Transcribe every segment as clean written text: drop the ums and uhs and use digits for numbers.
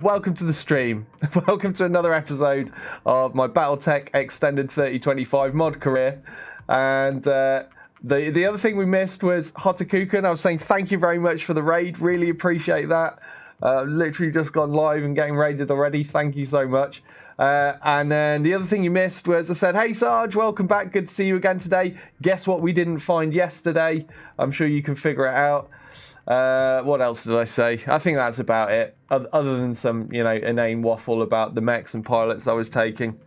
Welcome to the stream. Welcome to another episode of my Battletech Extended 3025 mod career. And the other thing we missed was Hotakukan. I was saying thank you very much for the raid. Really appreciate that. Literally just gone live and getting raided already. Thank you so much. And then the other thing you missed was I said, hey Sarge, welcome back. Good to see you again today. Guess what we didn't find yesterday? I'm sure you can figure it out. What else did I say? I think that's about it. Other than some, inane waffle about the mechs and pilots I was taking.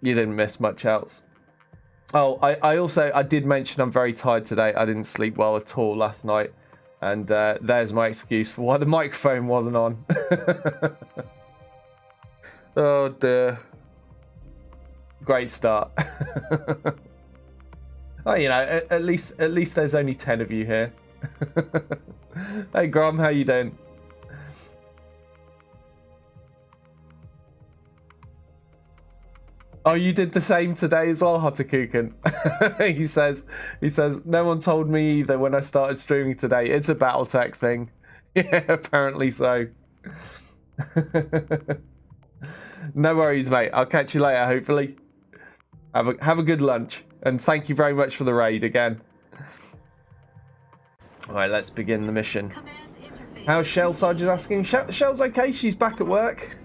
You didn't miss much else. Oh, I did mention I'm very tired today. I didn't sleep well at all last night. And there's my excuse for why the microphone wasn't on. Oh dear. Great start. Oh, at least there's only 10 of you here. Hey Grom, how you doing? Oh, you did the same today as well, Hotakukan. he says, no one told me either when I started streaming today. It's a Battletech thing. Yeah, apparently so. No worries, mate. I'll catch you later, hopefully. Have a good lunch. And thank you very much for the raid again. Alright, let's begin the mission. How's Shell? Sarge is asking. Shell's okay, she's back at work.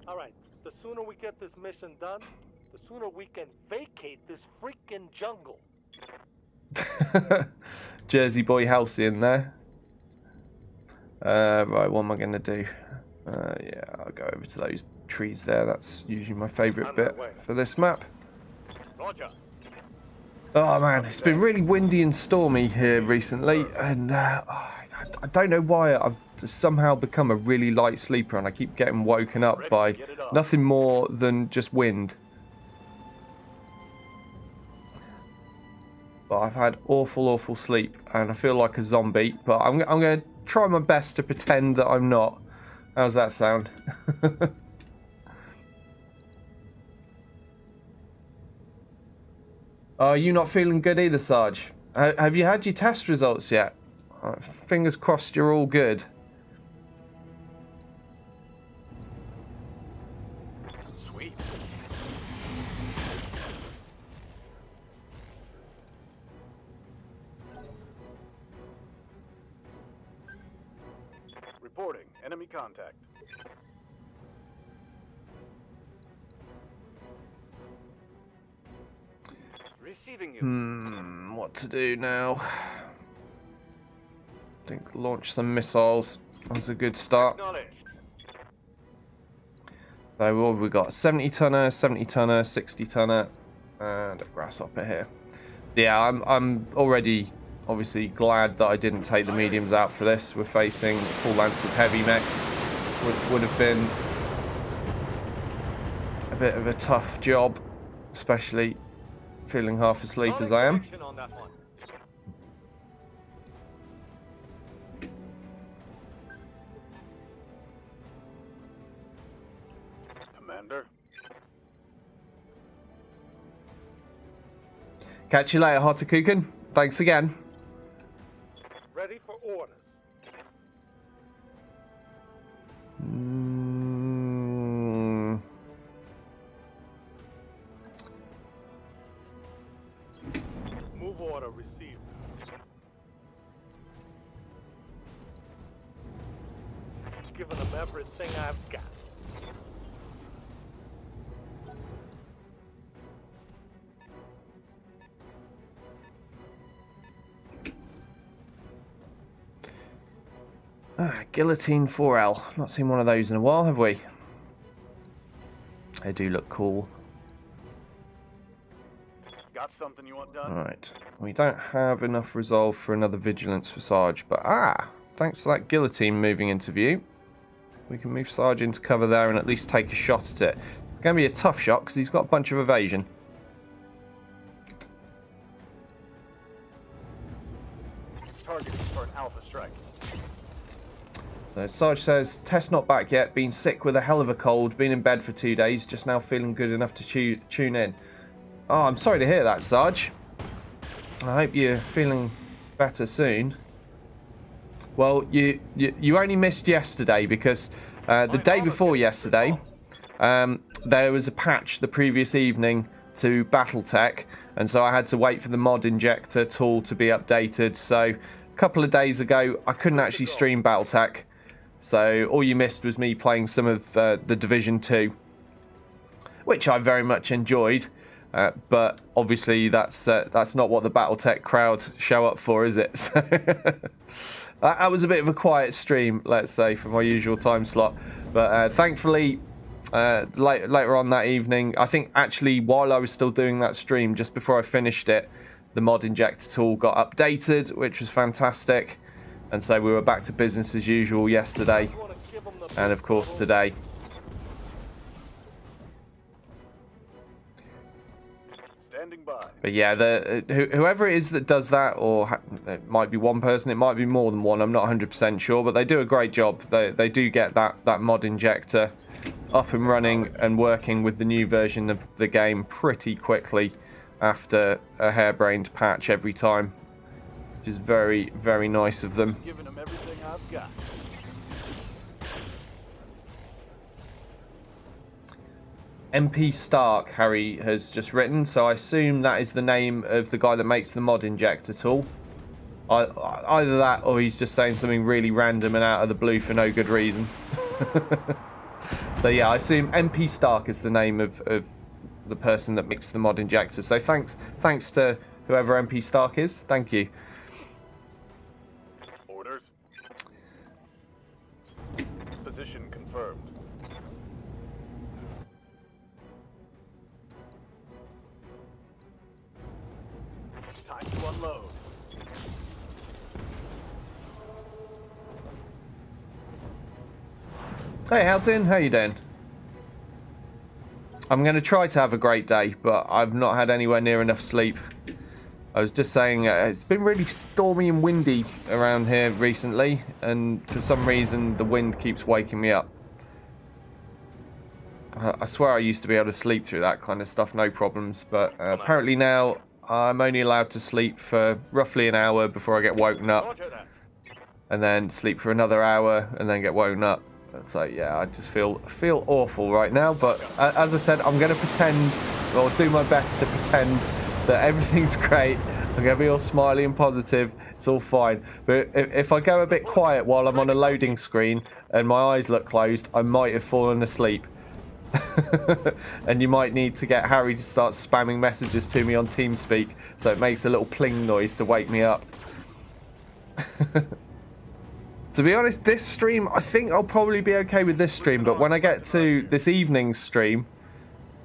Alright, the sooner we get this mission done, the sooner we can vacate this freaking jungle. Jersey boy Halcyon there. Right, what am I going to do? Yeah, I'll go over to those trees there. That's usually my favourite bit for this map. Roger. Oh man, it's been really windy and stormy here recently, and I don't know why I've somehow become a really light sleeper, and I keep getting woken up by nothing more than just wind. But I've had awful sleep, and I feel like a zombie. But I'm going to try my best to pretend that I'm not. How's that sound? Are you not feeling good either, Sarge? Have you had your test results yet? Fingers crossed you're all good. Sweet. Reporting. Enemy contact. Receiving you. What to do now? I think launch some missiles. That's a good start. So what have we got? 70 tonner, 70 tonner, 60 tonner, and a grasshopper here. Yeah, I'm already obviously glad that I didn't take the mediums out for this. We're facing full lengths of heavy mechs. Would have been a bit of a tough job, especially feeling half asleep as I am. Commander. Catch you later, Hotakukan. Thanks again. Ready for orders. Move order received. Giving them everything I've got. Guillotine 4L. Not seen one of those in a while, have we? They do look cool. Got something you want done? Alright. We don't have enough resolve for another vigilance for Sarge, but thanks to that guillotine moving into view, we can move Sarge into cover there and at least take a shot at it. It's going to be a tough shot because he's got a bunch of evasion. Targeting for an alpha strike. So Sarge says, test not back yet, been sick with a hell of a cold, been in bed for 2 days, just now feeling good enough to tune in. Oh, I'm sorry to hear that, Sarge. I hope you're feeling better soon. Well, you only missed yesterday because the day before yesterday, there was a patch the previous evening to Battletech, and so I had to wait for the mod injector tool to be updated. So a couple of days ago, I couldn't actually stream Battletech, so all you missed was me playing some of the Division 2, which I very much enjoyed. But obviously that's not what the Battletech crowd show up for, is it? So that was a bit of a quiet stream, let's say, for my usual time slot. But thankfully, later on that evening, I think actually while I was still doing that stream, just before I finished it, the mod injector tool got updated, which was fantastic. And so we were back to business as usual yesterday, and of course today. But yeah, whoever it is that does that, or it might be one person, it might be more than one, I'm not 100% sure, but they do a great job. They do get that mod injector up and running and working with the new version of the game pretty quickly after a harebrained patch every time, which is very, very nice of them. Giving them everything I've got. MP Stark, Harry has just written, so I assume that is the name of the guy that makes the mod injector tool. Either that, or he's just saying something really random and out of the blue for no good reason. So yeah, I assume MP Stark is the name of the person that makes the mod injector. So thanks to whoever MP Stark is. Thank you. Orders. Position confirmed. Time to unload. Hey, Halcyon, how you doing? I'm going to try to have a great day, but I've not had anywhere near enough sleep. I was just saying, it's been really stormy and windy around here recently, and for some reason the wind keeps waking me up. I swear I used to be able to sleep through that kind of stuff, no problems, but apparently now I'm only allowed to sleep for roughly an hour before I get woken up, and then sleep for another hour and then get woken up. It's like, yeah, I just feel awful right now, but as I said, I'm going to pretend, or do my best to pretend that everything's great. I'm going to be all smiley and positive. It's all fine. But if I go a bit quiet while I'm on a loading screen and my eyes look closed, I might have fallen asleep. And you might need to get Harry to start spamming messages to me on TeamSpeak so it makes a little pling noise to wake me up. To be honest, this stream, I think I'll probably be okay with this stream, but when I get to this evening's stream,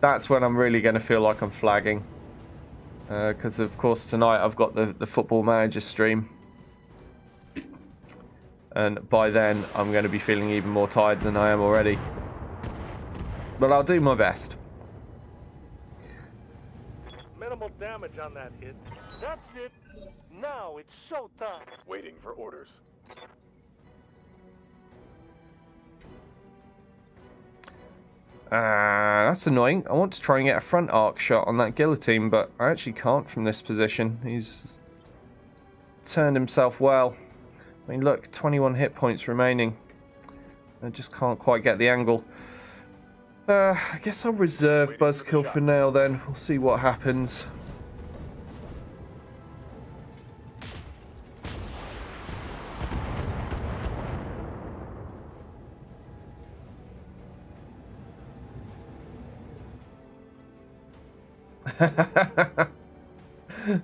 that's when I'm really going to feel like I'm flagging. Because, of course, tonight I've got the Football Manager stream. And by then, I'm going to be feeling even more tired than I am already. But I'll do my best. Minimal damage on that hit. That's it. Now it's showtime. Waiting for orders. That's annoying. I want to try and get a front arc shot on that guillotine, but I actually can't from this position. He's turned himself well. I mean, look, 21 hit points remaining. I just can't quite get the angle. I guess I'll reserve Buzzkill for now then. We'll see what happens.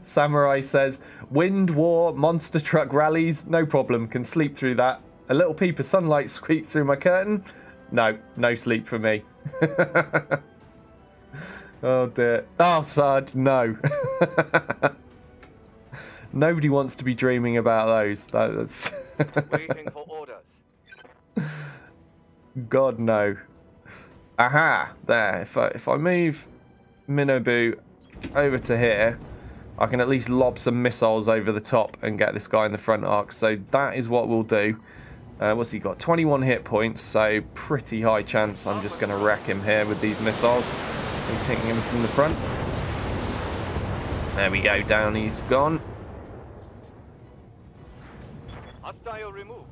Samurai says, wind, war, monster truck rallies, no problem, can sleep through that. A little peep of sunlight squeaks through my curtain. No sleep for me. Oh dear. Oh, Sarge, no. Nobody wants to be dreaming about those. That's Waiting for orders. God, no. Aha, there. If I move Minobu over to here, I can at least lob some missiles over the top and get this guy in the front arc. So that is what we'll do. What's he got? 21 hit points, so pretty high chance I'm just going to wreck him here with these missiles. He's hitting him from the front. There we go, down he's gone. Hostile removed.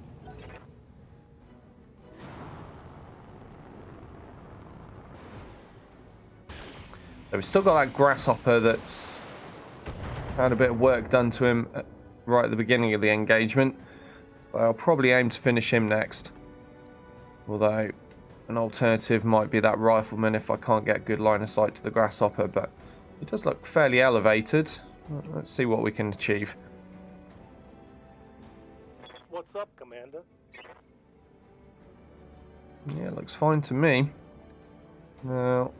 So we've still got that grasshopper that's had a bit of work done to him right at the beginning of the engagement. But I'll probably aim to finish him next. Although an alternative might be that rifleman if I can't get good line of sight to the grasshopper. But he does look fairly elevated. Let's see what we can achieve. What's up, Commander? Yeah, looks fine to me. Now...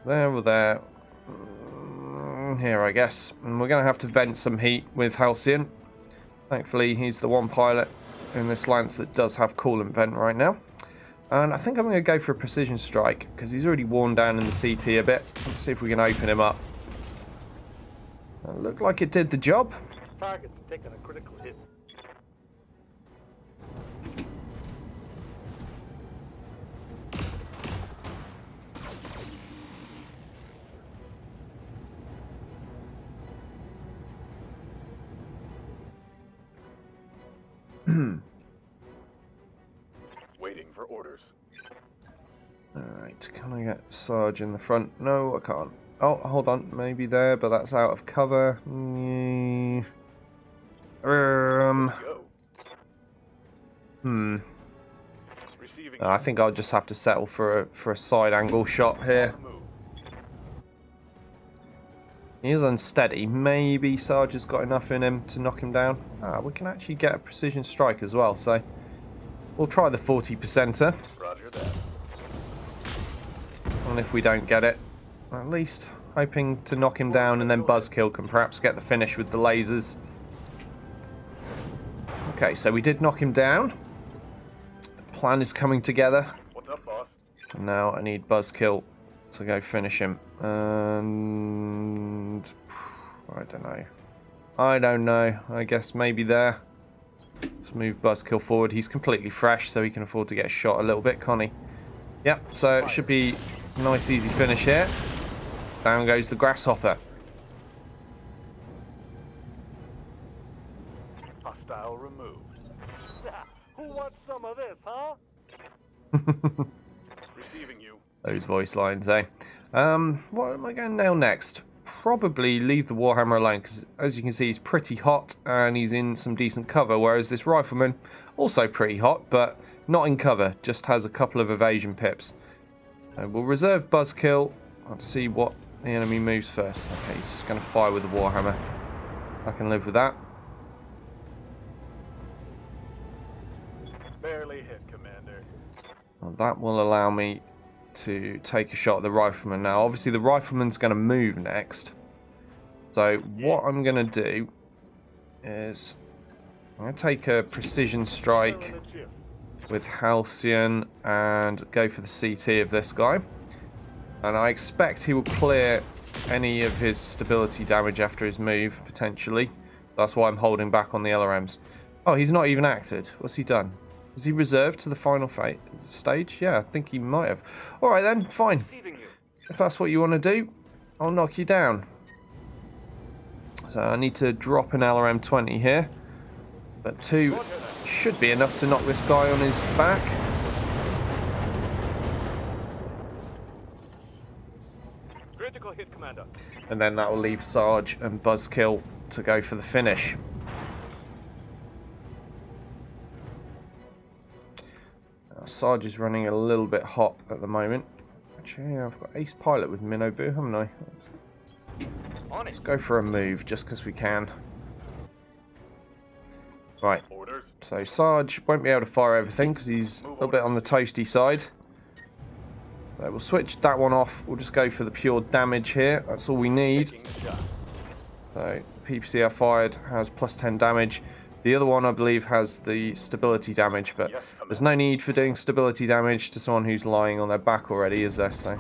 There or there. Here, I guess. And we're going to have to vent some heat with Halcyon. Thankfully, he's the one pilot in this Lance that does have coolant vent right now. And I think I'm going to go for a precision strike, because he's already worn down in the CT a bit. Let's see if we can open him up. It looked like it did the job. Target's taking a critical hit. Waiting for orders. Alright, can I get Sarge in the front? No, I can't. Oh, hold on. Maybe there, but that's out of cover. I think I'll just have to settle for a side angle shot here. He is unsteady. Maybe Sarge has got enough in him to knock him down. We can actually get a precision strike as well, so we'll try the 40%er. Roger that. And if we don't get it, at least hoping to knock him down, and then Buzzkill can perhaps get the finish with the lasers. Okay, so we did knock him down. The plan is coming together. What's up, boss? And now I need Buzzkill to go finish him. And I don't know. I guess maybe there. Let's move Buzzkill forward. He's completely fresh, so he can afford to get shot a little bit, can't he? Yep, so it should be a nice easy finish here. Down goes the grasshopper. Hostile removed. Who wants some of this, huh? Receiving you. Those voice lines, eh? What am I going to nail next? Probably leave the Warhammer alone, because as you can see, he's pretty hot and he's in some decent cover, whereas this rifleman, also pretty hot, but not in cover, just has a couple of evasion pips. We'll reserve Buzzkill. Let's see what the enemy moves first. Okay, he's just going to fire with the Warhammer. I can live with that. Barely hit, Commander. Well, that will allow me to take a shot at the rifleman. Now, obviously, the rifleman's going to move next. So, what I'm going to do is I'm going to take a precision strike with Halcyon and go for the CT of this guy. And I expect he will clear any of his stability damage after his move, potentially. That's why I'm holding back on the LRMs. Oh, he's not even acted. What's he done? Is he reserved to the final stage? Yeah, I think he might have. Alright then, fine. If that's what you want to do, I'll knock you down. So I need to drop an LRM 20 here. But 2 should be enough to knock this guy on his back. Critical hit, Commander. And then that will leave Sarge and Buzzkill to go for the finish. Sarge is running a little bit hot at the moment. Actually, I've got Ace Pilot with Minnow Boo, haven't I? Let's go for a move, just because we can. Right, so Sarge won't be able to fire everything, because he's a little bit on the toasty side. So we'll switch that one off. We'll just go for the pure damage here. That's all we need. So, PPC I fired has plus 10 damage. The other one, I believe, has the stability damage, but there's no need for doing stability damage to someone who's lying on their back already, is there? So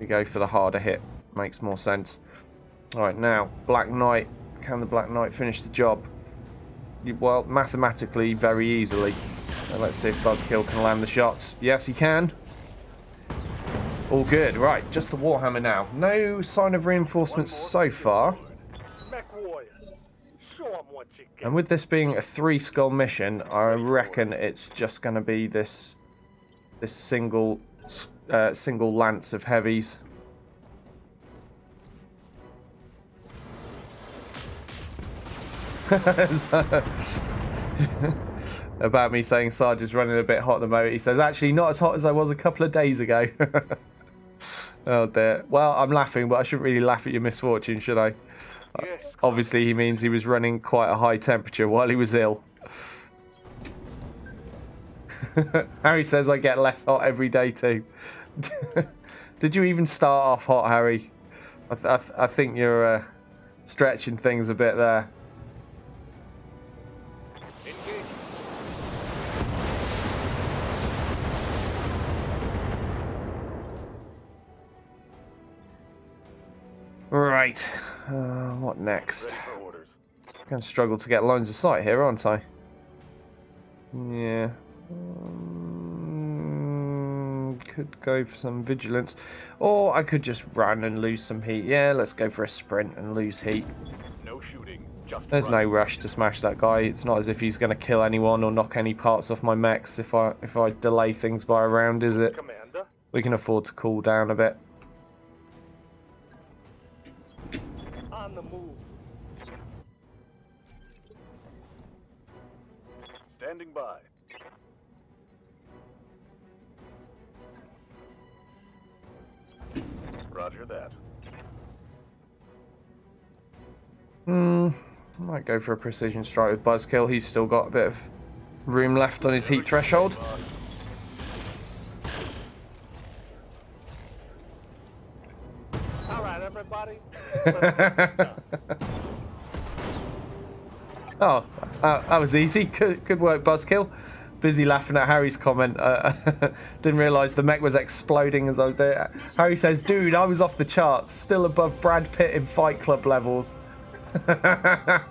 we go for the harder hit. Makes more sense. Alright, now, Black Knight. Can the Black Knight finish the job? Well, mathematically, very easily. Let's see if Buzzkill can land the shots. Yes, he can. All good. Right, just the Warhammer now. No sign of reinforcements so far. And with this being a 3-skull mission, I reckon it's just going to be this single lance of heavies. About me saying Sarge is running a bit hot at the moment. He says, actually, not as hot as I was a couple of days ago. Oh dear. Well, I'm laughing, but I shouldn't really laugh at your misfortune, should I? Yes. Obviously, he means he was running quite a high temperature while he was ill. Harry says I get less hot every day too. Did you even start off hot, Harry? I think you're stretching things a bit there. Right, what next? I'm going to struggle to get lines of sight here, aren't I? Yeah. Could go for some vigilance. Or I could just run and lose some heat. Yeah, let's go for a sprint and lose heat. No shooting, just There's no rush to smash that guy. It's not as if he's going to kill anyone or knock any parts off my mechs if I delay things by a round, is it? Commander. We can afford to cool down a bit. On the move. Standing by. Roger that. Might go for a precision strike with Buzzkill. He's still got a bit of room left on his heat threshold. All right, everybody. Oh, that was easy. Good work, Buzzkill. Busy laughing at Harry's comment. Didn't realise the mech was exploding as I was doing it. Harry says, dude, I was off the charts. Still above Brad Pitt in Fight Club levels. The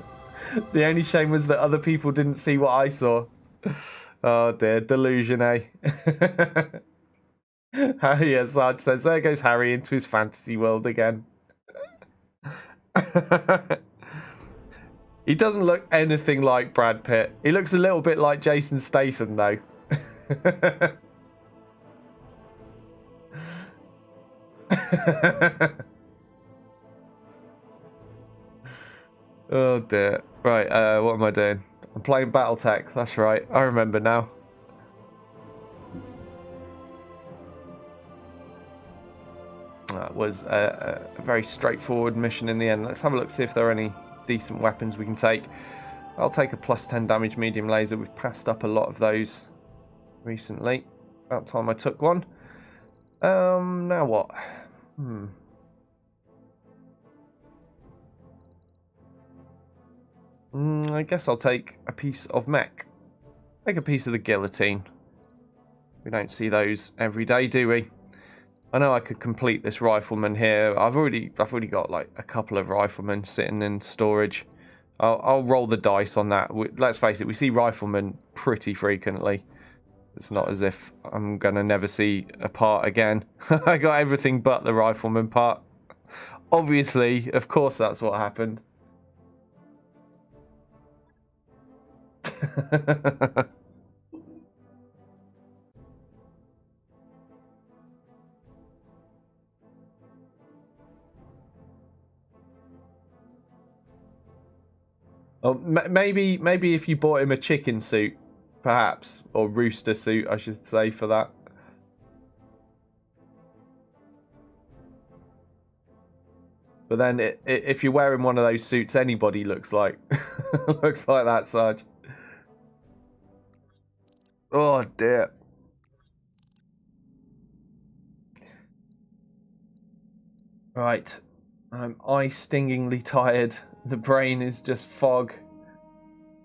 only shame was that other people didn't see what I saw. Oh dear, delusion, eh? Yeah, Sarge says, there goes Harry into his fantasy world again. He doesn't look anything like Brad Pitt. He looks a little bit like Jason Statham, though. Oh dear. Right, what am I doing? I'm playing Battletech. That's right. I remember now. That was a very straightforward mission in the end. Let's have a look, see if there are any decent weapons we can take. I'll take a +10 damage medium laser. We've passed up a lot of those recently. About time I took one. Now what? I guess I'll take a piece of mech. Take a piece of the guillotine. We don't see those every day, do we? I know I could complete this rifleman here. I've already got like a couple of riflemen sitting in storage. I'll roll the dice on that. Let's face it, we see riflemen pretty frequently. It's not as if I'm gonna never see a part again. I got everything but the rifleman part. Obviously, of course, that's what happened. Oh, maybe if you bought him a chicken suit, perhaps, or rooster suit, I should say, for that. But then, if you're wearing one of those suits, anybody looks like looks like that, Sarge. Oh dear. Right, I'm eye-stingingly tired. The brain is just fog.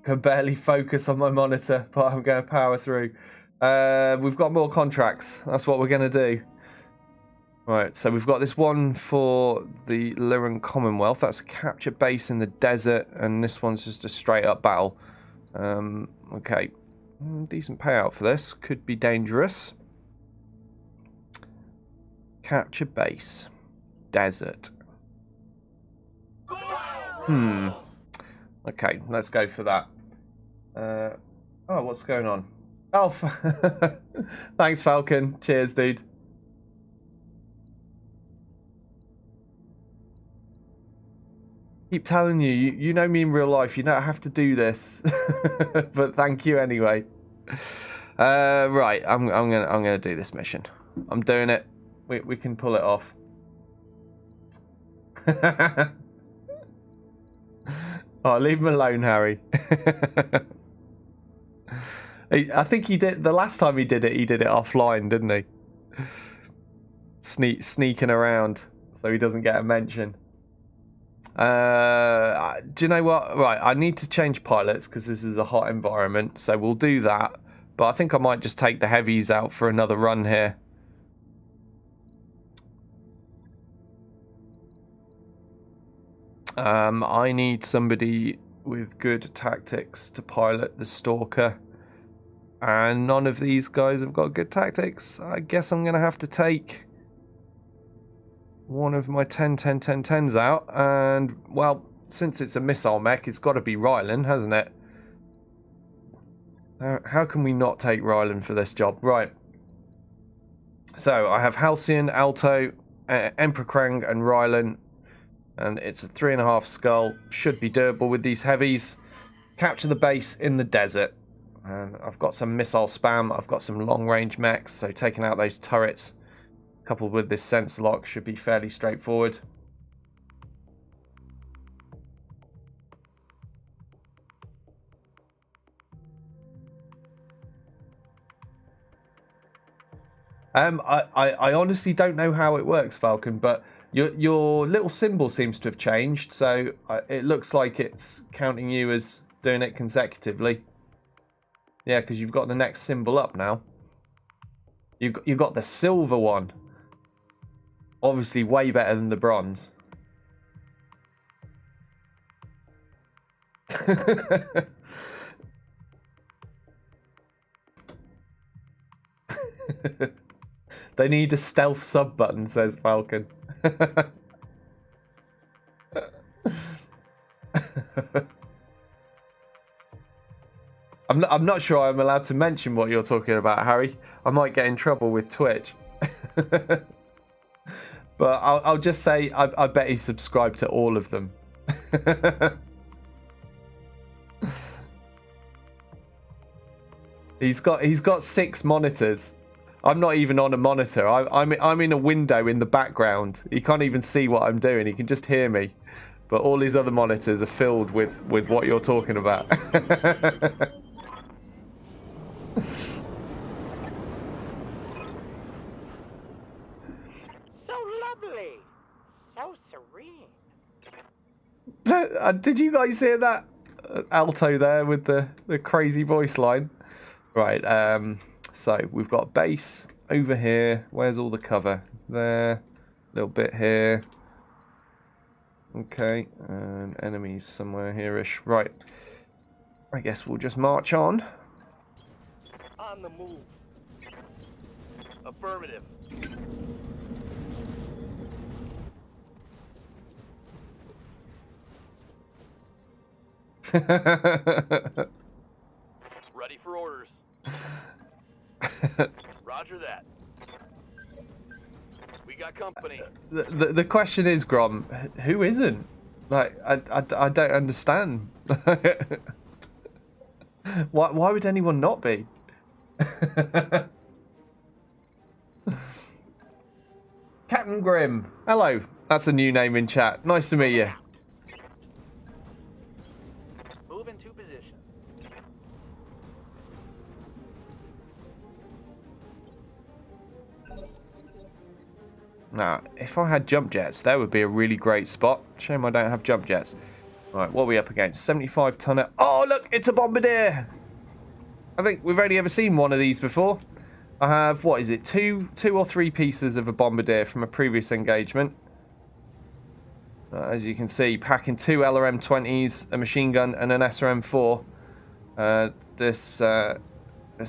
Can barely focus on my monitor, but I'm going to power through. We've got more contracts. That's what we're going to do. Right, so we've got this one for the Lyran Commonwealth. That's a capture base in the desert, and this one's just a straight-up battle. Okay, decent payout for this. Could be dangerous. Capture base. Desert. Okay, let's go for that. Oh, what's going on? Oh, thanks, Falcon. Cheers, dude. Keep telling you, you know me in real life. You don't have to do this, but thank you anyway. Right, I'm gonna do this mission. I'm doing it. We can pull it off. Oh, leave him alone, Harry. I think he did the last time he did it offline, didn't he? Sneaking around so he doesn't get a mention. Do you know what? Right, I need to change pilots because this is a hot environment, so we'll do that. But I think I might just take the heavies out for another run here. I need somebody with good tactics to pilot the Stalker. And none of these guys have got good tactics. I guess I'm going to have to take one of my 10-10-10-10s out. And, well, since it's a missile mech, it's got to be Rylan, hasn't it? How can we not take Rylan for this job? Right. So, I have Halcyon, Alto, Emperor Krang, and Rylan. And it's a 3.5 skull. Should be doable with these heavies. Capture the base in the desert. And I've got some missile spam. I've got some long-range mechs. So taking out those turrets, coupled with this sensor lock, should be fairly straightforward. I honestly don't know how it works, Falcon, but your little symbol seems to have changed, so it looks like it's counting you as doing it consecutively. Yeah, because you've got the next symbol up now. You've got the silver one. Obviously way better than the bronze. They need a stealth sub button, says Falcon. I'm not sure I'm allowed to mention what you're talking about, Harry. I might get in trouble with Twitch. But I'll just say I bet he's subscribed to all of them. He's got 6 monitors. I'm not even on a monitor. I'm in a window in the background. He can't even see what I'm doing. He can just hear me. But all these other monitors are filled with what you're talking about. So lovely. So serene. Did you guys hear that? Alto there with the crazy voice line. Right, so we've got base over here. Where's all the cover? There. A little bit here. Okay, and enemies somewhere here-ish. Right. I guess we'll just march on. On the move. Affirmative. Ready for orders. Roger that. We got company. The question is, Grom, who isn't? Like, I don't understand. Why would anyone not be? Captain Grim. Hello. That's a new name in chat. Nice to meet you. Move into position. Now, if I had jump jets, that would be a really great spot. Shame I don't have jump jets. Right, what are we up against? 75 tonner. Oh, look, it's a bombardier. I think we've only ever seen one of these before. I have, what is it, two or three pieces of a bombardier from a previous engagement. As you can see, packing 2 LRM-20s, a machine gun, and an SRM-4. This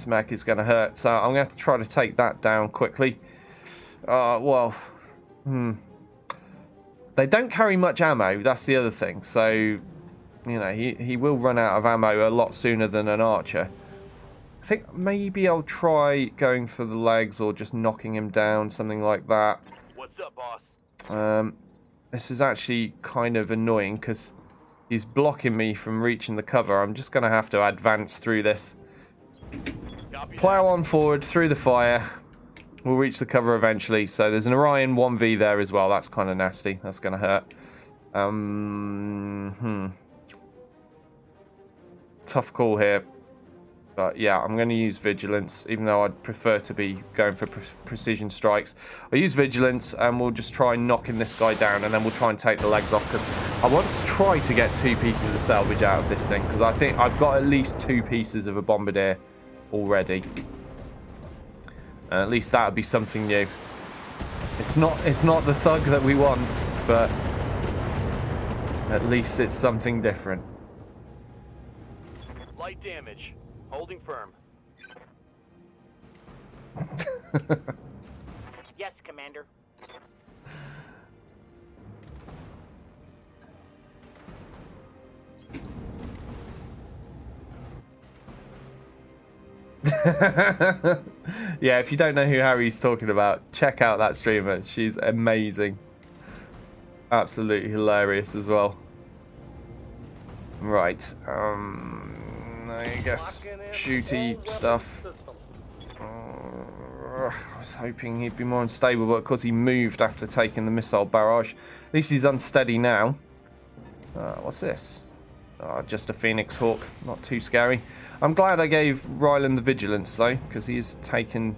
mech is going to hurt, so I'm going to have to try to take that down quickly. Well, they don't carry much ammo. That's the other thing. So, you know, he will run out of ammo a lot sooner than an archer. I think maybe I'll try going for the legs or just knocking him down, something like that. What's up, boss? This is actually kind of annoying because he's blocking me from reaching the cover. I'm just going to have to advance through this. Plow on forward through the fire. We'll reach the cover eventually. So there's an Orion 1v there as well. That's kind of nasty. That's going to hurt. Tough call here. But yeah, I'm going to use Vigilance, even though I'd prefer to be going for precision strikes. I'll use Vigilance, and we'll just try knocking this guy down, and then we'll try and take the legs off, because I want to try to get 2 pieces of salvage out of this thing, because I think I've got at least 2 pieces of a bombardier already. At least that would be something new. It's not the thug that we want, but at least it's something different. Light damage. Holding firm. Yes, Commander. Yeah, if you don't know who Harry's talking about, check out that streamer. She's amazing. Absolutely hilarious as well. Right. I guess shooty stuff. I was hoping he'd be more unstable, but of course he moved after taking the missile barrage. At least he's unsteady now. What's this? Just a Phoenix Hawk. Not too scary. I'm glad I gave Ryland the Vigilance, though, because he has taken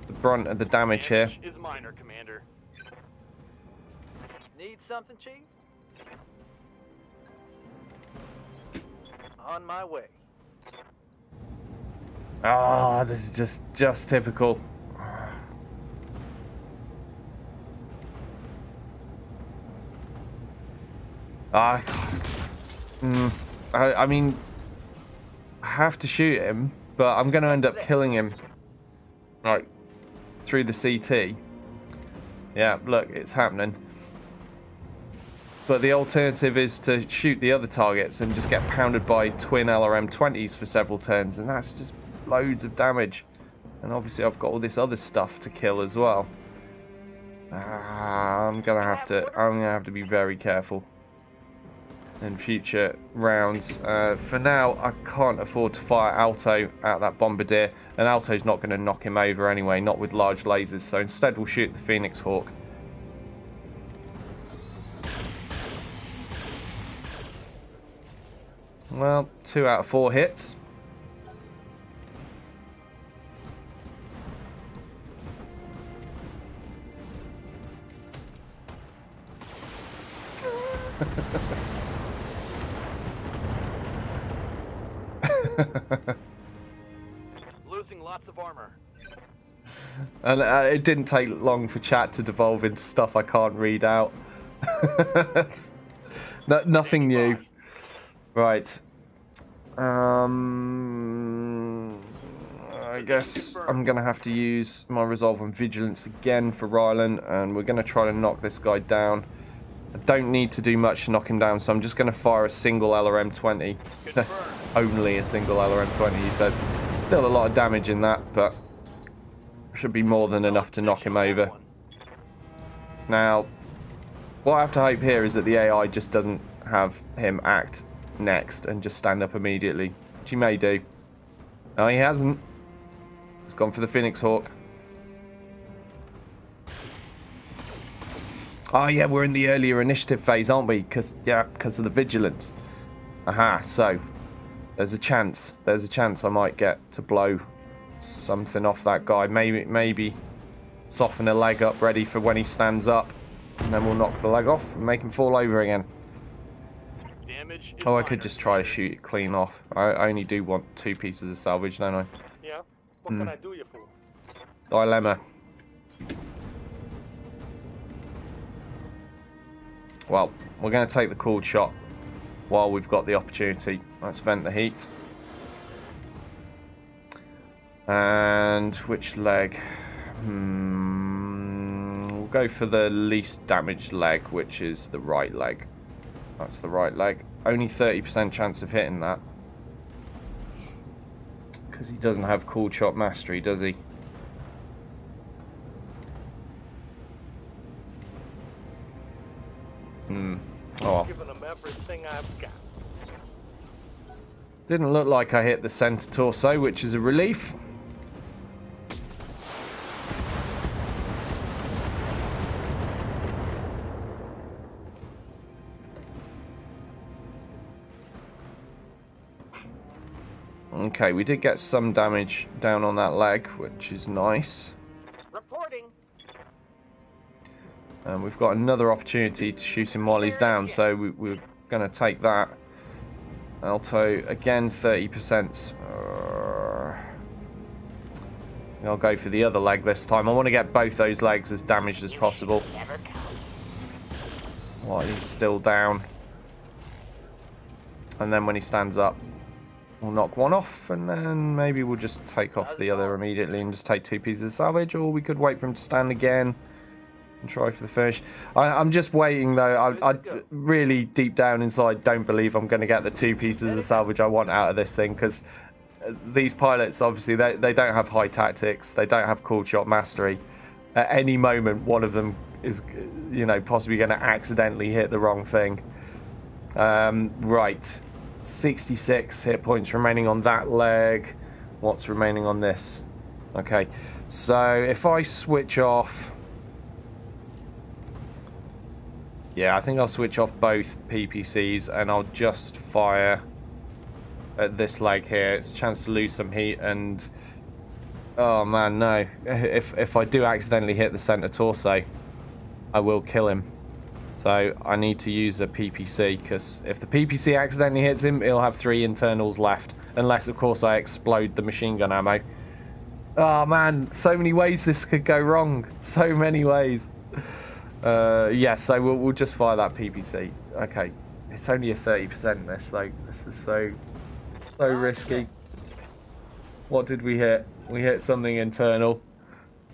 the brunt of the damage here. Is minor, Commander. Need something, Chief? On my way. Ah, this is just typical. I mean, I have to shoot him, but I'm going to end up killing him, like, through the CT. Yeah, look, it's happening. But the alternative is to shoot the other targets and just get pounded by twin LRM-20s for several turns, and that's just loads of damage. And obviously I've got all this other stuff to kill as well. I'm gonna have to be very careful in future rounds. For now, I can't afford to fire Alto at that bombardier, and Alto's not going to knock him over anyway, not with large lasers. So instead, we'll shoot the Phoenix Hawk. Well, 2 out of 4 hits. Losing lots of armor. And it didn't take long for chat to devolve into stuff I can't read out. Nothing new. Right. I guess I'm going to have to use my resolve and vigilance again for Ryland, and we're going to try to knock this guy down. I don't need to do much to knock him down, so I'm just going to fire a single LRM-20. Only a single LRM-20, he says. Still a lot of damage in that, but should be more than enough to knock him over. Now, what I have to hope here is that the AI just doesn't have him act next and just stand up immediately, which he may do. No, he hasn't. He's gone for the Phoenix Hawk. Oh yeah, we're in the earlier initiative phase, aren't we? Because of the vigilance. Aha, so there's a chance I might get to blow something off that guy. Maybe soften a leg up ready for when he stands up, and then we'll knock the leg off and make him fall over again. Oh, I could just try to shoot it clean off. I only do want 2 pieces of salvage, don't I? Yeah? What can I do you for? Dilemma. Well, we're going to take the cooled shot while we've got the opportunity. Let's vent the heat. And which leg? go for the least damaged leg, which is the right leg. That's the right leg. Only 30% chance of hitting that. Because he doesn't have cool shot mastery, does he? Oh. Giving them everything I've got. Didn't look like I hit the center torso, which is a relief. Okay, we did get some damage down on that leg, which is nice. Reporting. And we've got another opportunity to shoot him while he's down, so we're going to take that. Alto, again, 30%. I'll go for the other leg this time. I want to get both those legs as damaged as possible. While he's still down. And then when he stands up, we'll knock one off, and then maybe we'll just take off the other immediately and just take 2 pieces of salvage, or we could wait for him to stand again and try for the finish. I'm just waiting, though. I really, deep down inside, don't believe I'm going to get the 2 pieces of salvage I want out of this thing, because these pilots, obviously, they don't have high tactics. They don't have cool shot mastery. At any moment, one of them is, you know, possibly going to accidentally hit the wrong thing. Right. 66 hit points remaining on that leg. What's remaining on this? Okay, so if I switch off... Yeah, I think I'll switch off both PPCs and I'll just fire at this leg here. It's a chance to lose some heat and... Oh man, no. If I do accidentally hit the center torso, I will kill him. So I need to use a PPC, because if the PPC accidentally hits him, he'll have 3 internals left. Unless, of course, I explode the machine gun ammo. Oh, man. So many ways this could go wrong. So many ways. Yeah, so we'll just fire that PPC. Okay. It's only a 30% this, though. This is so risky. What did we hit? We hit something internal.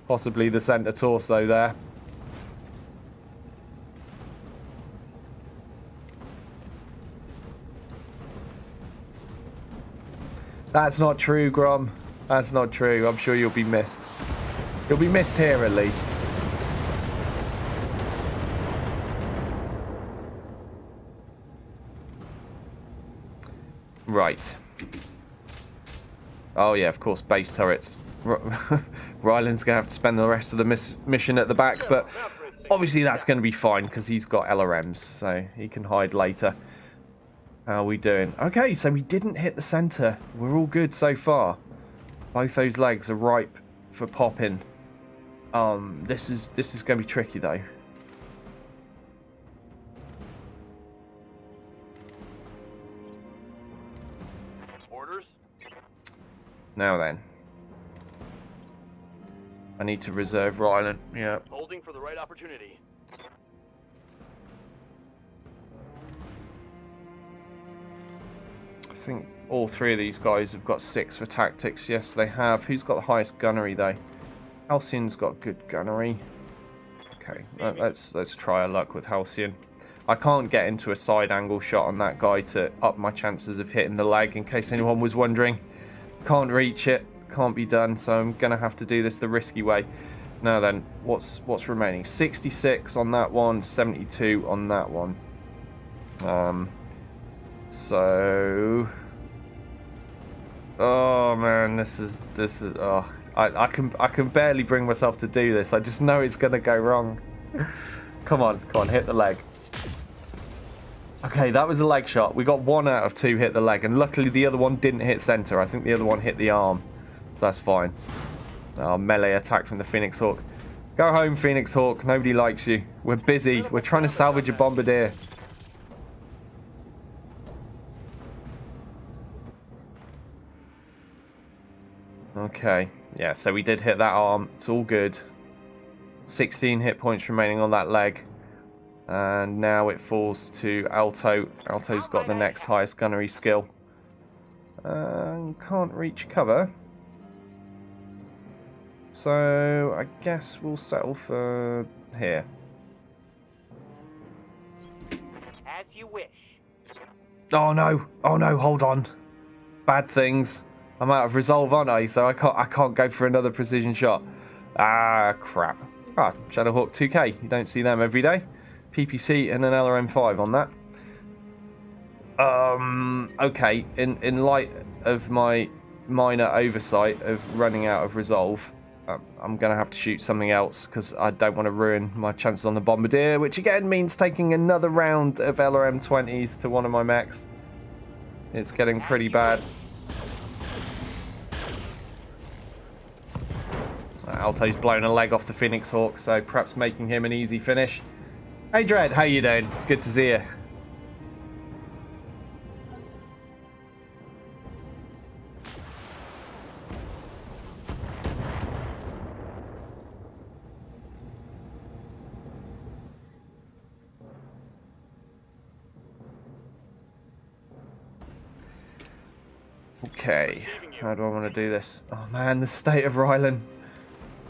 Possibly the center torso there. That's not true, Grom. That's not true. I'm sure you'll be missed. You'll be missed here, at least. Right. Oh, yeah, of course, base turrets. Ryland's going to have to spend the rest of the mission at the back, but obviously that's going to be fine, because he's got LRMs, so he can hide later. How are we doing? Okay, so we didn't hit the center. We're all good so far. Both those legs are ripe for popping. This is going to be tricky though. Orders? Now then. I need to reserve Ryland. Yeah. Holding for the right opportunity. I think all 3 of these guys have got 6 for tactics. Yes, they have. Who's got the highest gunnery though? Halcyon's got good gunnery. Okay, let's try our luck with Halcyon. I can't get into a side angle shot on that guy to up my chances of hitting the leg, in case anyone was wondering. Can't reach it. Can't be done, so I'm gonna have to do this the risky way. Now then, what's remaining? 66 on that one, 72 on that one. So, oh man, this is oh, I can barely bring myself to do this. I just know it's gonna go wrong. Come on, hit the leg. Okay, that was a leg shot. We got 1 out of 2 hit the leg, and luckily the other one didn't hit center. I think the other one hit the arm. So that's fine. Melee attack from the Phoenix Hawk. Go home, Phoenix Hawk. Nobody likes you. We're busy. We're trying to salvage a bombardier. Okay, yeah, so we did hit that arm. It's all good. 16 hit points remaining on that leg. And now it falls to Alto. Alto's got the next highest gunnery skill. Can't reach cover. So I guess we'll settle for here. As you wish. Oh no! Oh no! Hold on. Bad things. I'm out of resolve, aren't I? So I can't go for another precision shot. Ah, crap. Ah, Shadowhawk 2K. You don't see them every day. PPC and an LRM5 on that. Okay. In light of my minor oversight of running out of resolve, I'm going to have to shoot something else because I don't want to ruin my chances on the Bombardier, which again means taking another round of LRM20s to one of my mechs. It's getting pretty bad. Alto's blown a leg off the Phoenix Hawk, so perhaps making him an easy finish. Hey Dread, how you doing? Good to see you. Okay, how do I want to do this? Oh man, the state of Rylan.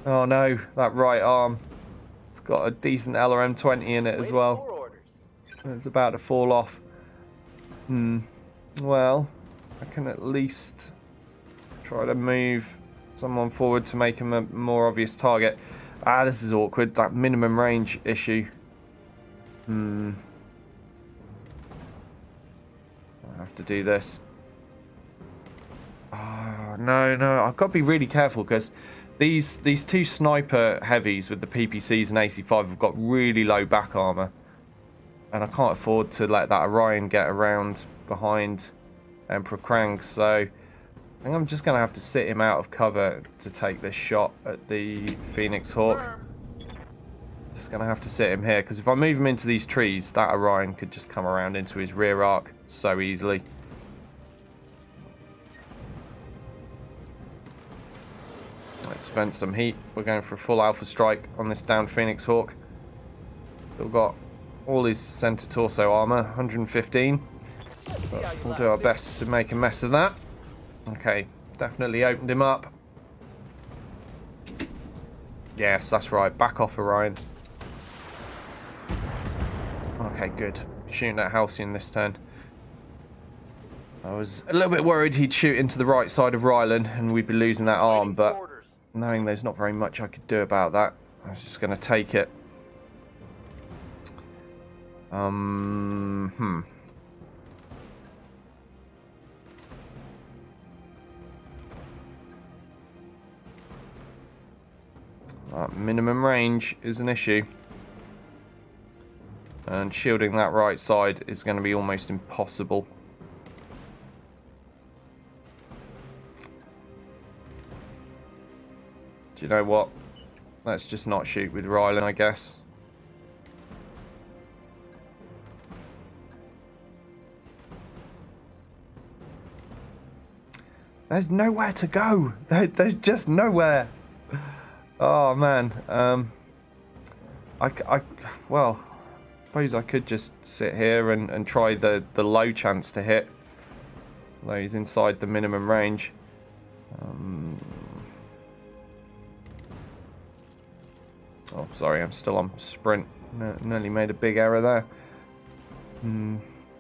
Oh no, that right arm. It's got a decent LRM20 in it as well. It's about to fall off. Well, I can at least try to move someone forward to make him a more obvious target. Ah, this is awkward. That minimum range issue. I have to do this. Oh, no. I've got to be really careful because these two sniper heavies with the PPCs and AC5 have got really low back armor, and I can't afford to let that Orion get around behind Emperor Krang, so I think I'm just going to have to sit him out of cover to take this shot at the Phoenix Hawk. Just going to have to sit him here because if I move him into these trees, that Orion could just come around into his rear arc so easily. Let's vent some heat. We're going for a full alpha strike on this downed Phoenix Hawk. Still got all his center torso armor, 115. But we'll do our best to make a mess of that. Okay, definitely opened him up. Yes, that's right. Back off, Orion. Okay, good. Shooting at Halcyon this turn. I was a little bit worried he'd shoot into the right side of Rylan and we'd be losing that arm, but knowing there's not very much I could do about that, I was just going to take it. Minimum range is an issue. And shielding that right side is going to be almost impossible. Do you know what? Let's just not shoot with Rylan, I guess. There's nowhere to go. There's just nowhere. Oh man. Well, I suppose I could just sit here and try the low chance to hit. Although he's inside the minimum range. Oh, sorry, I'm still on sprint. Nearly made a big error there.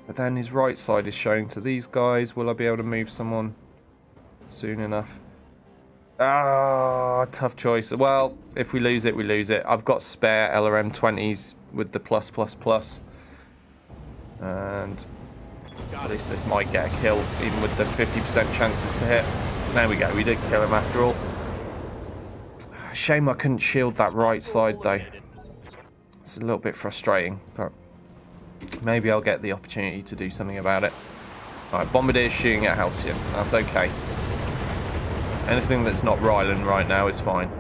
But then his right side is showing to these guys. Will I be able to move someone soon enough? Ah, tough choice. Well, if we lose it, we lose it. I've got spare LRM20s with the +++. And at least this might get a kill, even with the 50% chances to hit. There we go, we did kill him after all. Shame I couldn't shield that right side though. It's a little bit frustrating, but maybe I'll get the opportunity to do something about it. Alright, Bombardier's shooting at Halcyon. That's okay. Anything that's not Rylan right now is fine.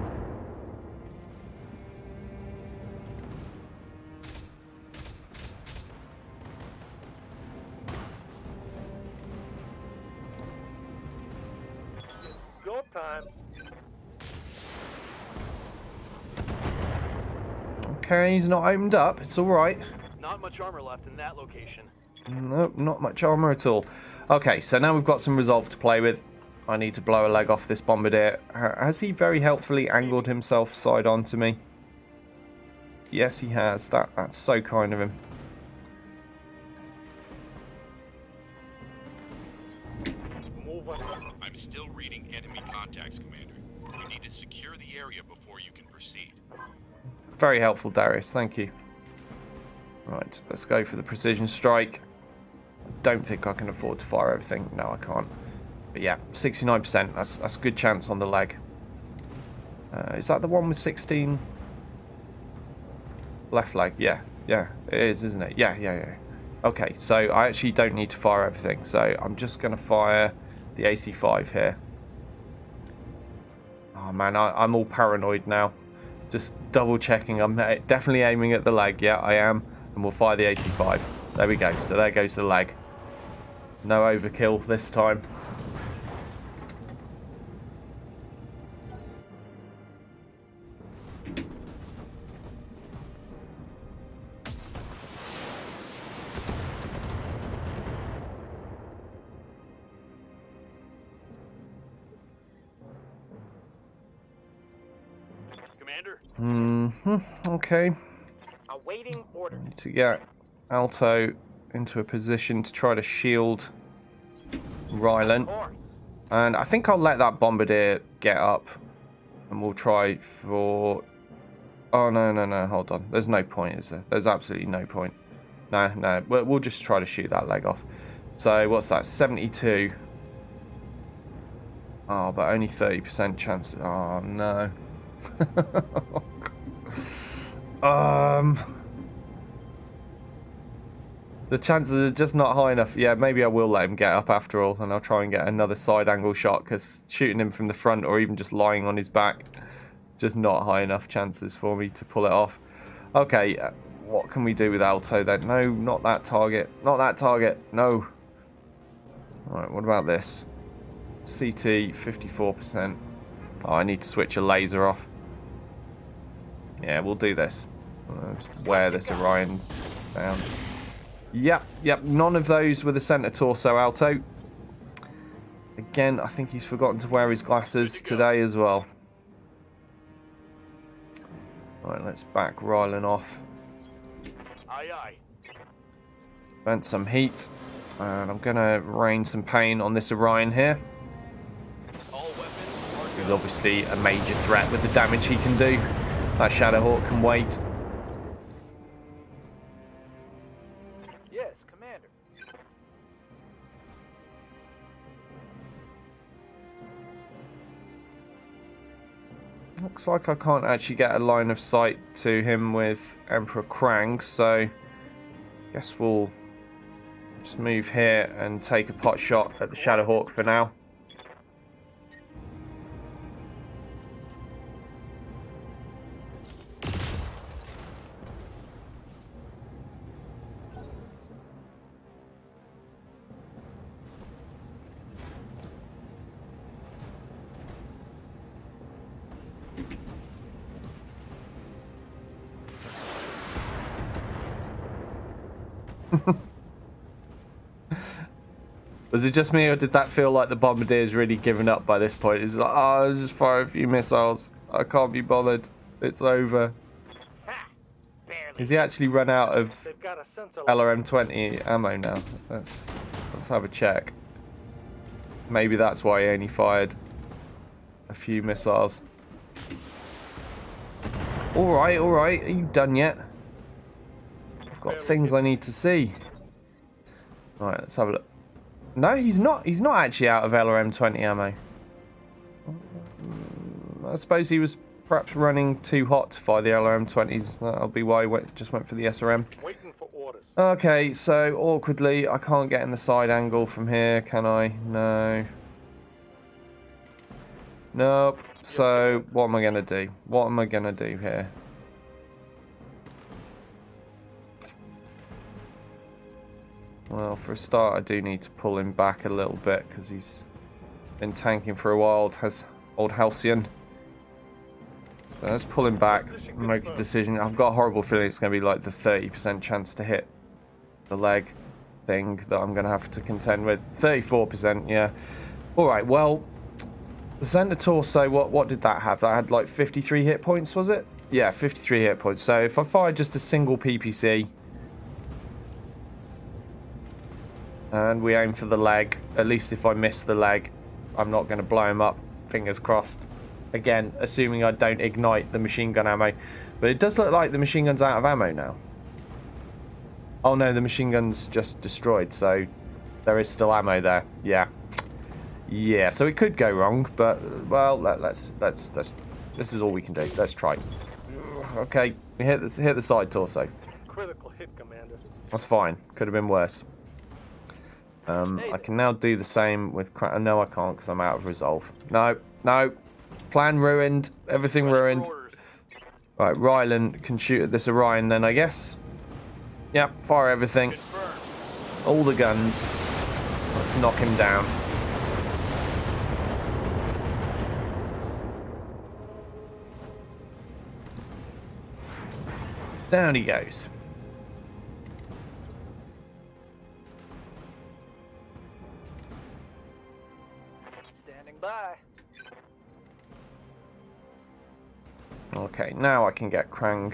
Go time. Okay, he's not opened up. It's alright. Not much armor left in that location. Nope, not much armor at all. Okay, so now we've got some resolve to play with. I need to blow a leg off this Bombardier. Has he very helpfully angled himself side on to me? Yes, he has. That's so kind of him. Move on. I'm still reading enemy contacts, Commander. You need to secure the area before you can proceed. Very helpful, Darius. Thank you. Right, let's go for the precision strike. I don't think I can afford to fire everything. No, I can't. But yeah, 69%. That's a good chance on the leg. Is that the one with 16? Left leg, yeah. Yeah, it is, isn't it? Yeah. Okay, so I actually don't need to fire everything. So I'm just going to fire the AC-5 here. Oh man, I'm all paranoid now. Just double checking. I'm definitely aiming at the leg. Yeah, I am. And we'll fire the AC-5. There we go. So there goes the leg. No overkill this time. Commander? Okay. Awaiting orders. Need to get Alto into a position to try to shield Rylan. And I think I'll let that bombardier get up. And we'll try for... Oh, no. Hold on. There's no point, is there? There's absolutely no point. No. We'll just try to shoot that leg off. So, what's that? 72. Oh, but only 30% chance. Oh, no. The chances are just not high enough. Yeah, maybe I will let him get up after all, and I'll try and get another side angle shot, because shooting him from the front or even just lying on his back, just not high enough chances for me to pull it off. Okay, what can we do with Alto then? No, not that target. Not that target. No. Alright, what about this? CT, 54%. Oh, I need to switch a laser off. Yeah, we'll do this. Let's wear this Orion down. Yep. None of those with a center torso, Alto. Again, I think he's forgotten to wear his glasses today as well. Right, let's back Rylan off. Aye. Vent some heat. And I'm going to rain some pain on this Orion here. All weapons He's obviously a major threat with the damage he can do. That Shadowhawk can wait. Yes, Commander. Looks like I can't actually get a line of sight to him with Emperor Krang, so guess we'll just move here and take a pot shot at the Shadowhawk for now. Was it just me, or did that feel like the Bombardier's really given up by this point? He's like, oh, let's just fire a few missiles. I can't be bothered. It's over. Ha! Barely. Has he actually run out of They've got a sense of LRM-20 ammo now? Let's have a check. Maybe that's why he only fired a few missiles. Alright. Are you done yet? I've got things I need to see. Right, let's have a look. No, he's not. He's not actually out of LRM-20 ammo. I suppose he was perhaps running too hot to fire the LRM-20s. That'll be why he just went for the SRM. waiting for orders. Okay, so awkwardly, I can't get in the side angle from here, can I? No. Nope. So, what am I going to do? What am I going to do here? Well, for a start, I do need to pull him back a little bit because he's been tanking for a while. Has old Halcyon. So let's pull him back and make a decision. I've got a horrible feeling it's going to be like the 30% chance to hit the leg thing that I'm going to have to contend with. 34%, yeah. All right, well, the center torso, what did that have? That had like 53 hit points, was it? Yeah, 53 hit points. So if I fire just a single PPC and we aim for the leg, at least if I miss the leg, I'm not going to blow him up. Fingers crossed. Again, assuming I don't ignite the machine gun ammo. But it does look like the machine gun's out of ammo now. Oh no, the machine gun's just destroyed, so there is still ammo there. Yeah. Yeah, so it could go wrong, but well, let's this is all we can do. Let's try. Okay, we hit the side torso. Critical hit, Commander. That's fine. Could have been worse. I can now do the same with... No, I can't because I'm out of resolve. No, no. Plan ruined. Everything ruined. Right, Rylan can shoot at this Orion then, I guess. Yep, fire everything. All the guns. Let's knock him down. Down he goes. Standing by. Okay, now I can get Krang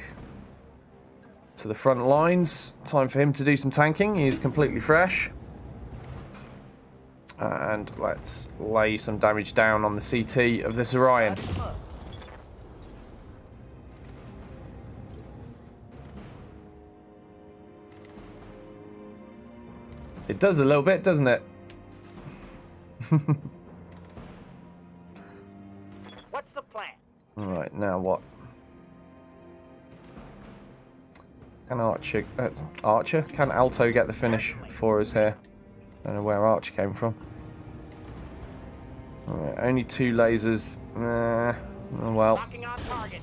to the front lines. Time for him to do some tanking. He's completely fresh. And let's lay some damage down on the CT of this Orion. It does a little bit, doesn't it? What's the plan? Alright, now what? Can Archer? Can Alto get the finish for us here? I don't know where Archer came from. Alright, only 2 lasers. Oh well. Locking on target.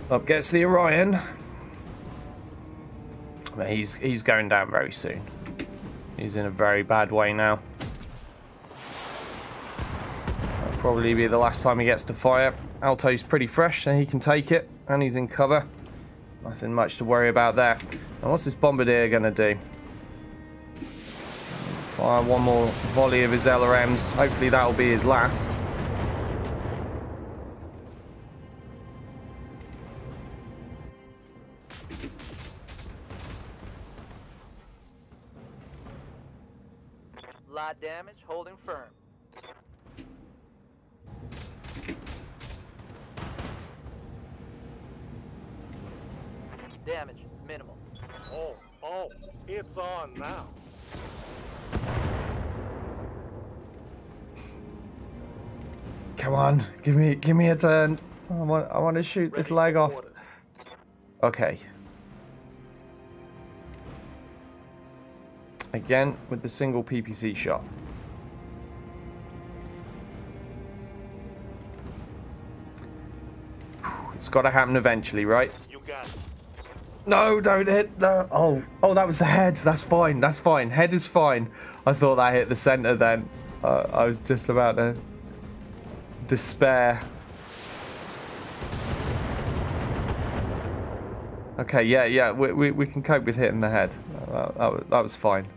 Up gets the Orion. But he's going down very soon. He's in a very bad way now. That'll probably be the last time he gets to fire. Alto's pretty fresh, so he can take it, and he's in cover. Nothing much to worry about there. Now what's this Bombardier going to do? Fire one more volley of his LRMs. Hopefully that'll be his last. Lot damage, holding firm. Damage, minimal. Oh, it's on now. Come on, give me a turn. I want to shoot this leg off. Okay. Again with the single PPC shot. It's got to happen eventually, right? You got it. No, don't hit. No. Oh, that was the head. That's fine. That's fine. Head is fine. I thought that hit the center then. I was just about to despair. Okay, yeah. We can cope with hitting the head. That was fine.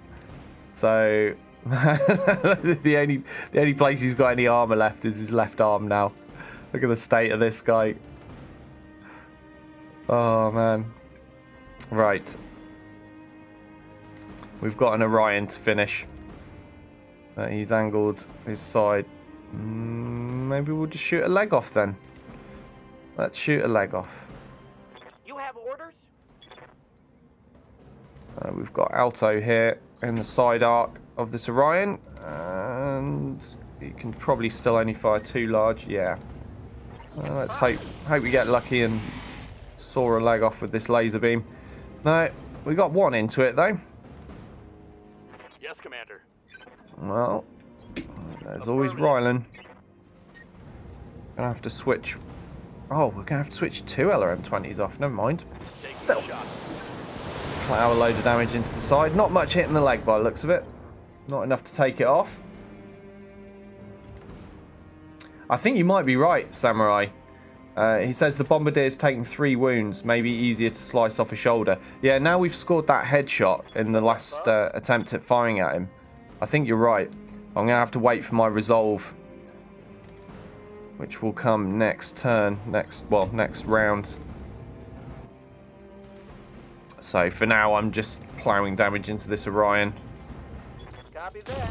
So the only place he's got any armor left is his left arm now. Look at the state of this guy. Oh man. Right. We've got an Orion to finish. He's angled his side. Maybe we'll just shoot a leg off then. Let's shoot a leg off. You have orders? We've got Alto here in the side arc of this Orion. And you can probably still only fire 2 large. Yeah. Let's hope we get lucky and saw a leg off with this laser beam. No, we got 1 into it though. Yes, Commander. Well, there's always Rylan. Gonna have to switch. Oh, we're gonna have to switch 2 LRM-20s off. Never mind. Taking a shot. Plow a load of damage into the side. Not much hitting the leg by the looks of it. Not enough to take it off. I think you might be right, Samurai. He says the Bombardier's taken 3 wounds, maybe easier to slice off a shoulder. Yeah, now we've scored that headshot in the last attempt at firing at him. I think you're right. I'm going to have to wait for my resolve, which will come next turn, next round. So for now, I'm just ploughing damage into this Orion. Copy that.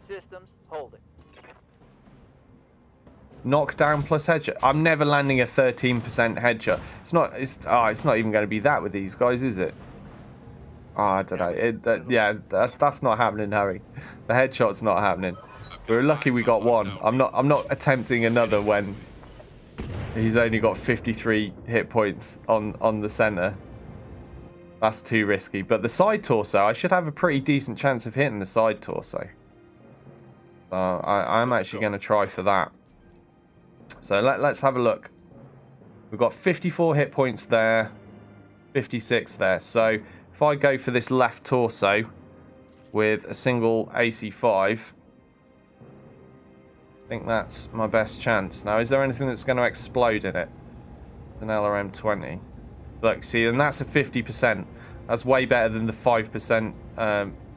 Systems holding. Knockdown plus headshot. I'm never landing a 13% headshot. It's not even going to be that with these guys, is it? Oh, I don't know. Yeah, that's not happening, Harry. The headshot's not happening. We're lucky we got one. I'm not attempting another when he's only got 53 hit points on the center. That's too risky. But the side torso, I should have a pretty decent chance of hitting the side torso. I'm actually going to try for that. So let's have a look. We've got 54 hit points there, 56 there. So if I go for this left torso with a single AC5, I think that's my best chance. Now, is there anything that's going to explode in it? An LRM-20. Look, see, and that's a 50%. That's way better than the 5%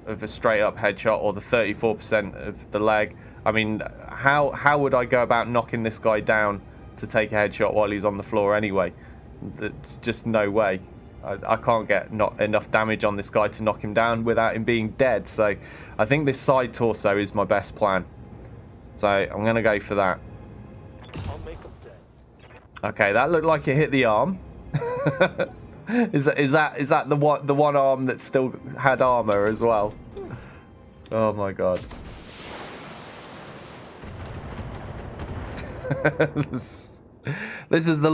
of a straight-up headshot or the 34% of the leg. I mean, how would I go about knocking this guy down to take a headshot while he's on the floor anyway? There's just no way. I can't get not enough damage on this guy to knock him down without him being dead. So I think this side torso is my best plan. So I'm going to go for that. I'll make them dead. Okay, that looked like it hit the arm. Is that the one arm that still had armor as well? Oh my god. This is the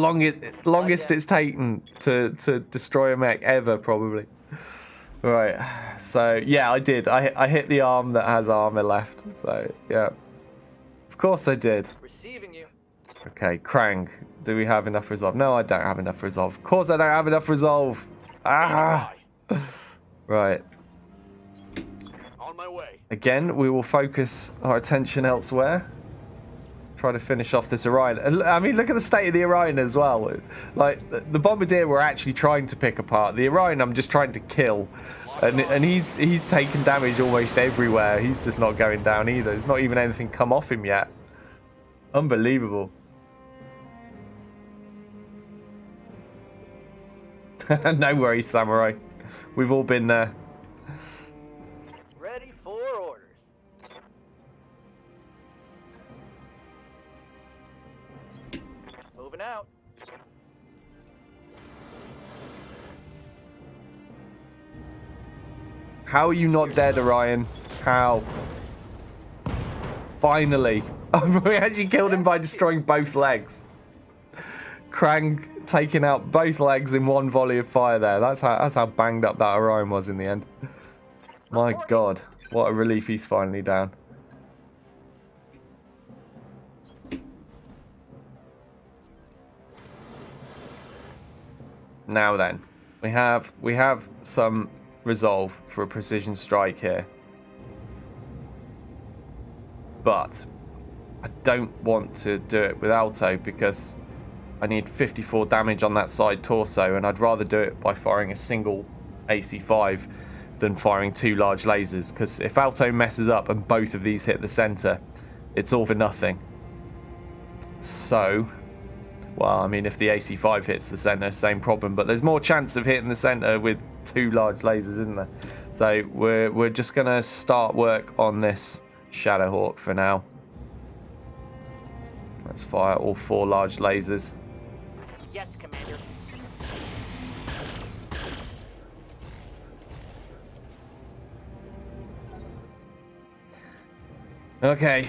longest it's taken to destroy a mech ever, probably. Right, so yeah, I did. I hit the arm that has armor left. So yeah, of course I did. Receiving you. Okay, Krang, do we have enough resolve? No, I don't have enough resolve. Of course I don't have enough resolve. Ah, right. On my way. Again, we will focus our attention elsewhere. Try to finish off this Orion. I mean, look at the state of the Orion as well. Like, the Bombardier we're actually trying to pick apart. The Orion I'm just trying to kill. And he's taken damage almost everywhere. He's just not going down either. There's not even anything come off him yet. Unbelievable. No worries, Samurai. We've all been there. Ready for orders. Moving out. How are you not dead, Orion? How? Finally. We actually killed him by destroying both legs. Krang taking out both legs in one volley of fire there. That's how banged up that Orion was in the end. My god. What a relief he's finally down. Now then, we have some resolve for a precision strike here. But I don't want to do it with Alto because I need 54 damage on that side torso, and I'd rather do it by firing a single AC5 than firing two large lasers, because if Alto messes up and both of these hit the center, it's all for nothing. So, well, I mean, if the AC5 hits the center, same problem, but there's more chance of hitting the center with two large lasers, isn't there? So we're just gonna start work on this Shadowhawk for now. Let's fire all 4 large lasers. Yes, Commander. Okay.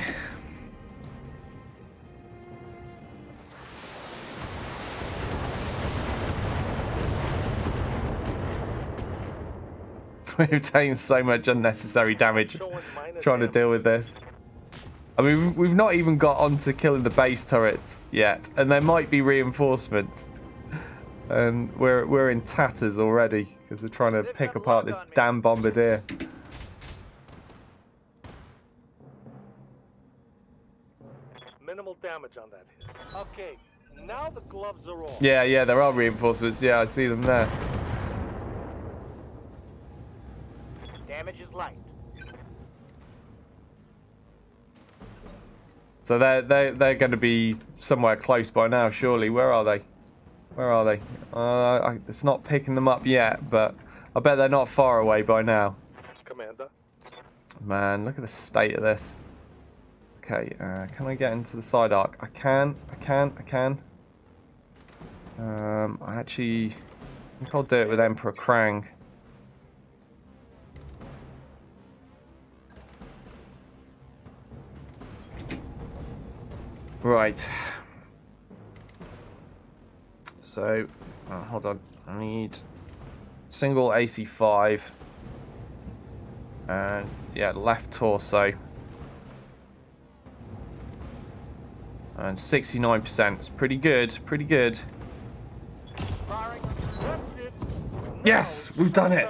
We've taken so much unnecessary damage trying to deal with this. I mean, we've not even got onto killing the base turrets yet, and there might be reinforcements. And we're in tatters already because we're trying to pick apart this damn bombardier. Minimal damage on that hit. Okay, now the gloves are off. Yeah, there are reinforcements. Yeah, I see them there. Damage is light. So they're going to be somewhere close by now, surely. Where are they? Where are they? It's not picking them up yet, but I bet they're not far away by now. Commander. Man, look at the state of this. Okay, can I get into the side arc? I can. I actually think I'll do it with Emperor Krang. Right. So, hold on. I need single AC5 and yeah, left torso. And 69%. It's pretty good. Pretty good. Firing. That's it. Yes, we've done it.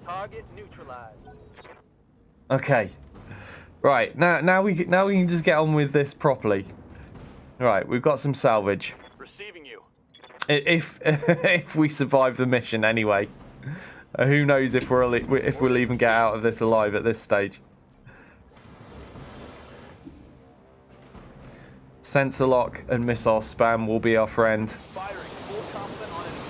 Target neutralized. Okay. Right, now we can just get on with this properly. Right, we've got some salvage. Receiving you. If we survive the mission anyway. Who knows if we'll even get out of this alive at this stage. Sensor lock and missile spam will be our friend. Firing. Full complement on enemy.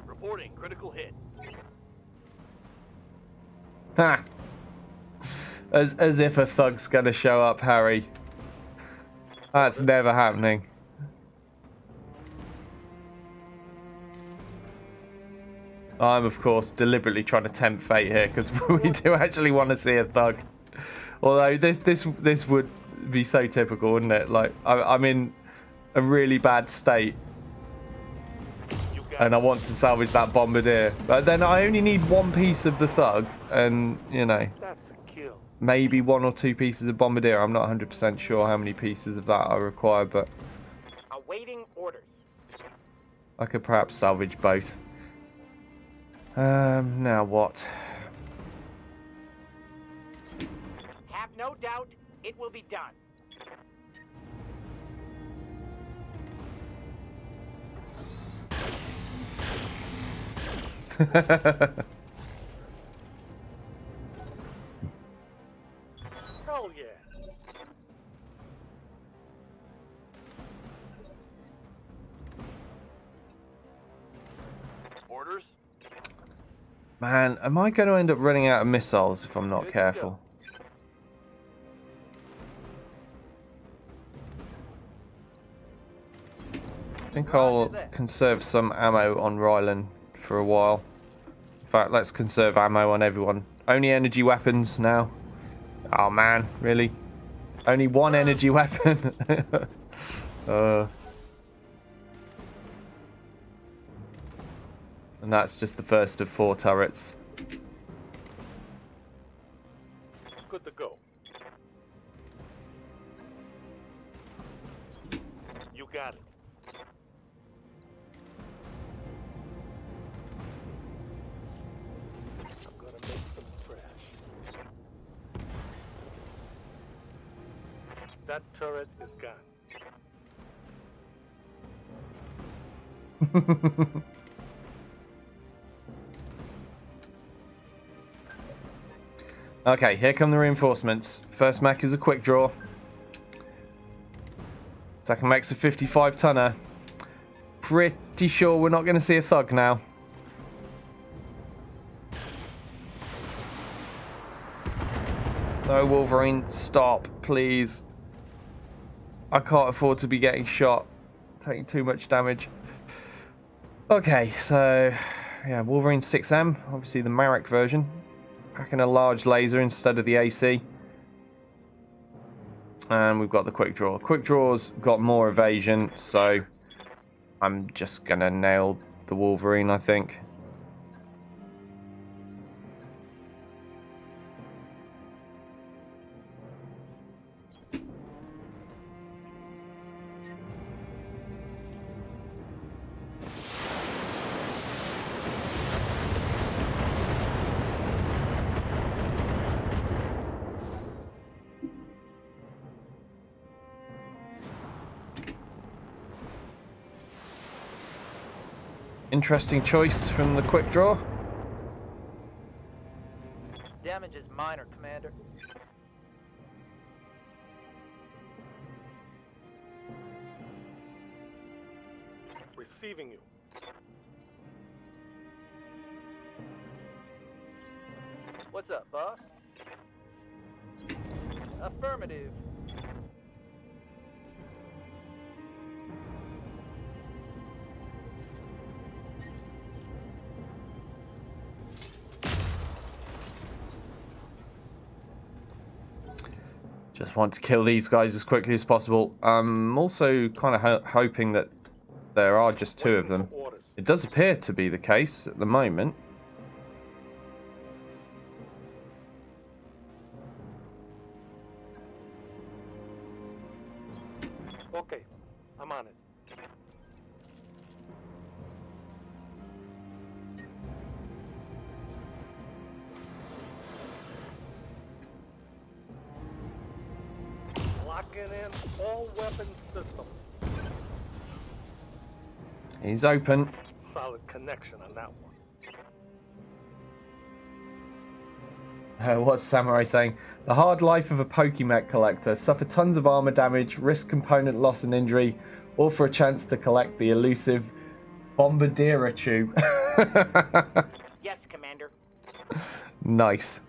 Reporting. Critical hit. Ha! As if a thug's gonna show up, Harry. That's never happening. I'm, of course, deliberately trying to tempt fate here because we do actually want to see a thug. Although this would be so typical, wouldn't it? Like I'm in a really bad state, and I want to salvage that bombardier, but then I only need one piece of the thug, and you know, That's a kill. maybe 1 or 2 pieces of bombardier. I'm not 100% sure how many pieces of that I require, but Awaiting orders. I could perhaps salvage both. Now what? Have no doubt it will be done. Hell yeah. Orders. Man, am I going to end up running out of missiles if I'm not Good to careful? I think I'll conserve some ammo on Rylan for a while. In fact, let's conserve ammo on everyone. Only energy weapons now. Oh man, really? Only one energy weapon? And that's just the first of 4 turrets. Good to go. You got it. I'm gonna make some trash. That turret is gone. Okay, here come the reinforcements. First mech is a quick draw. Second mech's a 55 tonner. Pretty sure we're not going to see a thug now. No, Wolverine, stop, please. I can't afford to be getting shot. Taking too much damage. Okay, so yeah, Wolverine 6M, obviously the Marek version. Packing a large laser instead of the AC. And we've got the quick draw. Quick draw's got more evasion, so I'm just gonna nail the Wolverine, I think. Interesting choice from the quick draw. Damage is minor, Commander. Receiving you. What's up, boss? Affirmative. Just want to kill these guys as quickly as possible. I'm also kind of hoping that there are just two of them. It does appear to be the case at the moment. Okay, I'm on it. Locking in all weapon systems. He's open. Solid connection on that one. What's Samurai saying? The hard life of a Pokemech collector. Suffer tons of armor damage, risk component loss and injury, all for a chance to collect the elusive Bombardirachu. Yes, Commander. Nice.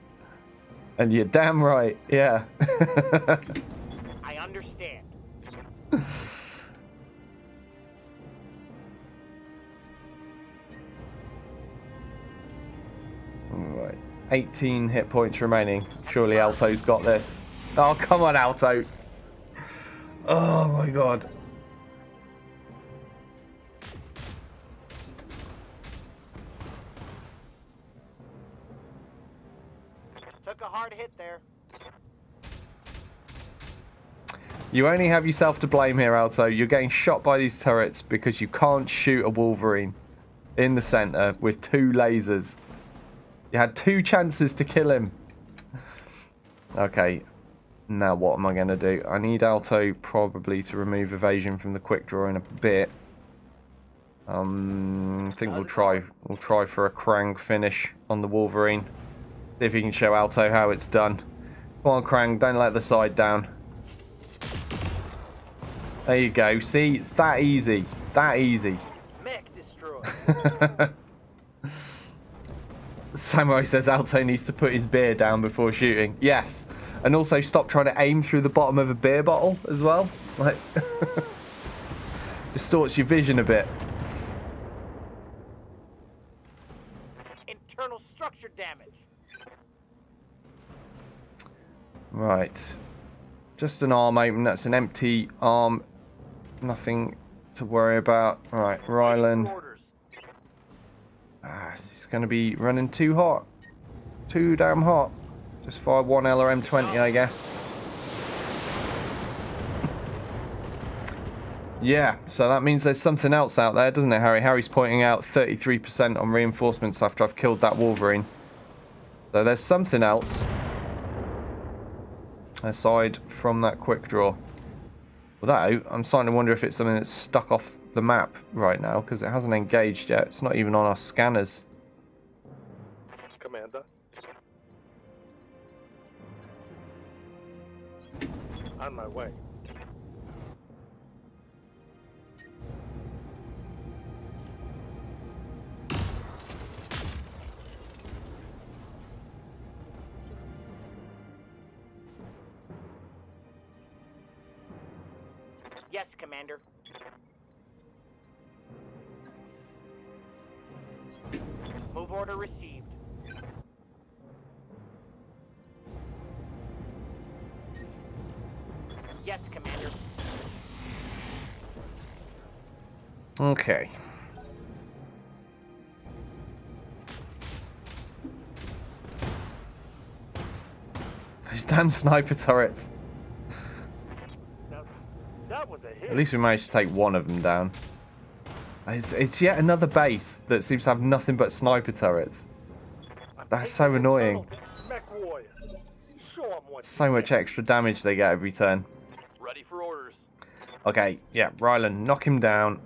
And you're damn right, yeah. I understand. Alright. 18 hit points remaining. Surely Alto's got this. Oh, come on, Alto. Oh my god. Took a hard hit there. You only have yourself to blame here, Alto. You're getting shot by these turrets because you can't shoot a Wolverine in the center with 2 lasers. You had 2 chances to kill him. Okay, now what am I going to do? I need Alto probably to remove evasion from the quick draw in a bit. I think we'll try for a Krang finish on the Wolverine. See if you can show Alto how it's done. Come on, Krang, don't let the side down. There you go. See, it's that easy. That easy. Mech destroyed. Samurai says Alto needs to put his beer down before shooting. Yes. And also stop trying to aim through the bottom of a beer bottle as well. Like distorts your vision a bit. Internal structure damage. Right. Just an arm open. That's an empty arm. Nothing to worry about. Right, Rylan. It's going to be running too hot. Too damn hot. Just fire 1 LRM-20, I guess. Yeah, so that means there's something else out there, doesn't it, Harry? Harry's pointing out 33% on reinforcements after I've killed that Wolverine. So there's something else aside from that quick draw. Although, I'm starting to wonder if it's something that's stuck off the map right now, because it hasn't engaged yet. It's not even on our scanners. Commander. On my way. Yes, Commander. Move order received. Yes, Commander. Okay. Those damn sniper turrets. Now, that was a hit. At least we managed to take one of them down. It's yet another base that seems to have nothing but sniper turrets. That's so annoying. So much extra damage they get every turn. Ready for orders. Okay, yeah, Rylan, knock him down.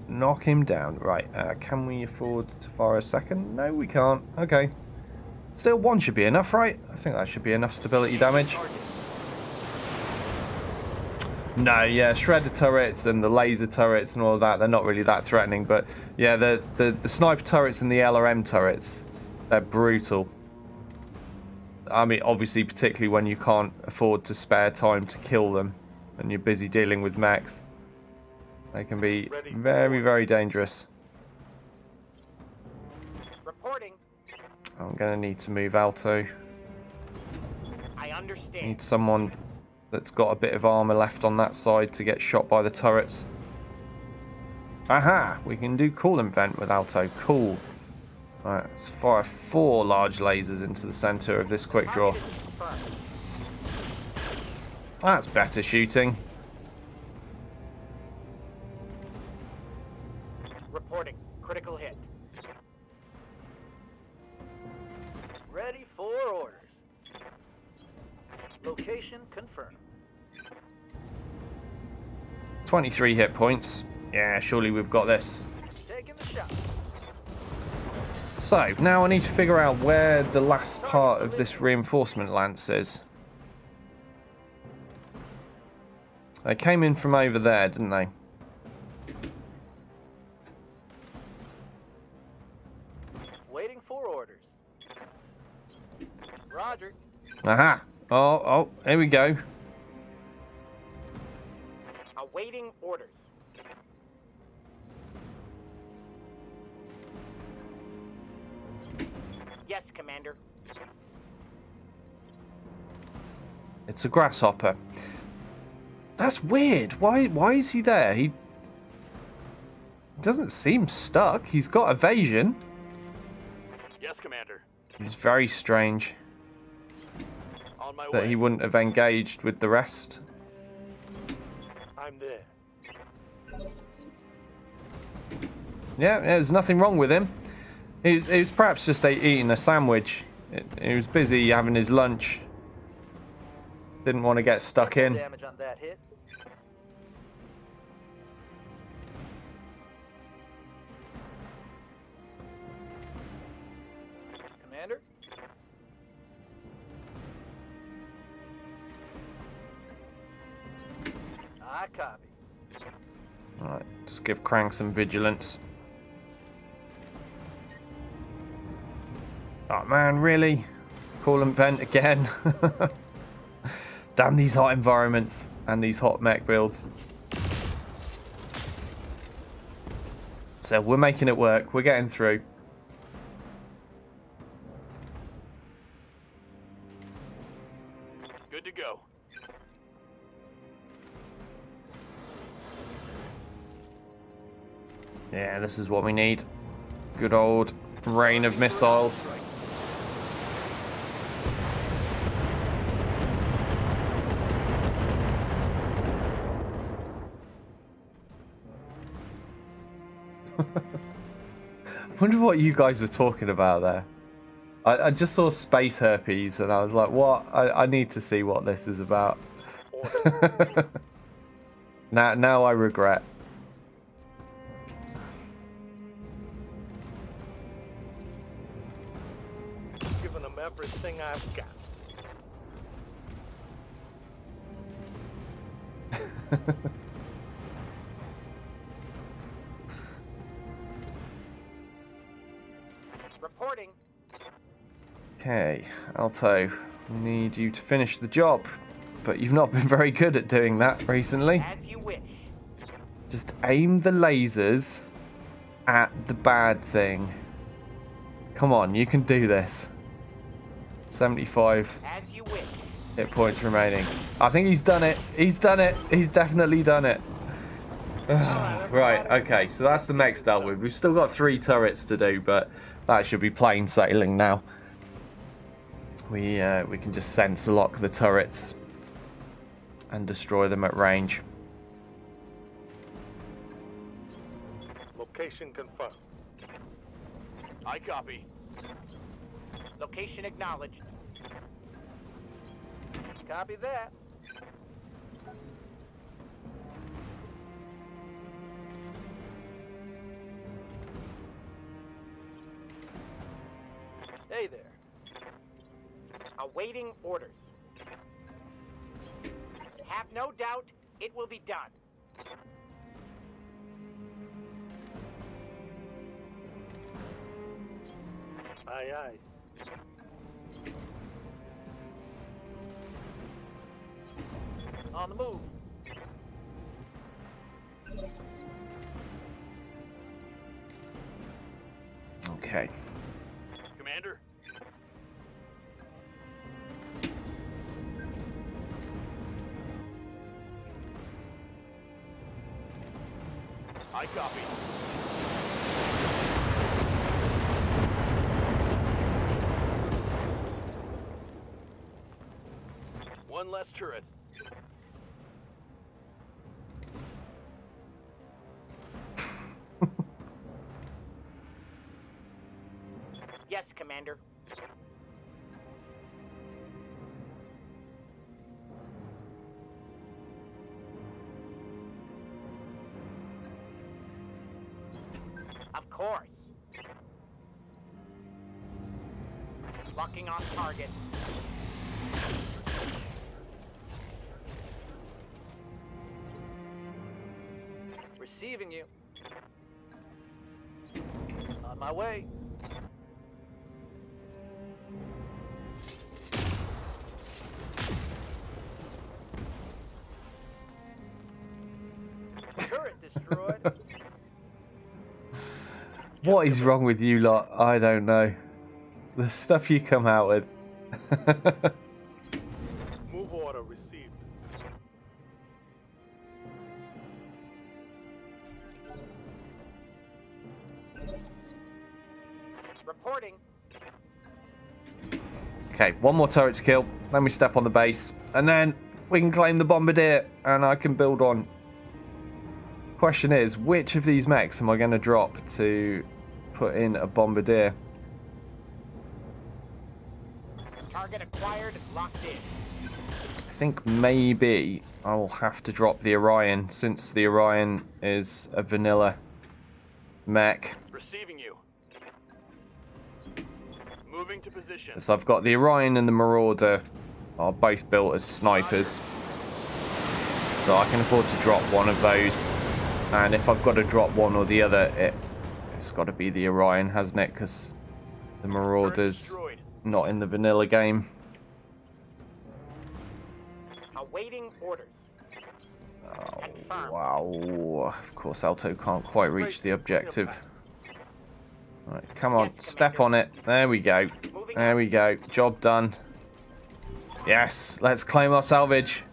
knock him down. Right, can we afford to fire a second? No, we can't. Okay. Still, one should be enough, right? I think that should be enough stability damage. No, yeah, shredder turrets and the laser turrets and all of that, they're not really that threatening. But yeah, the sniper turrets and the LRM turrets, they're brutal. I mean, obviously, particularly when you can't afford to spare time to kill them and you're busy dealing with mechs. They can be very, very dangerous. Reporting. I'm going to need to move Alto. I understand. Need someone that's got a bit of armor left on that side to get shot by the turrets. Aha! We can do coolant vent with Alto. Cool. Right, let's fire 4 large lasers into the center of this quick draw. That's better shooting. Reporting. Critical hit. Ready for orders. Location confirmed. 23 hit points. Yeah, surely we've got this. Taking the shot. So, now I need to figure out where the last part of this reinforcement lance is. They came in from over there, didn't they? Waiting for orders. Roger. Aha! Oh, here we go. Awaiting orders. Yes, Commander. It's a grasshopper. That's weird. Why is he there? He doesn't seem stuck. He's got evasion. Yes, Commander. It's very strange On my that way. he wouldn't have engaged with the rest. I'm there. Yeah, there's nothing wrong with him. He was perhaps just eating a sandwich. He was busy having his lunch. Didn't want to get stuck in. Damage on that hit. Commander. I copy. Alright, just give Krang some vigilance. Oh man, really? Coolant vent again? Damn these hot environments and these hot mech builds. So we're making it work. We're getting through. Good to go. Yeah, this is what we need. Good old rain of missiles. I wonder what you guys were talking about there. I just saw space herpes and I was like, what? I need to see what this is about. Now I regret. Giving them everything I've got. Reporting. Okay, Alto, we need you to finish the job, but you've not been very good at doing that recently. As you wish. Just aim the lasers at the bad thing. Come on, you can do this. 75 As you wish. hit points remaining. I think he's done it. He's done it. He's definitely done it. Right, okay, so that's the mechs dealt with. We've still got 3 turrets to do, but that should be plain sailing now. We can just sense lock the turrets and destroy them at range. Location confirmed. I copy. Location acknowledged. Copy that. Hey there. Awaiting orders. Have no doubt it will be done. Aye, aye. On the move. Okay. Commander? I copy. One less turret. Yes, Commander. Of course. Locking on target. Receiving you. On my way. Turret destroyed. What is wrong with you lot? I don't know. The stuff you come out with. Move order received. Reporting. Okay, one more turret to kill. Then we step on the base. And then we can claim the bombardier. And I can build on. Question is, which of these mechs am I going to drop to put in a bombardier? Target acquired, locked in. I think maybe I will have to drop the Orion, since the Orion is a vanilla mech. Receiving you. Moving to position. So I've got the Orion and the Marauder are both built as snipers. So I can afford to drop one of those. And if I've got to drop one or the other, it's got to be the Orion, hasn't it? Because the Marauder's Destroyed. not in the vanilla game. Awaiting orders. Oh, Confirmed. wow. Of course, Alto can't quite reach the objective. Right, come on, step on it. There we go. There we go. Job done. Yes, let's claim our salvage.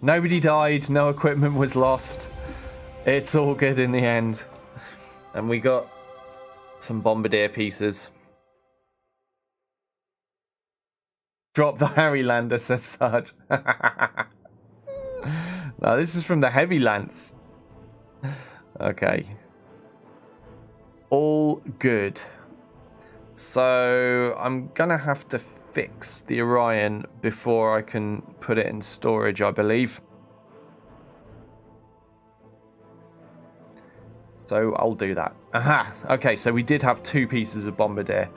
Nobody died. No equipment was lost. It's all good in the end. And we got some bombardier pieces. Drop the Harry Lander, says Sarge. No, this is from the Heavy Lance. Okay. All good. So I'm gonna have to fix the Orion before I can put it in storage, I believe. So I'll do that. Aha! Okay, so we did have 2 pieces of bombardier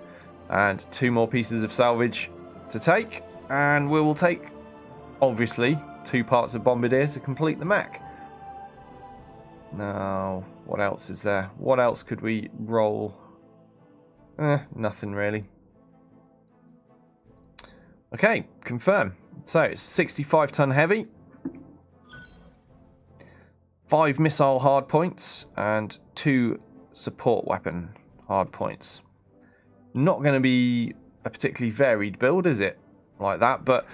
and 2 more pieces of salvage to take, and we will take, obviously, 2 parts of bombardier to complete the mech. Now, what else is there? What else could we roll? Nothing really. Okay, confirm. So it's 65-ton heavy, 5 missile hard points, and 2 support weapon hard points. Not going to be a particularly varied build, is it? Like that, but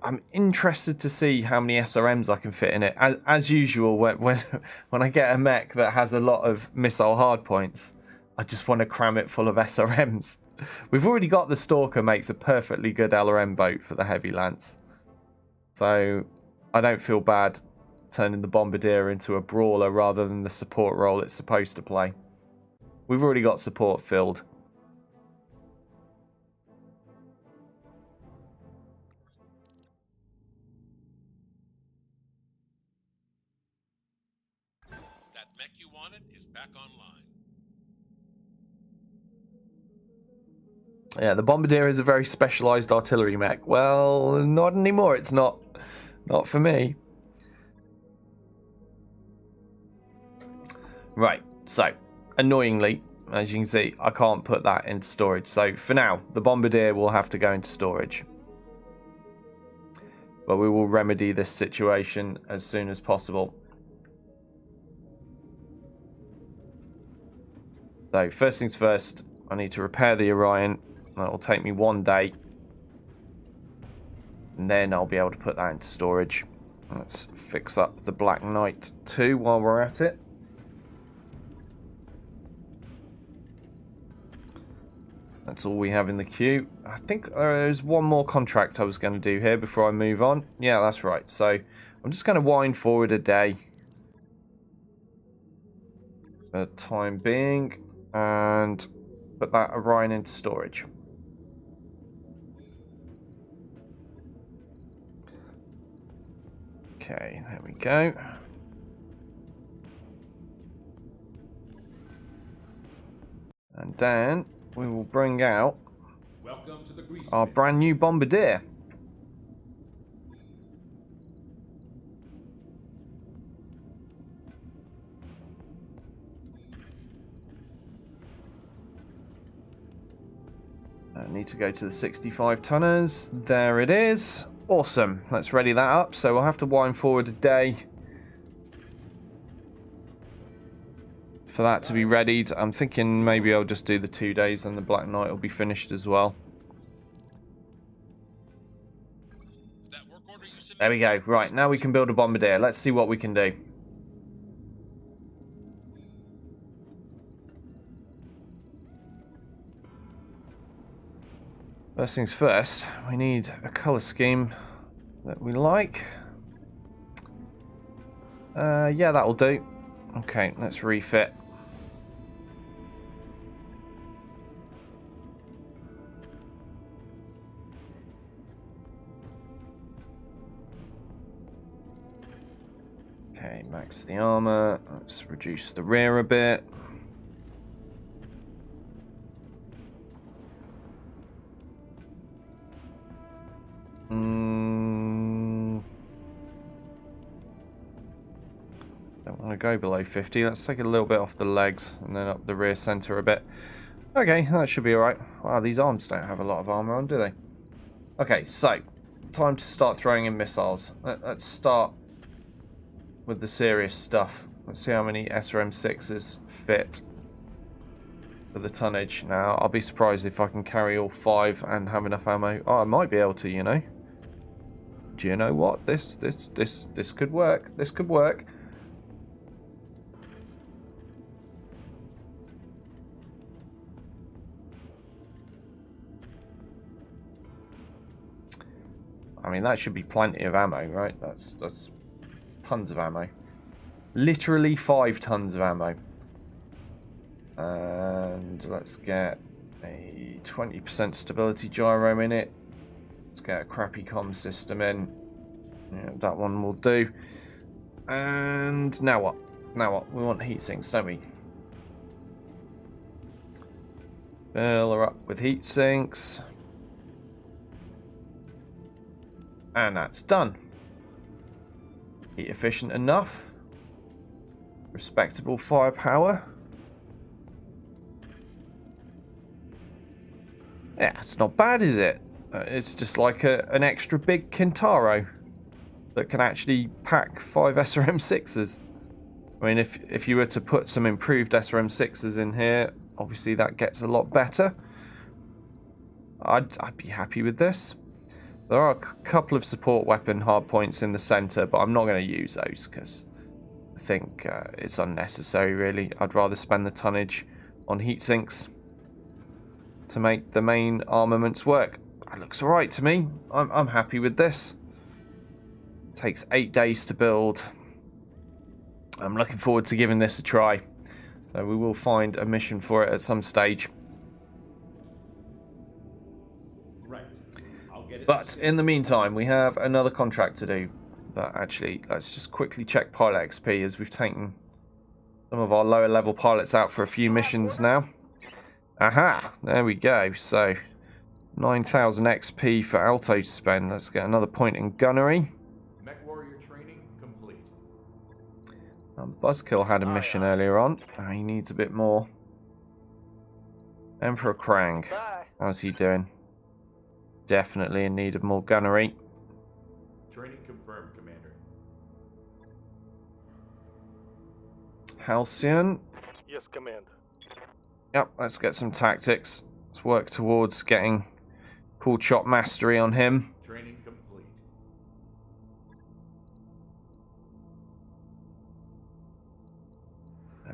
I'm interested to see how many SRMs I can fit in it. As usual, when I get a mech that has a lot of missile hard points, I just want to cram it full of SRMs. We've already got the Stalker, makes a perfectly good LRM boat for the Heavy Lance. So I don't feel bad turning the Bombardier into a brawler rather than the support role it's supposed to play. We've already got support filled. That mech you wanted is back online. Yeah, the Bombardier is a very specialised artillery mech. Well, not anymore. It's not. Not for me. Right, so, annoyingly, as you can see, I can't put that into storage. So, for now, the Bombardier will have to go into storage. But we will remedy this situation as soon as possible. So, first things first, I need to repair the Orion. That will take me 1 day. And then I'll be able to put that into storage. Let's fix up the Black Knight too while we're at it. That's all we have in the queue. I think there's one more contract I was going to do here before I move on. Yeah, that's right. So I'm just going to wind forward a day for the time being and put that Orion into storage. Okay, there we go. And then we will bring out our brand new Bombardier. I need to go to the 65 tonners. There it is. Awesome. Let's ready that up. So we'll have to wind forward a day for that to be readied. I'm thinking maybe I'll just do the 2 days and the Black Knight will be finished as well. There we go. Right, now we can build a Bombardier. Let's see what we can do. First things first, we need a colour scheme that we like. Yeah, that'll do. Okay, let's refit. Okay, max the armour. Let's reduce the rear a bit. Don't want to go below 50. Let's take a little bit off the legs and then up the rear centre a bit. Okay, that should be alright. Wow, these arms don't have a lot of armour on, do they? Okay, so, time to start throwing in missiles. Let's start with the serious stuff. Let's see how many SRM6s fit for the tonnage. Now, I'll be surprised if I can carry all 5 and have enough ammo. Oh, I might be able to, you know. Do you know what? This could work. This could work. I mean, that should be plenty of ammo, right? That's tons of ammo. Literally 5 tons of ammo. And let's get a 20% stability gyro in it. Let's get a crappy comm system in. Yeah, that one will do. And now what? Now what? We want heat sinks, don't we? Fill her up with heat sinks. And that's done. Heat efficient enough. Respectable firepower. Yeah, it's not bad, is it? It's just like an extra big Kintaro that can actually pack 5 SRM6s. I mean, if you were to put some improved SRM6s in here, obviously that gets a lot better. I'd be happy with this. There are a couple of support weapon hardpoints in the centre, but I'm not going to use those because I think it's unnecessary, really. I'd rather spend the tonnage on heat sinks to make the main armaments work. That looks alright to me. I'm happy with this. It takes 8 days to build. I'm looking forward to giving this a try. So we will find a mission for it at some stage. But in the meantime, we have another contract to do. But actually, let's just quickly check pilot XP as we've taken some of our lower level pilots out for a few missions now. Aha! There we go. So 9,000 XP for Alto to spend. Let's get another point in gunnery. Mech warrior training complete. Buzzkill had a mission earlier on. He needs a bit more. Emperor Krang. Bye. How's he doing? Definitely in need of more gunnery. Training confirmed, Commander. Halcyon. Yes, Command. Yep, let's get some tactics. Let's work towards getting cool shot mastery on him. Training complete.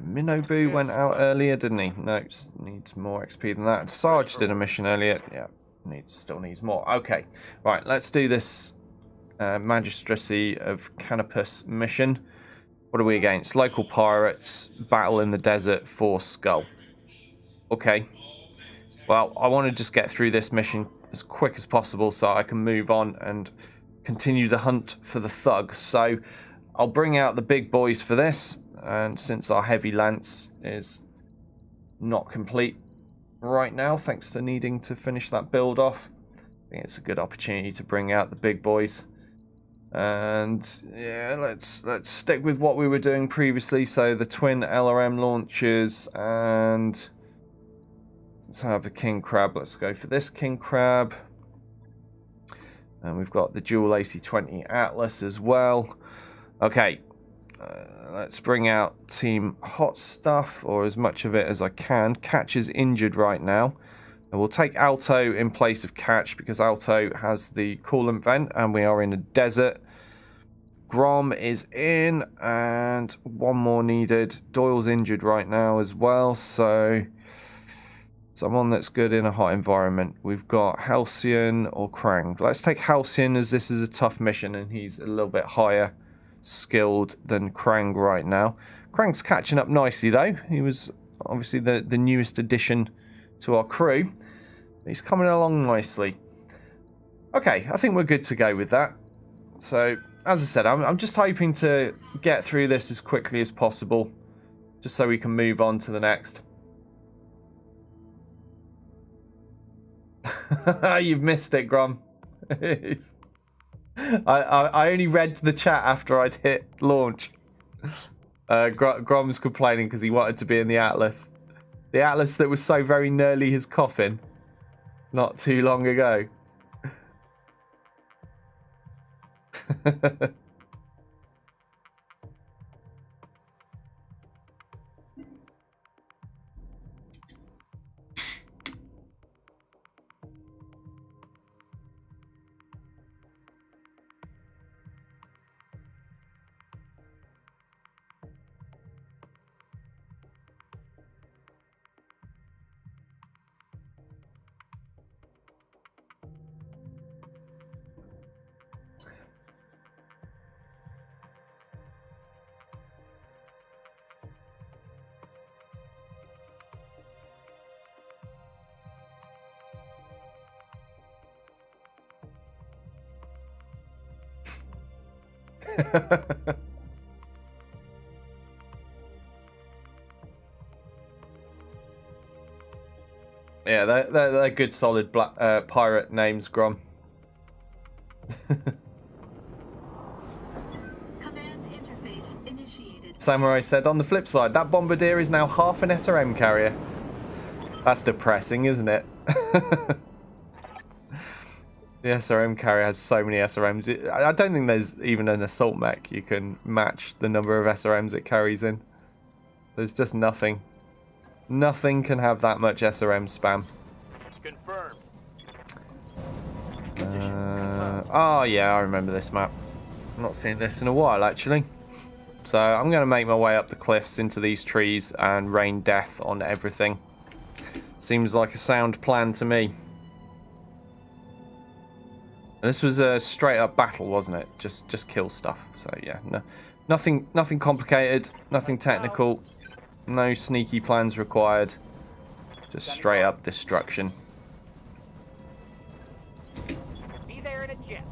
Minobu went out earlier, didn't he? No, needs more XP than that. Sarge did a mission earlier. Yeah, still needs more. Okay, right, let's do this Magistracy of Canopus mission. What are we against? Local pirates, battle in the desert, Force Skull. Okay. Well, I want to just get through this mission as quick as possible so I can move on and continue the hunt for the thug. So I'll bring out the big boys for this. And since our heavy lance is not complete right now, thanks to needing to finish that build off, I think it's a good opportunity to bring out the big boys. And yeah, let's stick with what we were doing previously. So the twin LRM launchers, and let's have the King Crab. Let's go for this King Crab. And we've got the dual AC-20 Atlas as well. Okay, let's bring out Team Hot Stuff, or as much of it as I can. Catch is injured right now. And we'll take Alto in place of Catch because Alto has the coolant vent and we are in a desert. Grom is in and one more needed. Doyle's injured right now as well, so someone that's good in a hot environment. We've got Halcyon or Krang. Let's take Halcyon as this is a tough mission and he's a little bit higher skilled than Krang right now. Krang's catching up nicely though. He was obviously the newest addition to our crew. He's coming along nicely. Okay, I think we're good to go with that. So, as I said, I'm just hoping to get through this as quickly as possible, just so we can move on to the next. You've missed it, Grom. I only read the chat after I'd hit launch. Grom's complaining because he wanted to be in the Atlas. The Atlas that was so very nearly his coffin not too long ago. Yeah, they're good, solid pirate names, Grom. Command interface initiated. Samurai said, on the flip side, that bombardier is now half an SRM carrier. That's depressing, isn't it? The SRM carrier has so many SRMs. I don't think there's even an assault mech you can match the number of SRMs it carries in. There's just nothing. Nothing can have that much SRM spam. Confirmed. Oh yeah, I remember this map. I've not seen this in a while actually. So I'm going to make my way up the cliffs into these trees and rain death on everything. Seems like a sound plan to me. This was a straight up battle, wasn't it? Just kill stuff. So yeah, nothing complicated, nothing technical, no sneaky plans required. Just straight up destruction. Be there in a jet.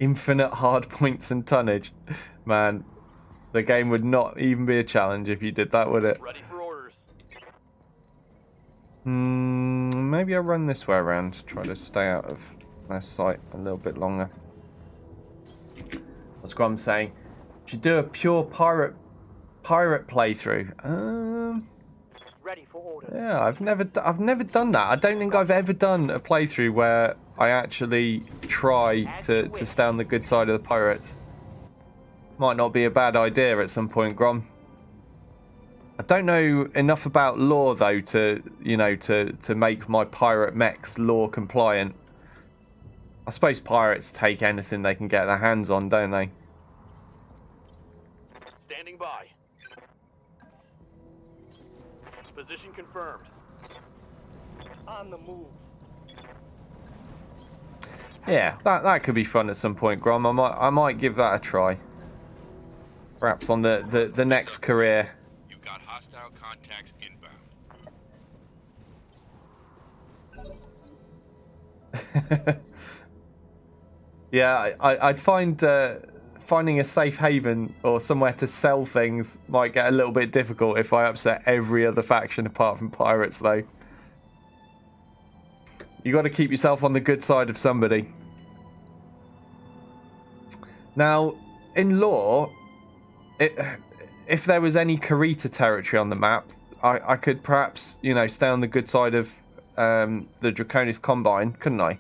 Infinite hard points and tonnage. Man, the game would not even be a challenge if you did that, would it? Ready for orders. Maybe I'll run this way around. Try to stay out of their sight a little bit longer. That's what I'm saying. Should do a pure pirate playthrough. Ready for orders. Yeah, I've never done that. I don't think I've ever done a playthrough where I actually try to stay on the good side of the pirates. Might not be a bad idea at some point, Grom. I don't know enough about lore though to make my pirate mechs lore compliant. I suppose pirates take anything they can get their hands on, don't they? Standing by. Position confirmed. On the move. Yeah, that could be fun at some point, Grom. I might give that a try. Perhaps on the next career. You've got hostile contacts inbound. Yeah, I'd find finding a safe haven or somewhere to sell things might get a little bit difficult if I upset every other faction apart from pirates, though. You got to keep yourself on the good side of somebody. Now, in lore, if there was any Karita territory on the map, I could perhaps, stay on the good side of the Draconis Combine, couldn't I?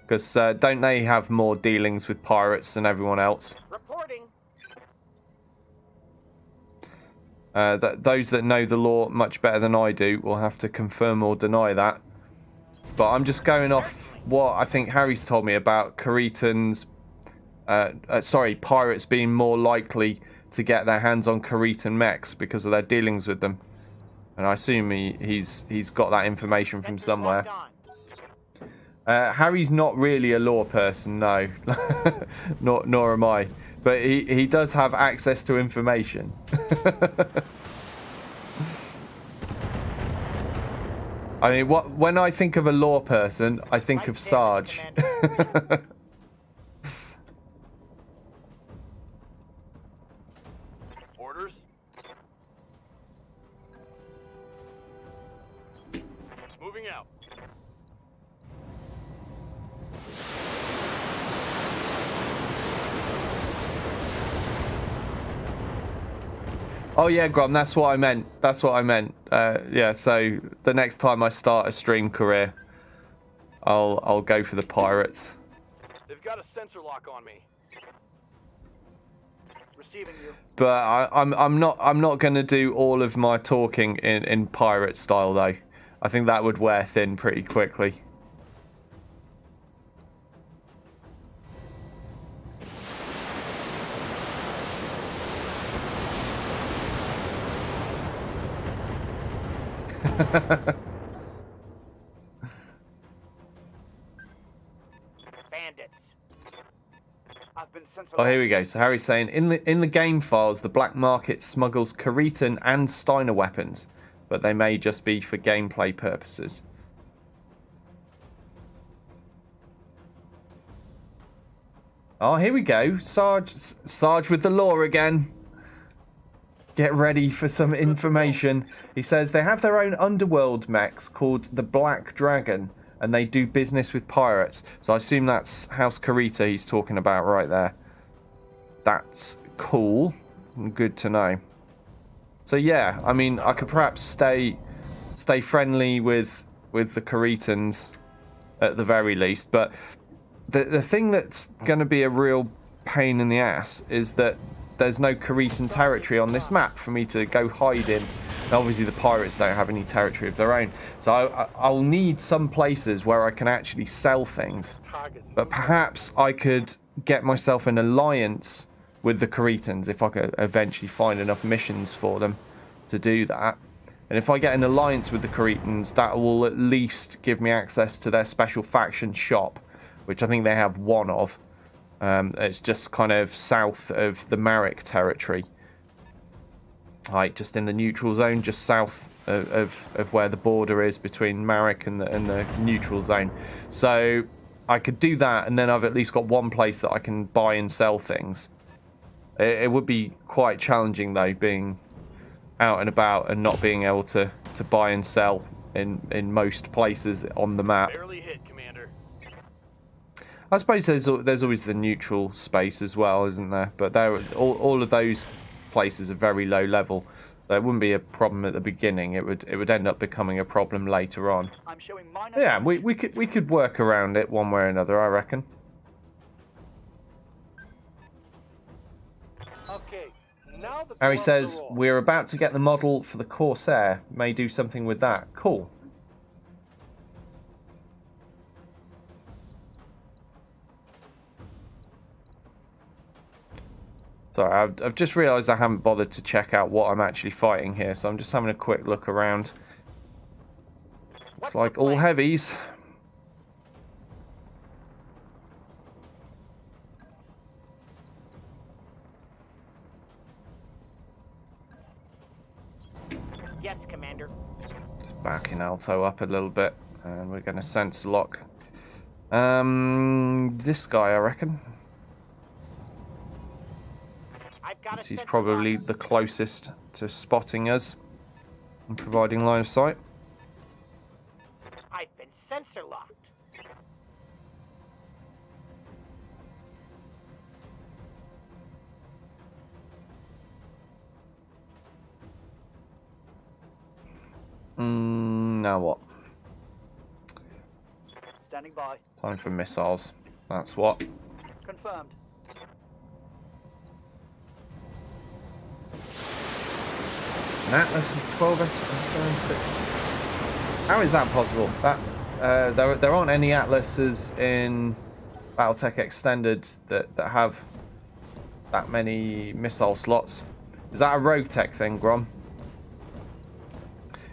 Because don't they have more dealings with pirates than everyone else? Reporting. Those that know the lore much better than I do will have to confirm or deny that. But I'm just going off what I think Harry's told me about Karitans. Pirates being more likely to get their hands on Karitan mechs because of their dealings with them. And I assume he's got that information from somewhere. Harry's not really a lore person, no. nor am I. But he does have access to information. I mean, when I think of a lore person, I think of Sarge. Orders. Moving out. Oh yeah, Grom, that's what I meant. Yeah, so the next time I start a stream career, I'll go for the pirates. They've got a sensor lock on me. Receiving you. But I'm not going to do all of my talking in pirate style though. I think that would wear thin pretty quickly. Bandits. I've been sent. Oh, here we go. So Harry's saying, in the game files, the black market smuggles Karitan and Steiner weapons, but they may just be for gameplay purposes. Oh, here we go. Sarge with the lore again. Get ready for some information. He says they have their own underworld mechs called the Black Dragon, and they do business with pirates. So I assume that's House Karita he's talking about right there. That's cool. Good to know. So yeah, I mean, I could perhaps stay friendly with the Karitans at the very least. But the thing that's going to be a real pain in the ass is that there's no Karitan territory on this map for me to go hide in. And obviously the pirates don't have any territory of their own. So I'll need some places where I can actually sell things. But perhaps I could get myself an alliance with the Karitans if I could eventually find enough missions for them to do that. And if I get an alliance with the Karitans, that will at least give me access to their special faction shop, which I think they have one of. It's just kind of south of the Marek territory. Like just in the neutral zone, just south of where the border is between Marek and the neutral zone. So I could do that, and then I've at least got one place that I can buy and sell things. It would be quite challenging, though, being out and about and not being able to buy and sell in most places on the map. Barely hit, Commander. I suppose there's always the neutral space as well, isn't there? But all of those places are very low level. There wouldn't be a problem at the beginning. It would end up becoming a problem later on. I'm showing minor. Yeah, we could work around it one way or another, I reckon. Okay, now the Harry gloves says are off. we're about to get the model for the Corsair. May do something with that. Cool. Sorry, I've just realised I haven't bothered to check out what I'm actually fighting here, so I'm just having a quick look around. It's like all heavies. Yes, Commander. Just backing Alto up a little bit, and we're going to sense lock. This guy, I reckon. I've got a He's sensor probably lock. the closest to spotting us and providing line of sight. I've been sensor locked. Now what? Standing by. Time for missiles. That's what. Confirmed. An Atlas with 12 S6. How is that possible? That there aren't any Atlases in Battletech Extended that have that many missile slots. Is that a Rogue Tech thing, Grom?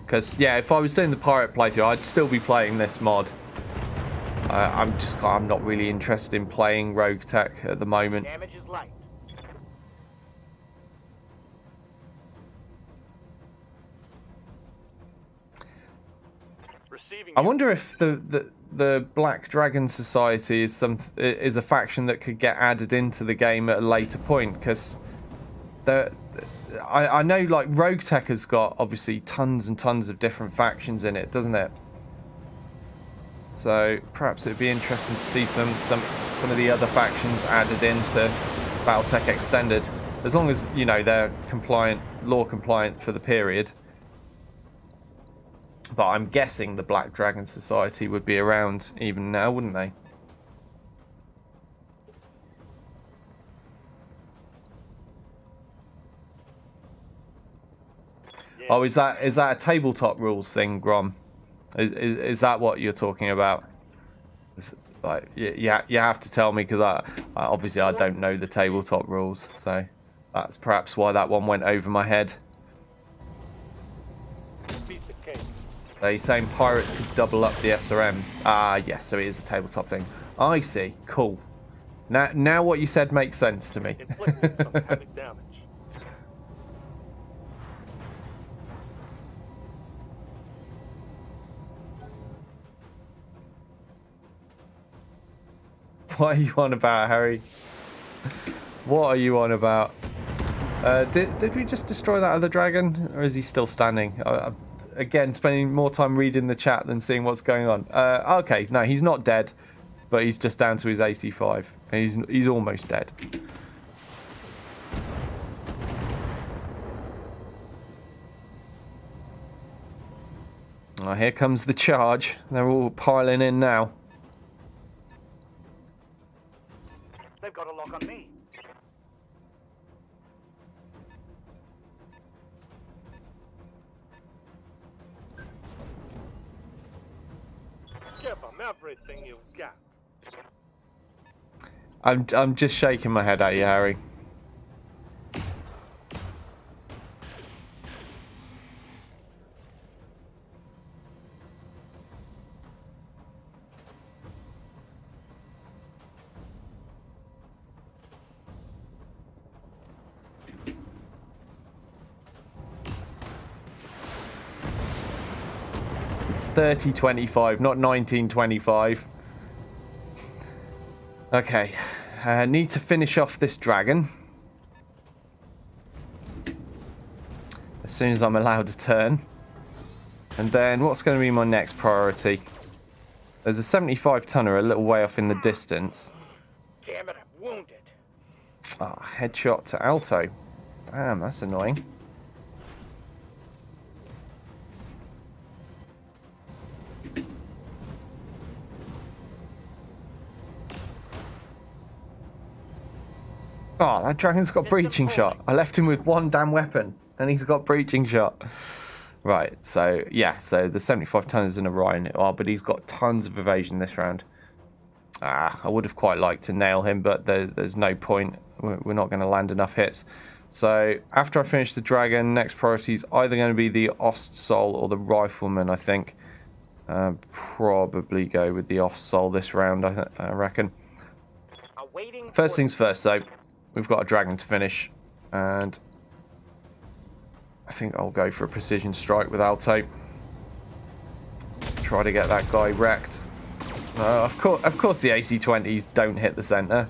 Because yeah, if I was doing the pirate playthrough, I'd still be playing this mod. I'm not really interested in playing Rogue Tech at the moment. Damage is light. Receiving I you. wonder if the Black Dragon Society is a faction that could get added into the game at a later point, because I know like Rogue Tech has got obviously tons and tons of different factions in it, doesn't it? So perhaps it'd be interesting to see some of the other factions added into Battletech Extended, as long as you know they're law compliant for the period. But I'm guessing the Black Dragon Society would be around even now, wouldn't they? Oh, is that a tabletop rules thing, Grom? Is that what you're talking about? Like, you have to tell me, because I obviously I don't know the tabletop rules, so that's perhaps why that one went over my head. Piece of cake. Are you saying pirates could double up the SRMs? Ah, yes, so it is a tabletop thing. I see. Cool. Now what you said makes sense to me. Inflicting some havoc damage. What are you on about, Harry? What are you on about? Did we just destroy that other dragon, or is he still standing? Again, spending more time reading the chat than seeing what's going on. Okay, no, he's not dead, but he's just down to his AC5. He's almost dead. Oh, here comes the charge. They're all piling in now. They've got a lock on me. Give them everything you've got. I'm just shaking my head at you, Harry. It's 3025, not 1925. Okay, need to finish off this dragon as soon as I'm allowed a turn. And then what's going to be my next priority? There's a 75 tonner a little way off in the distance. Damn it, I'm wounded. Ah, headshot to Alto. Damn, that's annoying. Oh, that dragon's got breaching shot. I left him with one damn weapon, and he's got breaching shot. Right, so, yeah, so the 75 tons in Orion. Oh, but he's got tons of evasion this round. Ah, I would have quite liked to nail him, but there's no point. We're not going to land enough hits. So, after I finish the dragon, next priority is either going to be the Ostsol or the Rifleman, I think. Probably go with the Ostsol this round, I reckon. Awaiting First things first, though. We've got a dragon to finish, and I think I'll go for a precision strike with Alto. Try to get that guy wrecked. Of course the AC-20s don't hit the centre.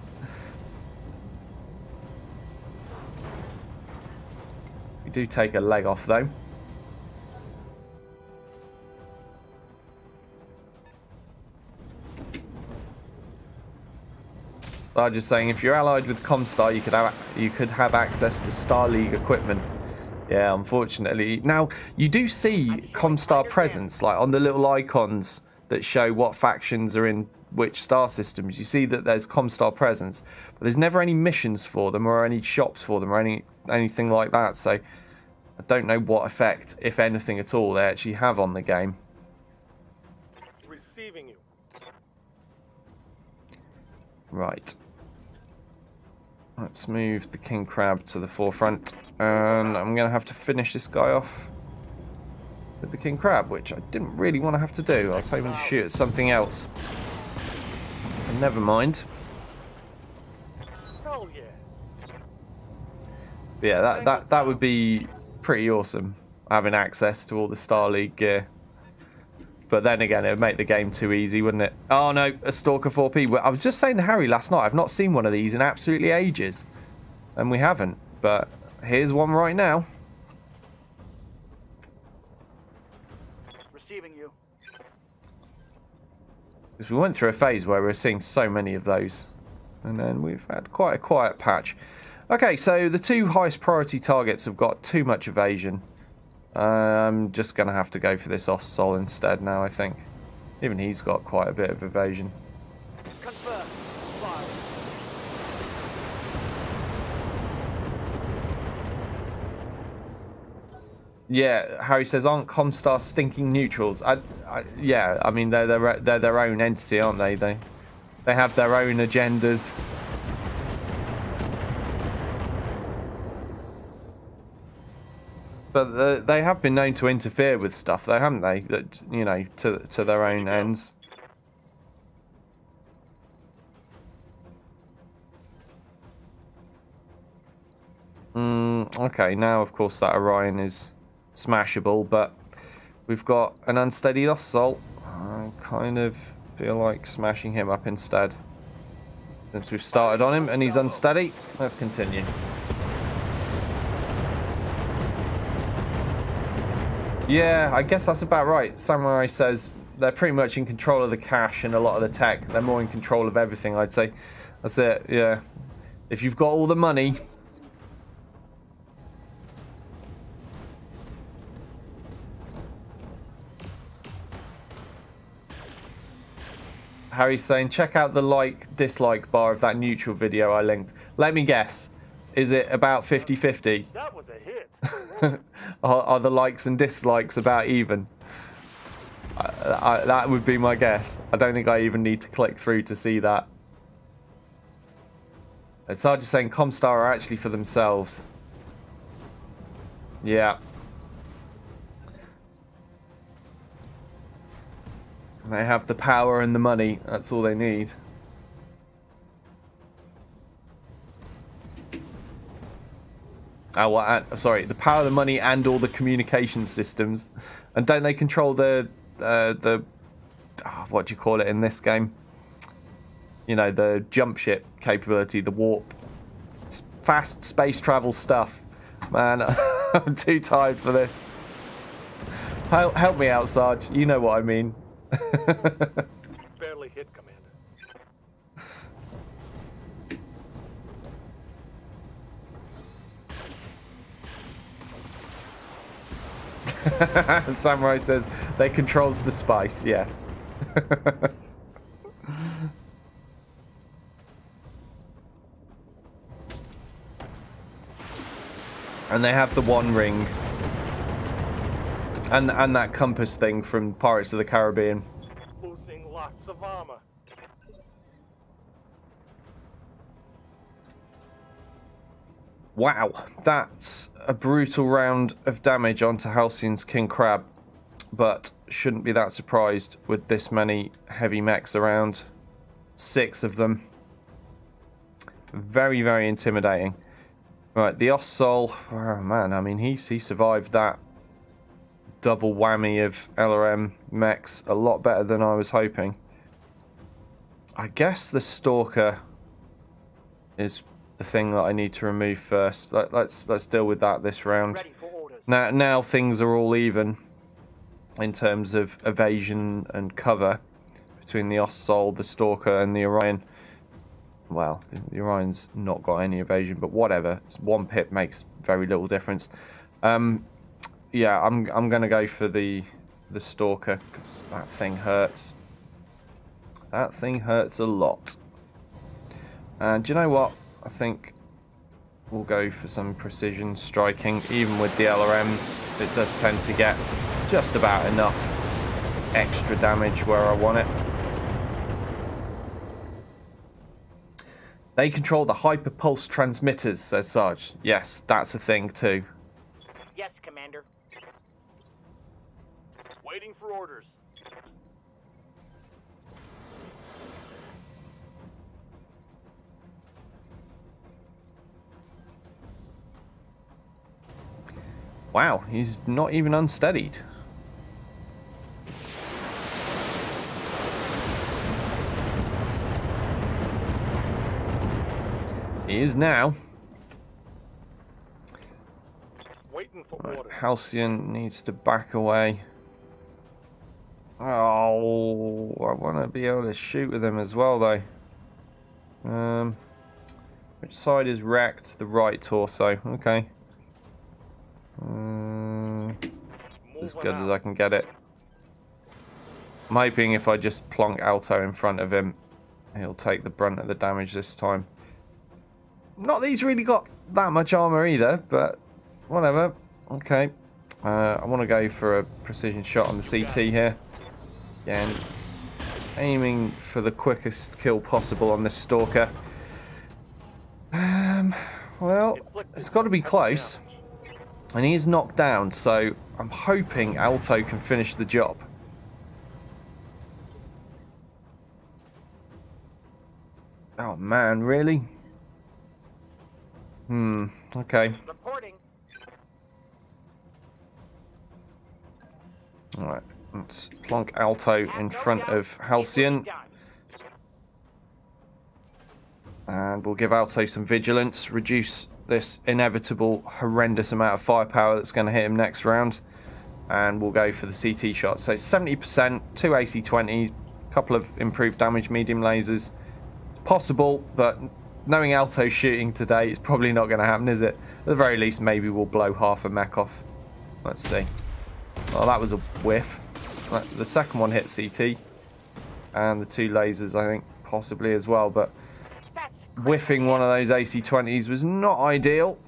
We do take a leg off, though. I'm just saying, if you're allied with Comstar, you could have access to Star League equipment. Yeah, unfortunately. Now, you do see Comstar presence, like on the little icons that show what factions are in which star systems. You see that there's Comstar presence, but there's never any missions for them or any shops for them or anything like that. So I don't know what effect, if anything at all, they actually have on the game. Receiving you. Right. Let's move the King Crab to the forefront. And I'm going to have to finish this guy off with the King Crab, which I didn't really want to have to do. I was hoping to shoot at something else. But never mind. Oh yeah. But yeah, that would be pretty awesome, having access to all the Star League gear. But then again, it would make the game too easy, wouldn't it? Oh no, a Stalker 4P. Well, I was just saying to Harry last night, I've not seen one of these in absolutely ages. And we haven't. But here's one right now. Receiving you. Because we went through a phase where we were seeing so many of those. And then we've had quite a quiet patch. Okay, so the two highest priority targets have got too much evasion. I'm just going to have to go for this Ostsol instead now, I think. Even he's got quite a bit of evasion. Confirm. Fire. Yeah, Harry says, aren't Comstar stinking neutrals? Yeah, I mean, they're their own entity, aren't they? They have their own agendas. But they have been known to interfere with stuff, though, haven't they? That, you know, to their own ends. Okay, now of course that Orion is smashable, but we've got an unsteady assault. I kind of feel like smashing him up instead. Since we've started on him and he's unsteady, let's continue. Yeah, I guess that's about right. Samurai says they're pretty much in control of the cash and a lot of the tech. They're more in control of everything, I'd say. That's it, yeah. If you've got all the money... Harry's saying, check out the like-dislike bar of that neutral video I linked. Let me guess. Is it about 50-50? That was a hit. Are the likes and dislikes about even? That would be my guess. I don't think I even need to click through to see that. It's hard just saying Comstar are actually for themselves. Yeah. They have the power and the money. That's all they need. Oh, what? Sorry, the power, the money, and all the communication systems. And don't they control the what do you call it in this game? you know, the jump ship capability, the warp, fast space travel stuff. Man, I'm too tired for this. Help me out, Sarge. You know what I mean. Barely hit, Commander. Samurai says they controls the spice. Yes. And they have the One Ring. And that compass thing from Pirates of the Caribbean. Losing lots of armor. Wow, that's a brutal round of damage onto Halcyon's King Crab, but shouldn't be that surprised with this many heavy mechs around. 6 of them. Very, very intimidating. Right, the Ossol, oh man, I mean, he survived that double whammy of LRM mechs a lot better than I was hoping. I guess the Stalker is the thing that I need to remove first. Let's deal with that this round. Ready for orders. Now things are all even in terms of evasion and cover between the Ossol, the Stalker, and the Orion. Well, the Orion's not got any evasion, but whatever. It's 1 pip makes very little difference. Yeah, I'm gonna go for the Stalker because that thing hurts. That thing hurts a lot. And do you know what? I think we'll go for some precision striking. Even with the LRMs, it does tend to get just about enough extra damage where I want it. They control the hyperpulse transmitters, says Sarge. Yes, that's a thing too. Yes, Commander. Waiting for orders. Wow, he's not even unsteadied. He is now. Waiting for Right, orders. Halcyon needs to back away. Oh, I want to be able to shoot with him as well, though. Which side is wrecked? The right torso. Okay. As good as I can get it. I'm hoping if I just plonk Alto in front of him, he'll take the brunt of the damage this time. Not that he's really got that much armor either, but whatever. Okay. I want to go for a precision shot on the CT here. Again, aiming for the quickest kill possible on this Stalker. Well, it's got to be close. And he is knocked down, so I'm hoping Alto can finish the job. Oh man, really? Okay. Reporting. Alright, let's plonk Alto in front of Halcyon. And we'll give Alto some vigilance, reduce this inevitable, horrendous amount of firepower that's going to hit him next round. And we'll go for the CT shot. So 70%, 2 AC-20s, a couple of improved damage medium lasers. It's possible, but knowing Alto's shooting today, it's probably not going to happen, is it? At the very least, maybe we'll blow half a mech off. Let's see. Well, that was a whiff. The second one hit CT. And the 2 lasers, I think, possibly as well. But whiffing one of those AC-20s was not ideal.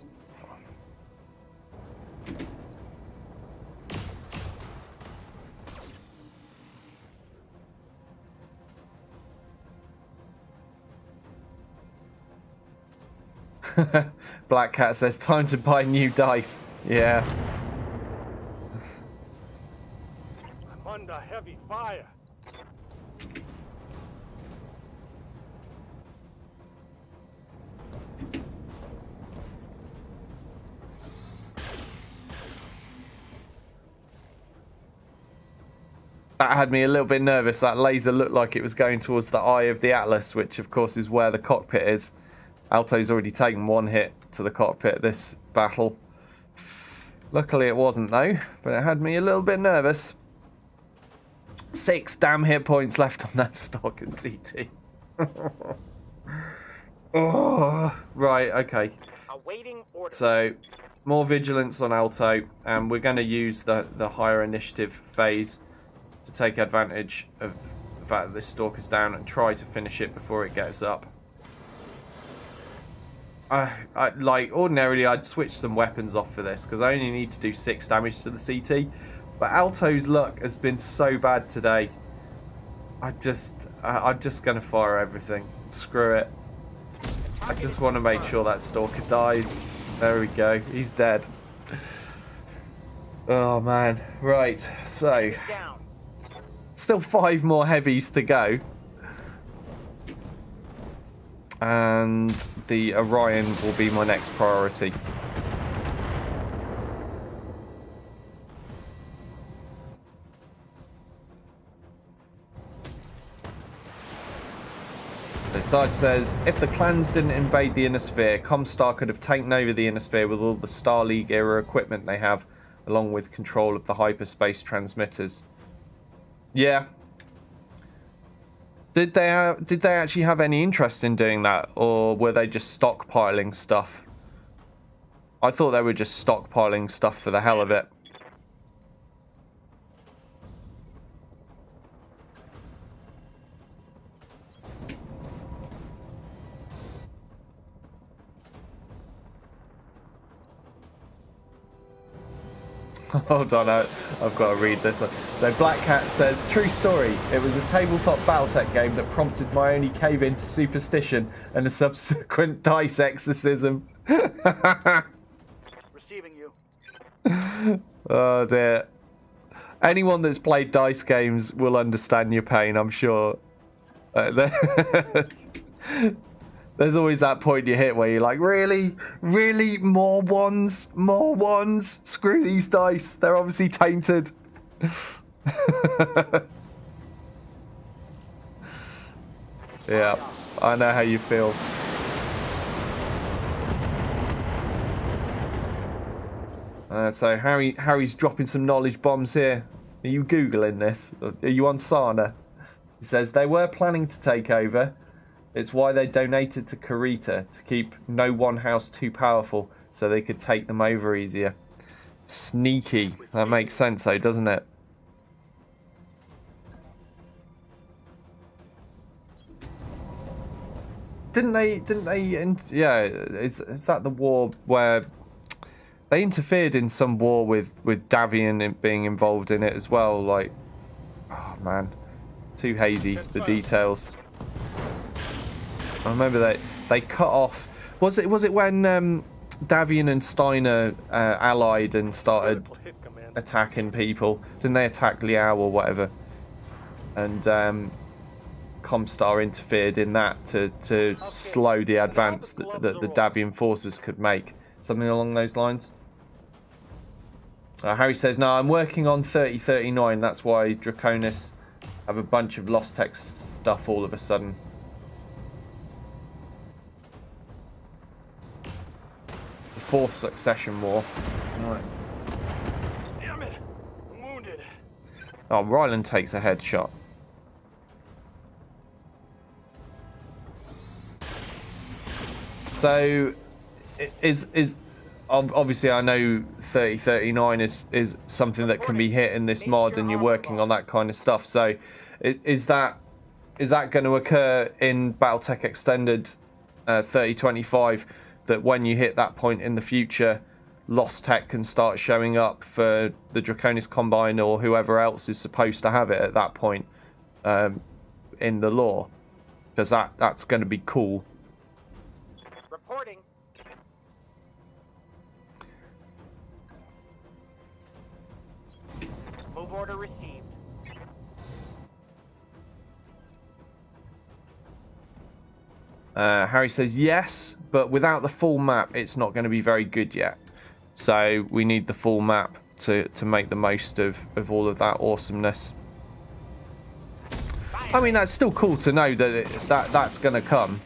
Black Cat says, time to buy new dice. Yeah. I'm under heavy fire. That had me a little bit nervous. That laser looked like it was going towards the eye of the Atlas, which of course is where the cockpit is. Alto's already taken one hit to the cockpit this battle. Luckily it wasn't though, but it had me a little bit nervous. 6 damn hit points left on that stock at CT. Oh, right, okay. Awaiting order. So, more vigilance on Alto, and we're going to use the higher initiative phase to take advantage of the fact that this stalker's down and try to finish it before it gets up. Like, ordinarily I'd switch some weapons off for this, because I only need to do 6 damage to the CT. But Alto's luck has been so bad today. I'm just going to fire everything. Screw it. I just want to make sure that stalker dies. There we go. He's dead. Oh, man. Right. So, Down. still 5 more heavies to go. And the Orion will be my next priority. The side says, if the clans didn't invade the Inner Sphere, Comstar could have taken over the Inner Sphere with all the Star League era equipment they have, along with control of the hyperspace transmitters. Yeah. Did they actually have any interest in doing that, or were they just stockpiling stuff? I thought they were just stockpiling stuff for the hell of it. Hold on, I've got to read this one. So Black Cat says, true story, it was a tabletop Battletech game that prompted my only cave into superstition and a subsequent dice exorcism. Receiving you. Oh dear. Anyone that's played dice games will understand your pain, I'm sure. There's always that point you hit where you're like, really? Really? More ones? More ones? Screw these dice. They're obviously tainted. Yeah, I know how you feel. So Harry's dropping some knowledge bombs here. Are you Googling this? Are you on Sana? He says they were planning to take over. It's why they donated to Kurita, to keep no one house too powerful so they could take them over easier. Sneaky. That makes sense though, doesn't it? Didn't they, yeah, is that the war where they interfered in some war with Davian being involved in it as well? Like, oh man, too hazy, the details. I remember they cut off. Was it when Davian and Steiner allied and started attacking people? Didn't they attack Liao or whatever? And Comstar interfered in that to slow the advance that the Davian forces could make. Something along those lines. Harry says, no, I'm working on 3039. That's why Draconis have a bunch of Lost Text stuff all of a sudden. The 4th Succession War. Right. Damn it! I'm wounded. Oh, Ryland takes a headshot. So, is obviously I know 3039 is something that can be hit in this mod, and you're working on that kind of stuff. So, is that going to occur in Battletech Extended 3025? That when you hit that point in the future, Lost Tech can start showing up for the Draconis Combine or whoever else is supposed to have it at that point in the lore, because that's going to be cool. Reporting. Move order received. Harry says yes, but without the full map, it's not going to be very good yet. So we need the full map to make the most of all of that awesomeness. I mean, that's still cool to know that that's going to come.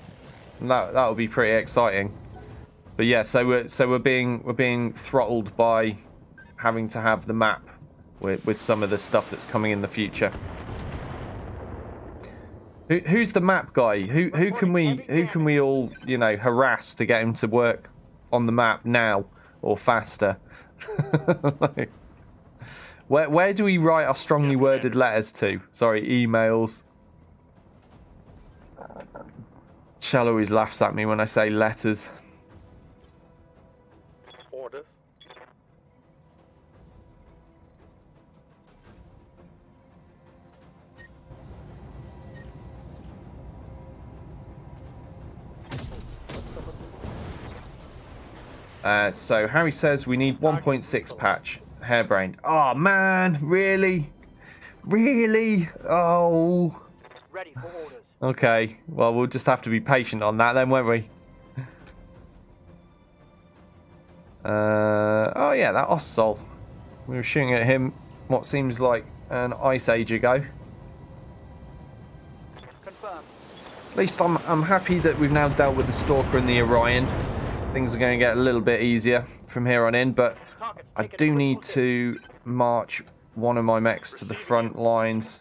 That would be pretty exciting. But yeah, so we're being throttled by having to have the map with some of the stuff that's coming in the future. Who's the map guy? Who can we all, you know, harass to get him to work on the map now or faster? Like, where do we write our strongly worded letters to? Sorry, emails. Shell always laughs at me when I say letters. Orders. So Harry says we need 1.6 patch. Hairbrained. Oh man, really? Really? Oh. Ready for orders. Okay, well we'll just have to be patient on that then, won't we? Oh yeah, that Ossol. We were shooting at him what seems like an ice age ago. Confirmed. At least I'm happy that we've now dealt with the Stalker and the Orion. Things are going to get a little bit easier from here on in, but I do need to march one of my mechs to the front lines.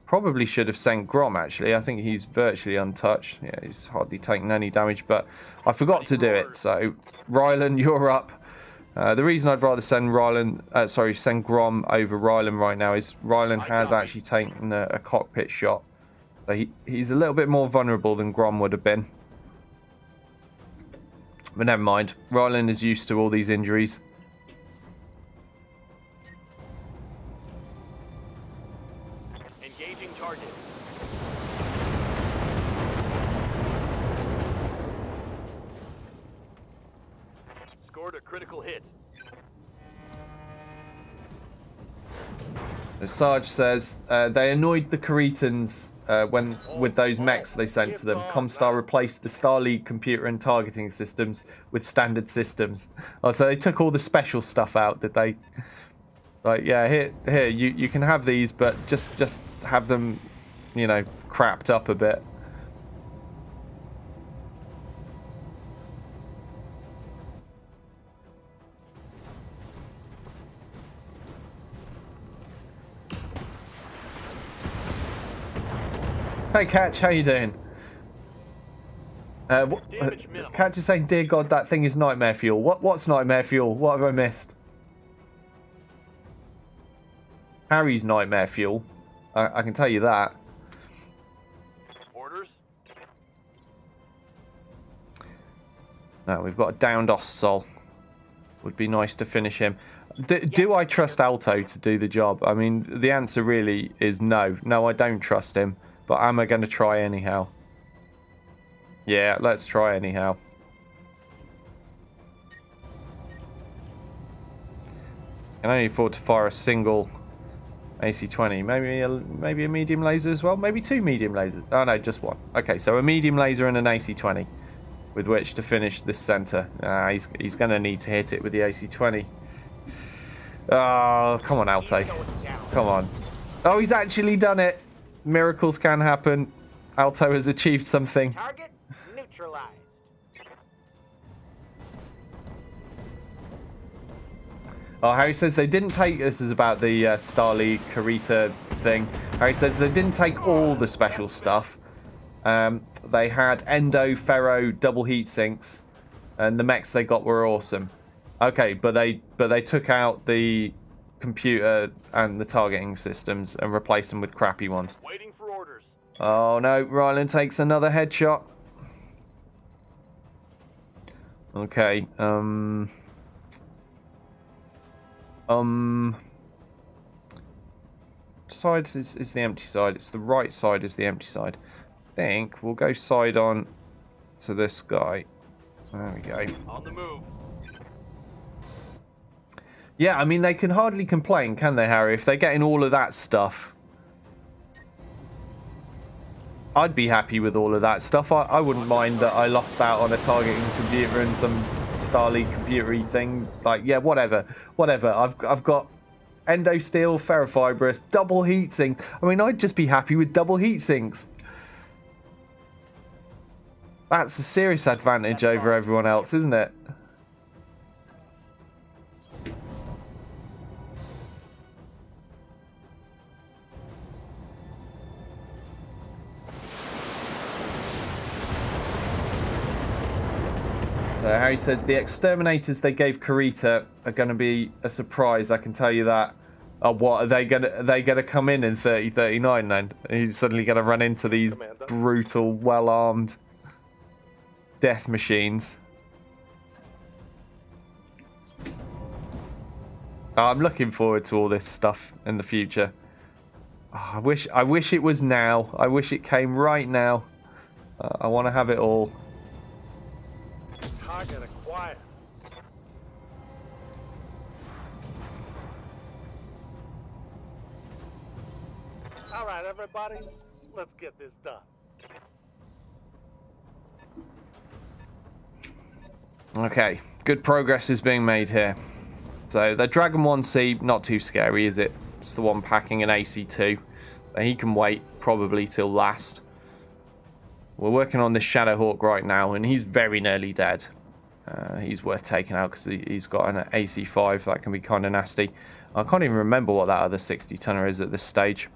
Probably should have sent Grom, actually. I think he's virtually untouched. Yeah, he's hardly taken any damage, but I forgot to do it. So, Rylan, you're up. The reason I'd rather send send Grom over Rylan right now is Rylan has actually taken a cockpit shot. So he's a little bit more vulnerable than Grom would have been. But never mind. Rylan is used to all these injuries. Engaging target. Scored a critical hit. Sarge says they annoyed the Caretans when with those mechs they sent to them. Comstar replaced the Starleague computer and targeting systems with standard systems. Oh, so they took all the special stuff out, did they? Like, yeah, here you can have these, but just have them, you know, crapped up a bit. Hey Catch, how you doing? Catch is saying, dear God, that thing is nightmare fuel. What's nightmare fuel? What have I missed? Harry's nightmare fuel. I can tell you that. Orders. No, we've got a downed Ossol. Would be nice to finish him. Do I trust Alto to do the job? I mean, the answer really is no. No, I don't trust him. But am I going to try anyhow? Yeah, let's try anyhow. Can only afford to fire a single AC-20. Maybe a medium laser as well. Maybe two medium lasers. Oh no, just one. Okay, so a medium laser and an AC-20 with which to finish this center. He's going to need to hit it with the AC-20. Oh, come on, Alto. Come on. Oh, he's actually done it. Miracles can happen. Alto has achieved something. Target neutralized. Oh, Harry says they didn't take... This is about the Starleague Karita thing. Harry says they didn't take all the special stuff. They had Endo, Ferro, double heat sinks, and the mechs they got were awesome. Okay, but they took out the computer and the targeting systems and replaced them with crappy ones. Waiting for orders. Oh no, Rylan takes another headshot. Okay, side is the empty side. It's the right side is the empty side. I think we'll go side on to this guy. There we go. On the move. Yeah, I mean, they can hardly complain, can they, Harry? If they're getting all of that stuff. I'd be happy with all of that stuff. I wouldn't mind that I lost out on a targeting computer and some Starleague computer-y thing. Like, yeah, whatever. Whatever. I've got endo steel, ferrofibrous, double heatsink. I mean, I'd just be happy with double heatsinks. That's a serious advantage over everyone else, isn't it? So Harry says the exterminators they gave Kurita are going to be a surprise. I can tell you that. Oh, what are they going to? Are they going to come in 3039 then? He's suddenly going to run into these brutal, well-armed death machines. Oh, I'm looking forward to all this stuff in the future. Oh, I wish it was now. I wish it came right now. I want to have it all. Target acquired. All right, everybody, let's get this done. Okay, good progress is being made here. So the Dragon 1C, not too scary, is it? It's the one packing an AC2. He can wait probably till last. We're working on this Shadowhawk right now, and he's very nearly dead. He's worth taking out because he's got an AC5 that can be kind of nasty. I can't even remember what that other 60-tonner is at this stage.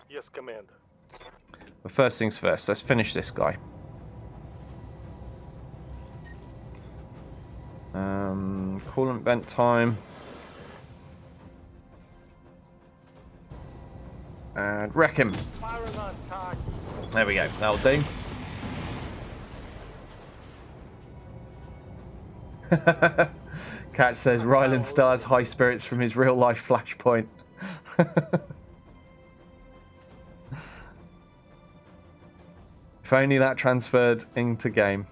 Yes, Commander. But first things first, let's finish this guy. Coolant vent time. And wreck him. Firing on target. There we go, that'll do. Catch says Ryland Star's high spirits from his real life flashpoint. If only that transferred into game.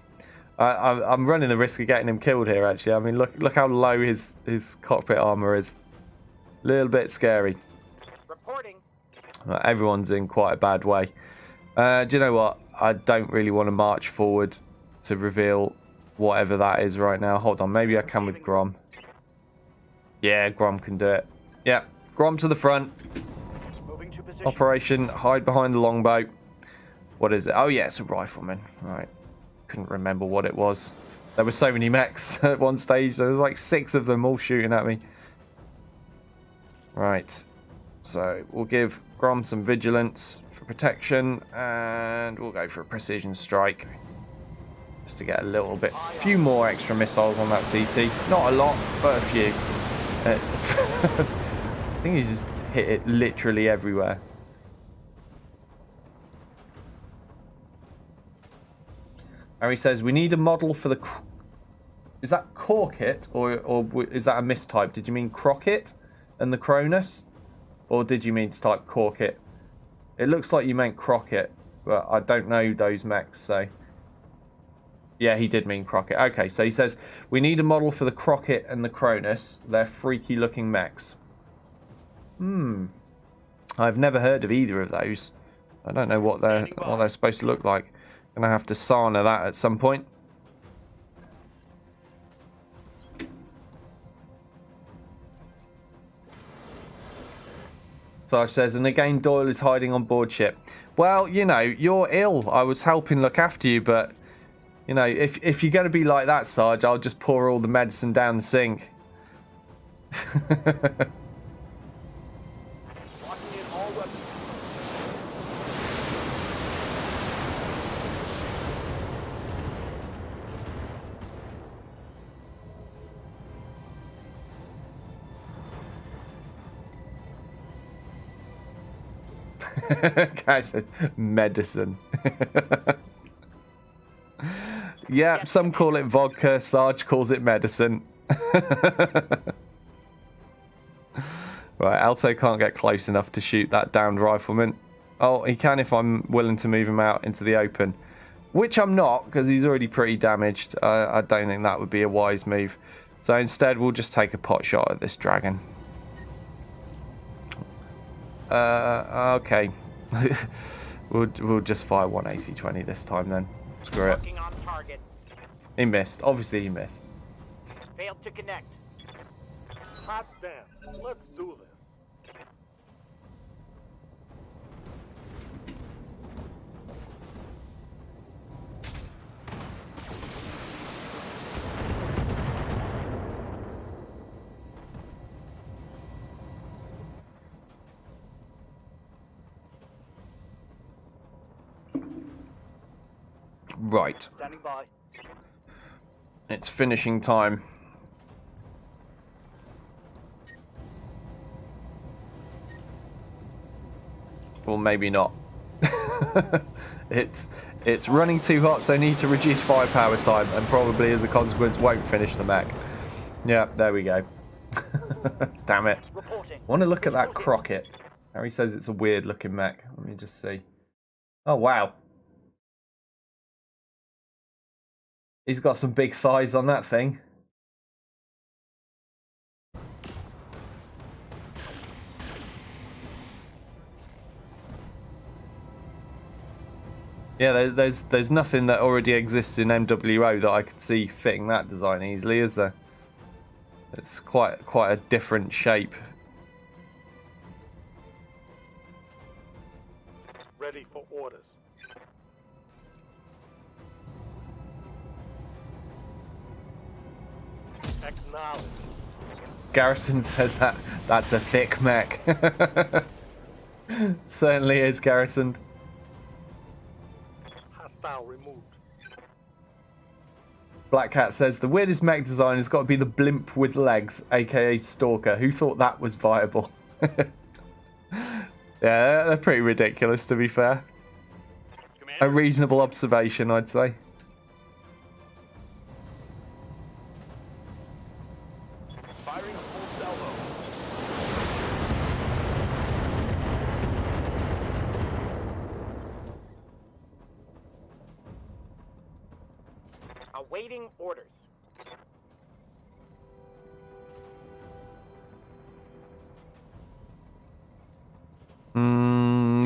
I'm running the risk of getting him killed here, actually. I mean, look how low his cockpit armor is. A little bit scary. Reporting. Everyone's in quite a bad way. Do you know what? I don't really want to march forward to reveal whatever that is right now. Hold on, maybe I can with Grom. Yeah, Grom can do it. Yeah, Grom to the front. Moving to position. Operation hide behind the longbow. What is it? Oh yeah, it's a rifleman. Right. Couldn't remember what it was. There were so many mechs at one stage. There was like 6 of them all shooting at me. Right. So we'll give Grom some vigilance for protection, and we'll go for a precision strike. Just to get a few more extra missiles on that CT. Not a lot, but a few. I think he just hit it literally everywhere. Harry says we need a model for the. Is that Corkit or is that a mistype? Did you mean Crockett and the Cronus, or did you mean to type Corkit? It looks like you meant Crockett, but I don't know those mechs, so. Yeah, he did mean Crockett. Okay, so he says we need a model for the Crockett and the Cronus. They're freaky looking mechs. I've never heard of either of those. I don't know what they're supposed to look like. Gonna have to Sana that at some point. Sarge says, and again Doyle is hiding on board ship. Well, you know, you're ill. I was helping look after you, but you know, if you're gonna be like that, Sarge, I'll just pour all the medicine down the sink. Locking in all weapons. Gosh, medicine. Yeah, some call it vodka. Sarge calls it medicine. Right, Alto can't get close enough to shoot that downed rifleman. Oh, he can if I'm willing to move him out into the open. Which I'm not, because he's already pretty damaged. I don't think that would be a wise move. So instead, we'll just take a pot shot at this dragon. Okay. we'll just fire one AC-20 this time then. Screw it. Working on target. He missed. Obviously he missed. Failed to connect. Hot damn. Let's do this. Right. Standing by. It's finishing time. Or maybe not. It's running too hot, so I need to reduce firepower time, and probably as a consequence won't finish the mech. Yeah, there we go. Damn it. Reporting. I want to look at that Crockett. Harry says it's a weird looking mech. Let me just see. Oh wow. He's got some big thighs on that thing. Yeah, there's nothing that already exists in MWO that I could see fitting that design easily, is there? It's quite a different shape. Ready for orders. Acknowledge. Garrison says that's a thick mech. Certainly is, Garrison. Hostile removed. Black Cat says the weirdest mech design has got to be the blimp with legs, aka Stalker. Who thought that was viable? Yeah, they're pretty ridiculous, to be fair. Commander, A reasonable observation, I'd say. firing full salvo. Awaiting orders.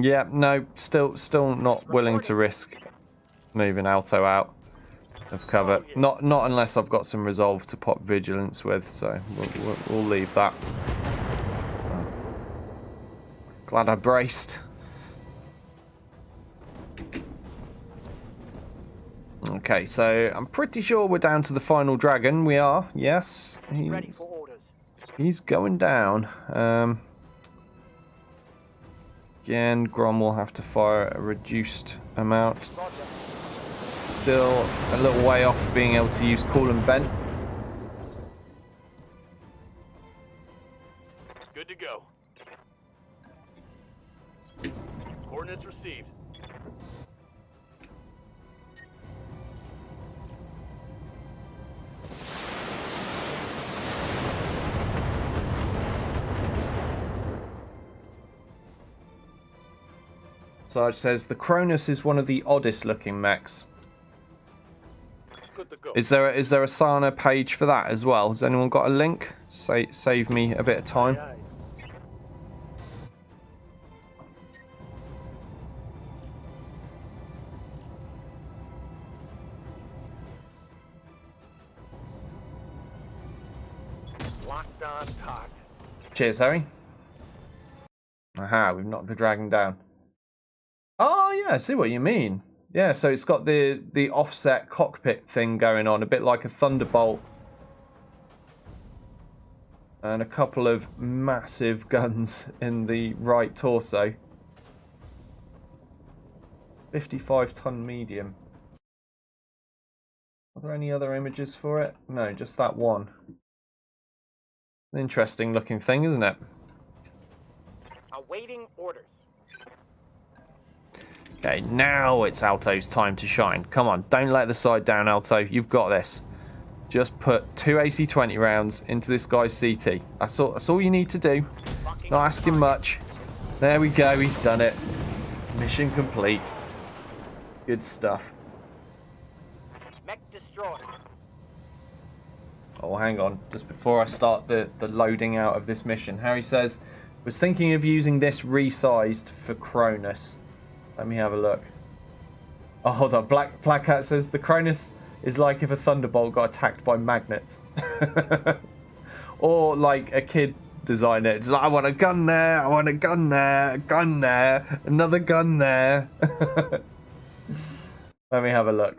Yeah, no, still not willing to risk moving Alto out of cover. Not unless I've got some resolve to pop vigilance with. So we'll leave that. Glad I braced. Okay, so I'm pretty sure we're down to the final dragon. We are, yes. Ready for orders. He's going down. Again, Grom will have to fire a reduced amount. Roger. Still a little way off being able to use Cool and Vent. Good to go. Coordinates received. Sarge says the Cronus is one of the oddest looking mechs. Good to go. Is there a Sana page for that as well? Has anyone got a link? Save me a bit of time. Aye, aye. Locked on target. Cheers, Harry. Aha, we've knocked the dragon down. Oh yeah, I see what you mean. Yeah, so it's got the offset cockpit thing going on, a bit like a Thunderbolt. And a couple of massive guns in the right torso. 55-ton medium. Are there any other images for it? No, just that one. An interesting looking thing, isn't it? Awaiting orders. Okay, now it's Alto's time to shine. Come on, don't let the side down, Alto. You've got this. Just put 2 AC-20 rounds into this guy's CT. That's all you need to do. Not asking much. There we go, he's done it. Mission complete. Good stuff. Mech destroyed. Oh, hang on. Just before I start the loading out of this mission, Harry says, was thinking of using this resized for Cronus. Let me have a look. Oh, hold on. Black Cat says the Cronus is like if a Thunderbolt got attacked by magnets. or like a kid design it. Just like, I want a gun there, I want a gun there, a gun there, another gun there. Let me have a look.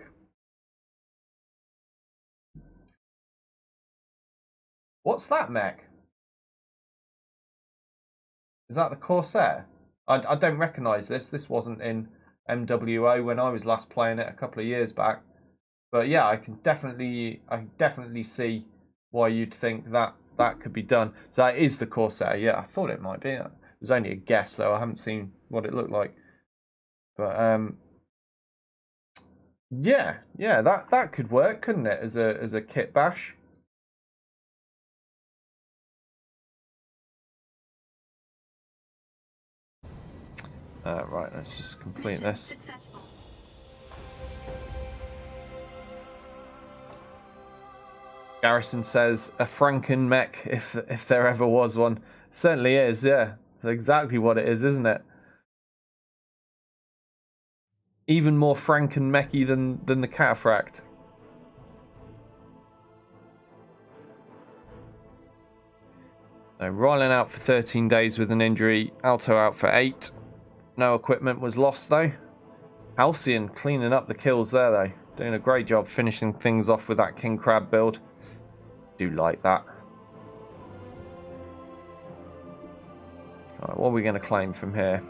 What's that mech? Is that the Corsair? I don't recognise this. This wasn't in MWO when I was last playing it a couple of years back. But yeah, I can definitely see why you'd think that that could be done. So that is the Corsair. Yeah, I thought it might be. It was only a guess, though. I haven't seen what it looked like. But yeah, that could work, couldn't it? As a kit bash. Right, let's just complete this. Successful. Garrison says a Franken mech, if there ever was one. Certainly is, yeah. That's exactly what it is, isn't it? Even more Franken mechy than the Cataphract. So, Rylan out for 13 days with an injury. Alto out for 8. No equipment was lost, though. Halcyon cleaning up the kills there, though. Doing a great job finishing things off with that King Crab build. Do like that. Alright, what are we going to claim from here?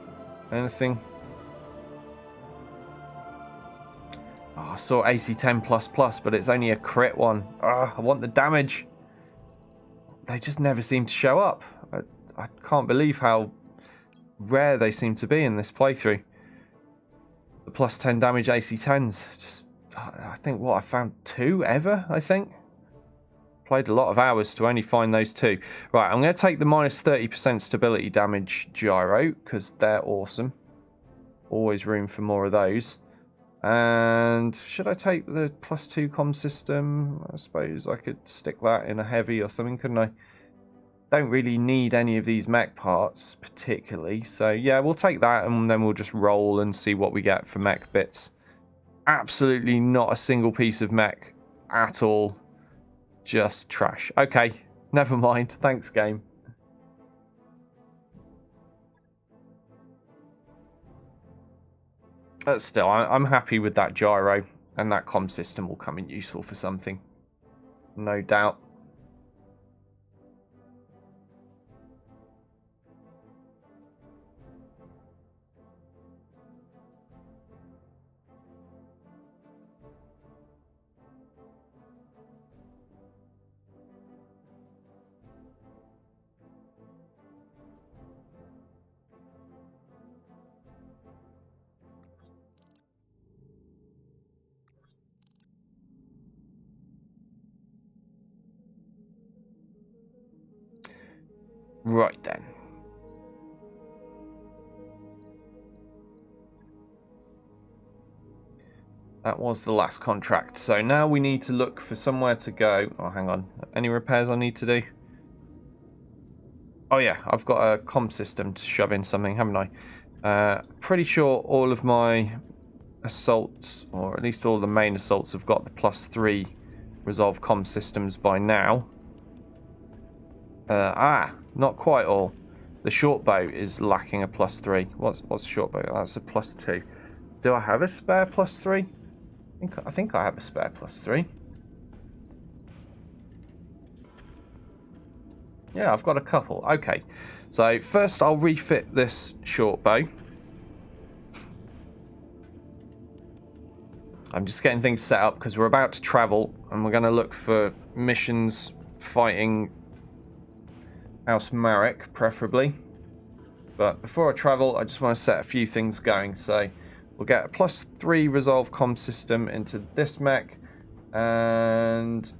Anything? Oh, I saw AC10++, but it's only a crit one. I want the damage. They just never seem to show up. I can't believe how rare they seem to be in this playthrough. The plus 10 damage AC10s. Just, I think, what, I found 2 ever, I think? Played a lot of hours to only find those 2. Right, I'm going to take the minus 30% stability damage gyro, because they're awesome. Always room for more of those. And should I take the plus 2 comm system? I suppose I could stick that in a heavy or something, couldn't I? Don't really need any of these mech parts particularly. So yeah, we'll take that and then we'll just roll and see what we get for mech bits. Absolutely not a single piece of mech at all. Just trash. Okay, never mind. Thanks, game. But still, I'm happy with that gyro, and that comm system will come in useful for something. No doubt. Right then. That was the last contract. So now we need to look for somewhere to go. Oh, hang on. Any repairs I need to do? Oh yeah, I've got a comm system to shove in something, haven't I? Pretty sure all of my assaults, or at least all the main assaults, have got the plus 3 resolve comm systems by now. Not quite all. The short bow is lacking a plus 3. What's short bow? That's a plus 2. Do I have a spare plus 3? I think I have a spare plus 3. Yeah, I've got a couple. Okay. So first I'll refit this short bow. I'm just getting things set up because we're about to travel and we're going to look for missions fighting House Marek, preferably. But before I travel, I just want to set a few things going. So we'll get a plus 3 resolve comm system into this mech and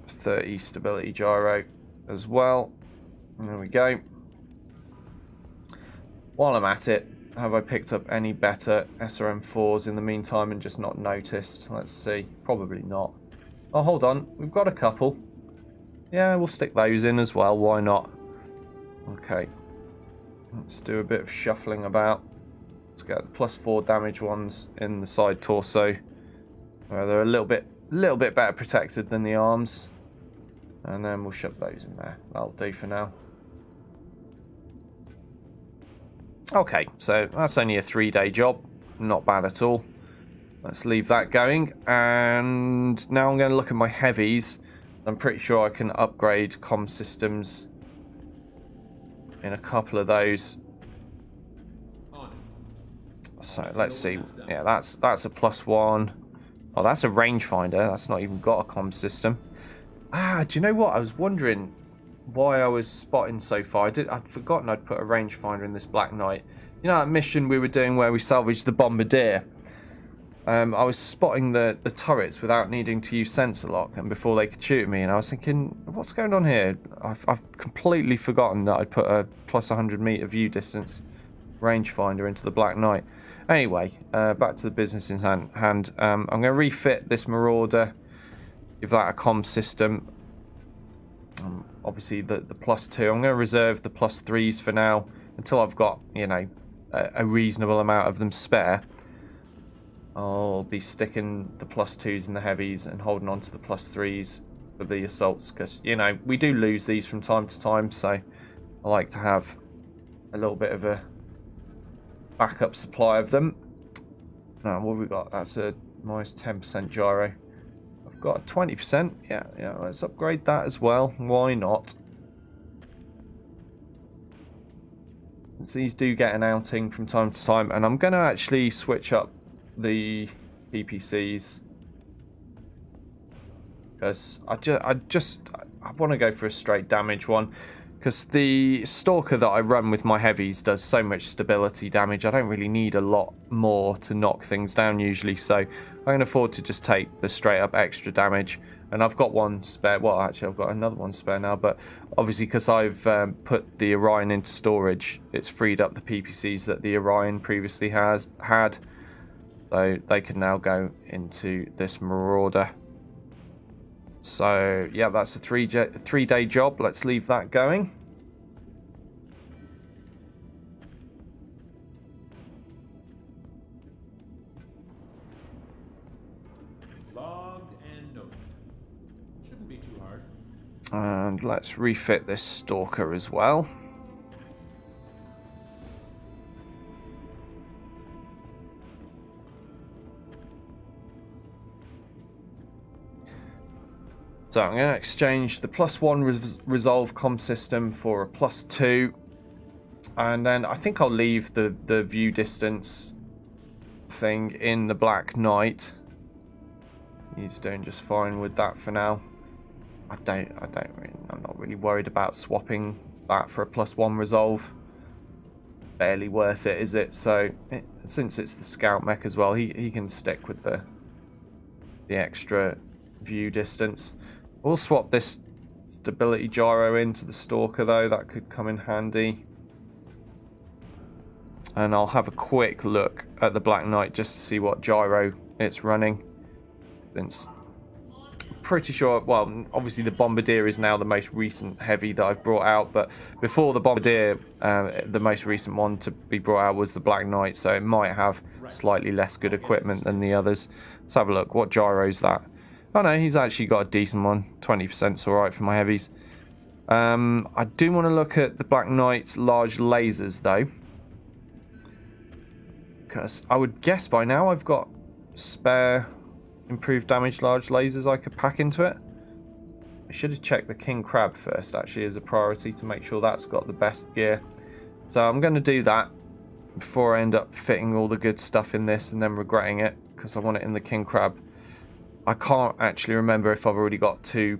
30 stability gyro as well. There we go. While I'm at it, have I picked up any better SRM4s in the meantime and just not noticed? Let's see. Probably not. Oh, hold on. We've got a couple. Yeah, we'll stick those in as well. Why not? Okay. Let's do a bit of shuffling about. Let's get the plus 4 damage ones in the side torso. They're a little bit better protected than the arms. And then we'll shove those in there. That'll do for now. Okay, so that's only a 3-day job. Not bad at all. Let's leave that going. And now I'm going to look at my heavies. I'm pretty sure I can upgrade comm systems in a couple of those. So let's see. Yeah, that's a +1. Oh, that's a rangefinder. That's not even got a comm system. Ah, do you know what? I was wondering why I was spotting so far. I'd forgotten I'd put a rangefinder in this Black Knight. You know that mission we were doing where we salvaged the bombardier? I was spotting the turrets without needing to use sensor lock, and before they could shoot me, and I was thinking, what's going on here? I've completely forgotten that I'd put a +100 meter view distance rangefinder into the Black Knight. Anyway, back to the business in hand. I'm going to refit this Marauder, give that a comm system. Obviously the +2. I'm going to reserve the +3s for now until I've got, you know, a reasonable amount of them spare. I'll be sticking the +2s in the heavies and holding on to the +3s for the assaults, because, you know, we do lose these from time to time, so I like to have a little bit of a backup supply of them. Now, what have we got? That's a minus 10% gyro. I've got a 20%. Yeah, let's upgrade that as well. Why not? These do get an outing from time to time, and I'm going to actually switch up the PPCs because I want to go for a straight damage one, because the Stalker that I run with my heavies does so much stability damage. I don't really need a lot more to knock things down usually, so I can afford to just take the straight up extra damage. And I've got one spare. Well, actually, I've got another one spare now, but obviously because I've put the Orion into storage, it's freed up the PPCs that the Orion previously had. So they can now go into this Marauder. So yeah, that's a 3-day job. Let's leave that going. Logged and noted. Shouldn't be too hard. And let's refit this Stalker as well. So I'm going to exchange the +1 resolve comm system for a +2, and then I think I'll leave the view distance thing in the Black Knight. He's doing just fine with that for now. I'm not really worried about swapping that for a +1 resolve. Barely worth it, is it? So since it's the scout mech as well, he can stick with the extra view distance. We'll swap this stability gyro into the Stalker though, that could come in handy. And I'll have a quick look at the Black Knight just to see what gyro it's running. Since I'm pretty sure, well, obviously the Bombardier is now the most recent heavy that I've brought out, but before the Bombardier, the most recent one to be brought out was the Black Knight, so it might have slightly less good equipment than the others. Let's have a look. What gyro is that? Oh no, he's actually got a decent one. 20%'s alright for my heavies. I do want to look at the Black Knight's large lasers though, because I would guess by now I've got spare improved damage large lasers I could pack into it. I should have checked the King Crab first actually as a priority to make sure that's got the best gear. So I'm going to do that before I end up fitting all the good stuff in this and then regretting it, because I want it in the King Crab. I can't actually remember if I've already got 2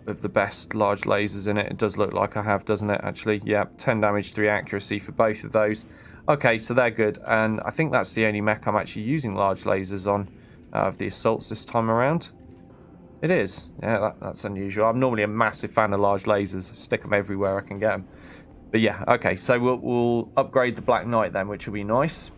of the best large lasers in it. It does look like I have, doesn't it, actually? Yeah, 10 damage, 3 accuracy for both of those. Okay, so they're good, and I think that's the only mech I'm actually using large lasers on out of the assaults this time around. It is. Yeah, that's unusual. I'm normally a massive fan of large lasers. I stick them everywhere I can get them. But yeah, okay, so we'll upgrade the Black Knight then, which will be nice.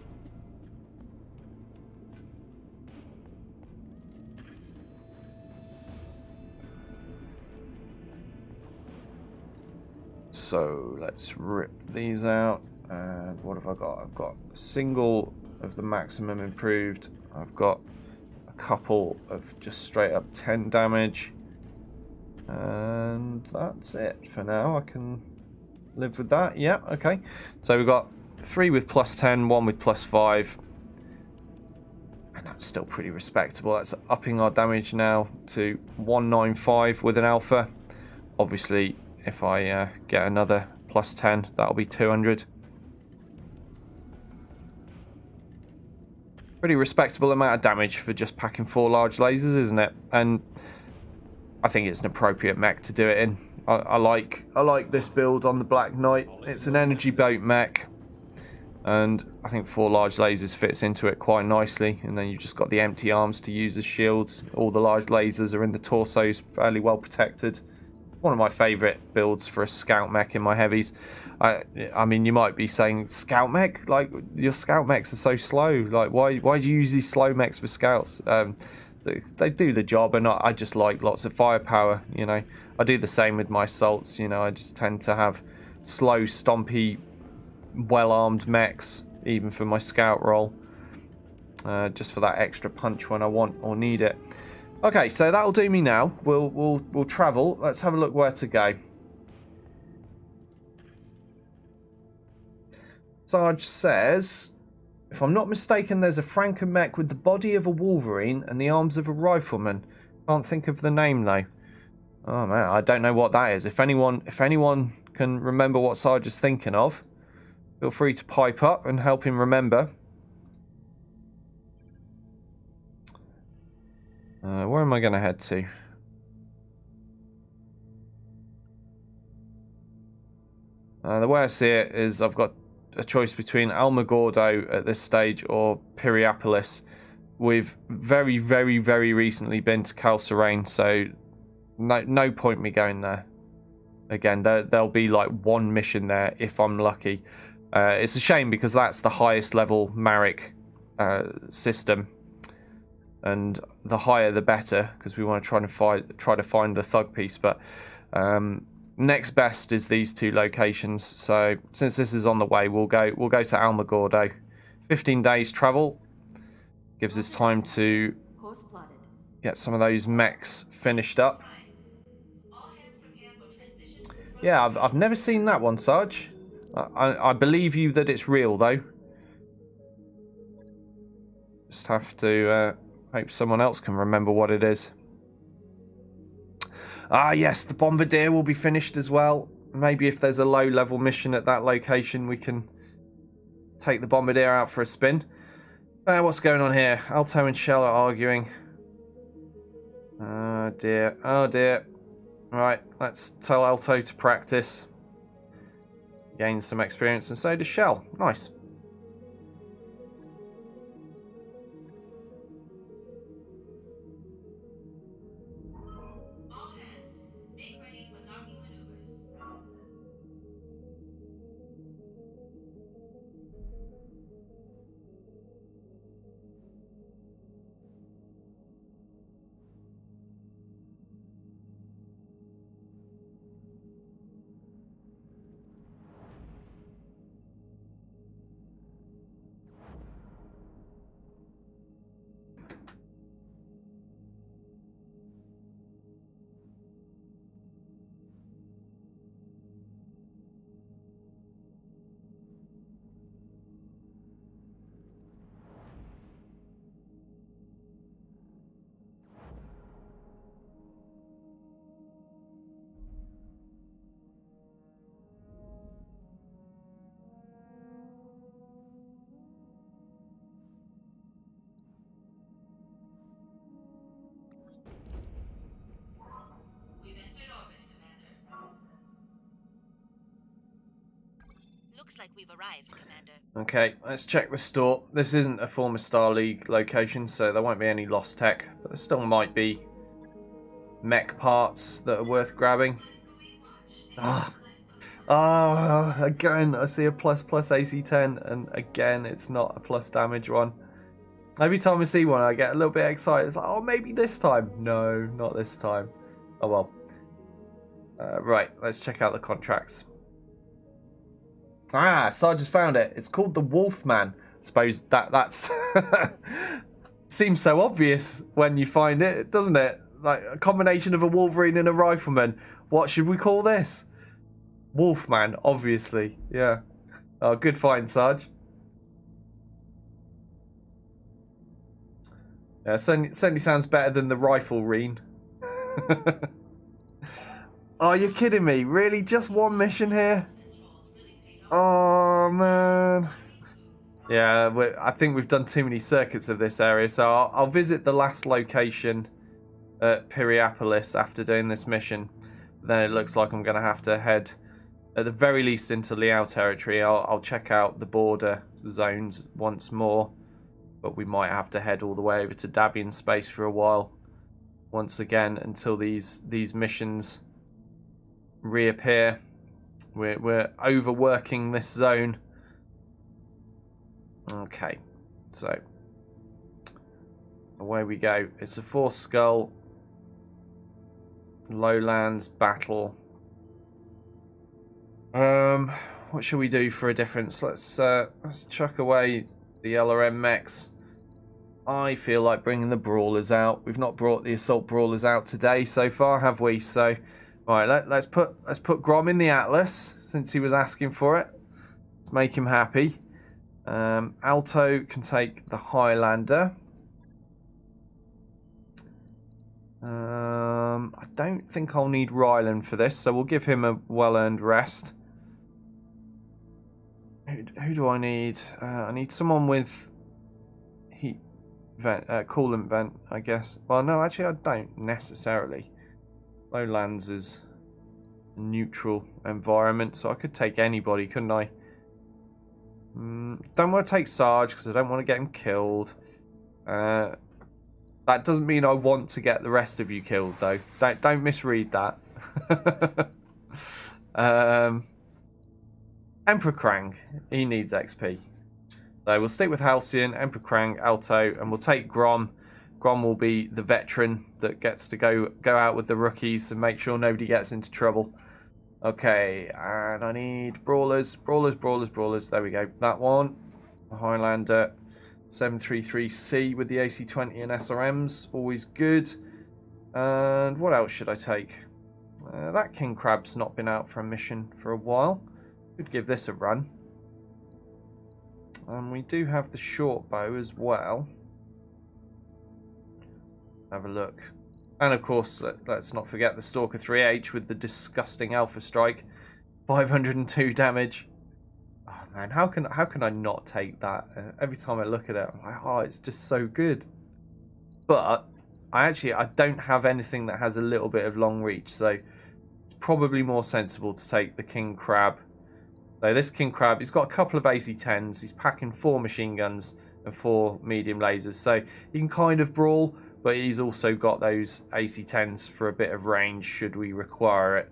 So let's rip these out. And what have I got? I've got a single of the maximum improved. I've got a couple of just straight up 10 damage. And that's it for now. I can live with that. Yeah, okay. So we've got 3 with +10, 1 with +5. And that's still pretty respectable. That's upping our damage now to 195 with an alpha. Obviously, if I get another +10, that'll be 200. Pretty respectable amount of damage for just packing 4 large lasers, isn't it? And I think it's an appropriate mech to do it in. I like this build on the Black Knight. It's an energy boat mech, and I think 4 large lasers fits into it quite nicely. And then you've just got the empty arms to use as shields. All the large lasers are in the torsos, fairly well protected. One of my favourite builds for a scout mech in my heavies. I mean, you might be saying, scout mech? Like, your scout mechs are so slow. Like, why do you use these slow mechs for scouts? They do the job, and I just like lots of firepower, you know. I do the same with my assaults, you know. I just tend to have slow, stompy, well-armed mechs, even for my scout role. Just for that extra punch when I want or need it. Okay, so that'll do me now. We'll travel. Let's have a look where to go. Sarge says, if I'm not mistaken, there's a Franken mech with the body of a Wolverine and the arms of a rifleman. Can't think of the name though. Oh man, I don't know what that is. If anyone can remember what Sarge is thinking of, feel free to pipe up and help him remember. Where am I going to head to? The way I see it is I've got a choice between Alamogordo at this stage or Piriapolis. We've very, very, very recently been to Cal Serene, so no point me going there. Again, there'll be like 1 mission there if I'm lucky. It's a shame because that's the highest level Marek system. And the higher the better, because we want to try to find the thug piece. But next best is these 2 locations. So since this is on the way, we'll go to Alamogordo. 15 days travel gives us time to get some of those mechs finished up. Yeah, I've never seen that one, Sarge. I believe you that it's real though. Just have to. Hope someone else can remember what it is. Ah, yes, the Bombardier will be finished as well. Maybe if there's a low-level mission at that location, we can take the Bombardier out for a spin. What's going on here? Alto and Shell are arguing. Oh, dear. Oh, dear. Right, let's tell Alto to practice. Gain some experience, and so does Shell. Nice. Looks like we've arrived, Commander. Okay, let's check the store. This isn't a former Star League location, so there won't be any lost tech, but there still might be mech parts that are worth grabbing. Again, I see a plus AC10, and again, it's not a plus damage one. Every time I see one, I get a little bit excited. It's like, oh, maybe this time. No, not this time. Oh well. Right, let's check out the contracts. Ah, Sarge has found it. It's called the Wolfman. I suppose that's seems so obvious when you find it, doesn't it? like a combination of a Wolverine and a Rifleman. What should we call this? Wolfman, obviously. Yeah. Oh, good find, Sarge. Yeah, certainly sounds better than the Rifle-reen. Oh, you're kidding me? Really? Just one mission here? Oh, man. Yeah, I think we've done too many circuits of this area, so I'll visit the last location at Piriapolis after doing this mission. Then it looks like I'm going to have to head, at the very least, into Liao territory. I'll check out the border zones once more, but we might have to head all the way over to Davian space for a while once again until these missions reappear. We're overworking this zone. Okay, so away we go. It's a 4-skull lowlands battle. What should we do for a difference? Let's chuck away the LRM mechs. I feel like bringing the brawlers out. We've not brought the assault brawlers out today so far, have we? So, right, let's put Grom in the Atlas since he was asking for it. Make him happy. Alto can take the Highlander. I don't think I'll need Ryland for this, so we'll give him a well-earned rest. Who do I need? I need someone with heat vent, coolant vent, I guess. Well, no, actually, I don't necessarily. Lowlands is a neutral environment, so I could take anybody, couldn't I? Don't want to take Sarge because I don't want to get him killed. That doesn't mean I want to get the rest of you killed, though. Don't misread that. Emperor Krang, he needs XP. So we'll stick with Halcyon, Emperor Krang, Alto, and we'll take Grom. Grom will be the veteran that gets to go out with the rookies and make sure nobody gets into trouble. Okay, and I need brawlers. There we go. That one. The Highlander 733C with the AC-20 and SRMs. Always good. And what else should I take? That King Crab's not been out for a mission for a while. Could give this a run. And we do have the short bow as well. Have a look. And of course, let's not forget the Stalker 3H with the disgusting Alpha Strike. 502 damage. Oh man, how can I not take that? Every time I look at it, I'm like, oh, it's just so good. But I don't have anything that has a little bit of long reach, so it's probably more sensible to take the King Crab. So this King Crab, he's got a couple of AC-10s. He's packing 4 machine guns and 4 medium lasers, so he can kind of brawl. But he's also got those AC-10s for a bit of range should we require it.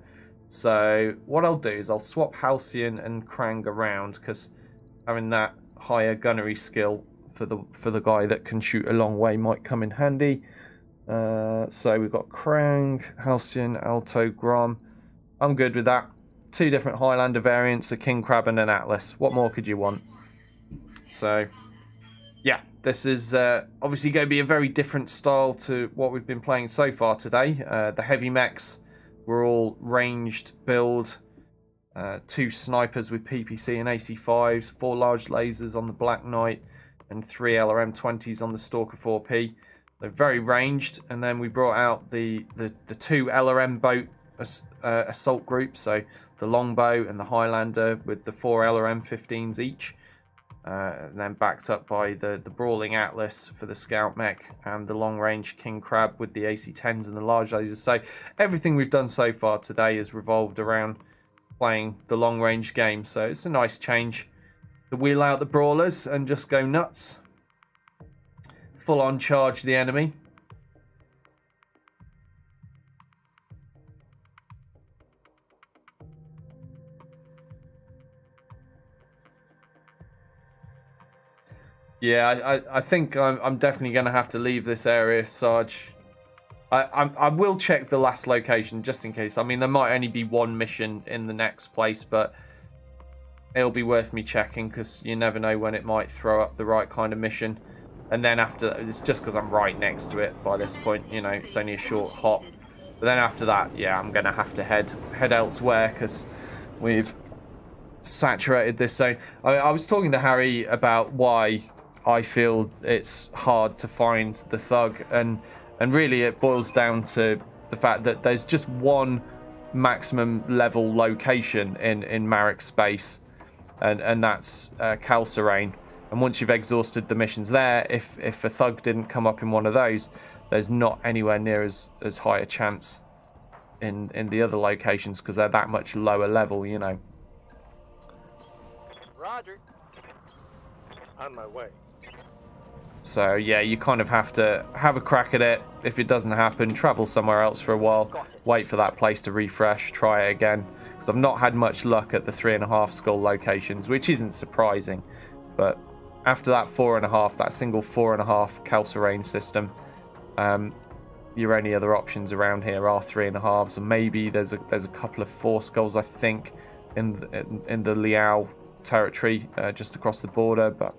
So what I'll do is I'll swap Halcyon and Krang around because having that higher gunnery skill for the guy that can shoot a long way might come in handy. So we've got Krang, Halcyon, Alto, Grom. I'm good with that. 2 different Highlander variants, a King Crab and an Atlas. What more could you want? So yeah, this is obviously going to be a very different style to what we've been playing so far today. The heavy mechs were all ranged build. 2 snipers with PPC and AC-5s, 4 large lasers on the Black Knight, and 3 LRM-20s on the Stalker 4P. They're very ranged, and then we brought out the 2 LRM boat assault groups, so the Longbow and the Highlander with the 4 LRM-15s each. And then backed up by the Brawling Atlas for the Scout Mech and the long-range King Crab with the AC-10s and the large lasers. So everything we've done so far today has revolved around playing the long-range game. So it's a nice change to wheel out the Brawlers and just go nuts. Full-on charge the enemy. Yeah, I think I'm definitely going to have to leave this area, Sarge. I will check the last location just in case. I mean, there might only be 1 mission in the next place, but it'll be worth me checking because you never know when it might throw up the right kind of mission. And then after, it's just because I'm right next to it by this point, you know, it's only a short hop. But then after that, yeah, I'm going to have to head elsewhere because we've saturated this zone. I was talking to Harry about why I feel it's hard to find the thug, and really it boils down to the fact that there's just one maximum level location in Marek space, and that's Calcerane. And once you've exhausted the missions there, if a thug didn't come up in one of those, there's not anywhere near as high a chance in the other locations because they're that much lower level, you know. Roger. On my way. So yeah, you kind of have to have a crack at it. If it doesn't happen, travel somewhere else for a while, wait for that place to refresh, try it again. Because I've not had much luck at the 3.5 skull locations, which isn't surprising. But after that 4.5, that single 4.5 Calcerane system, your only other options around here are 3.5s, and maybe there's a couple of 4 skulls, I think, in the Liao territory just across the border. But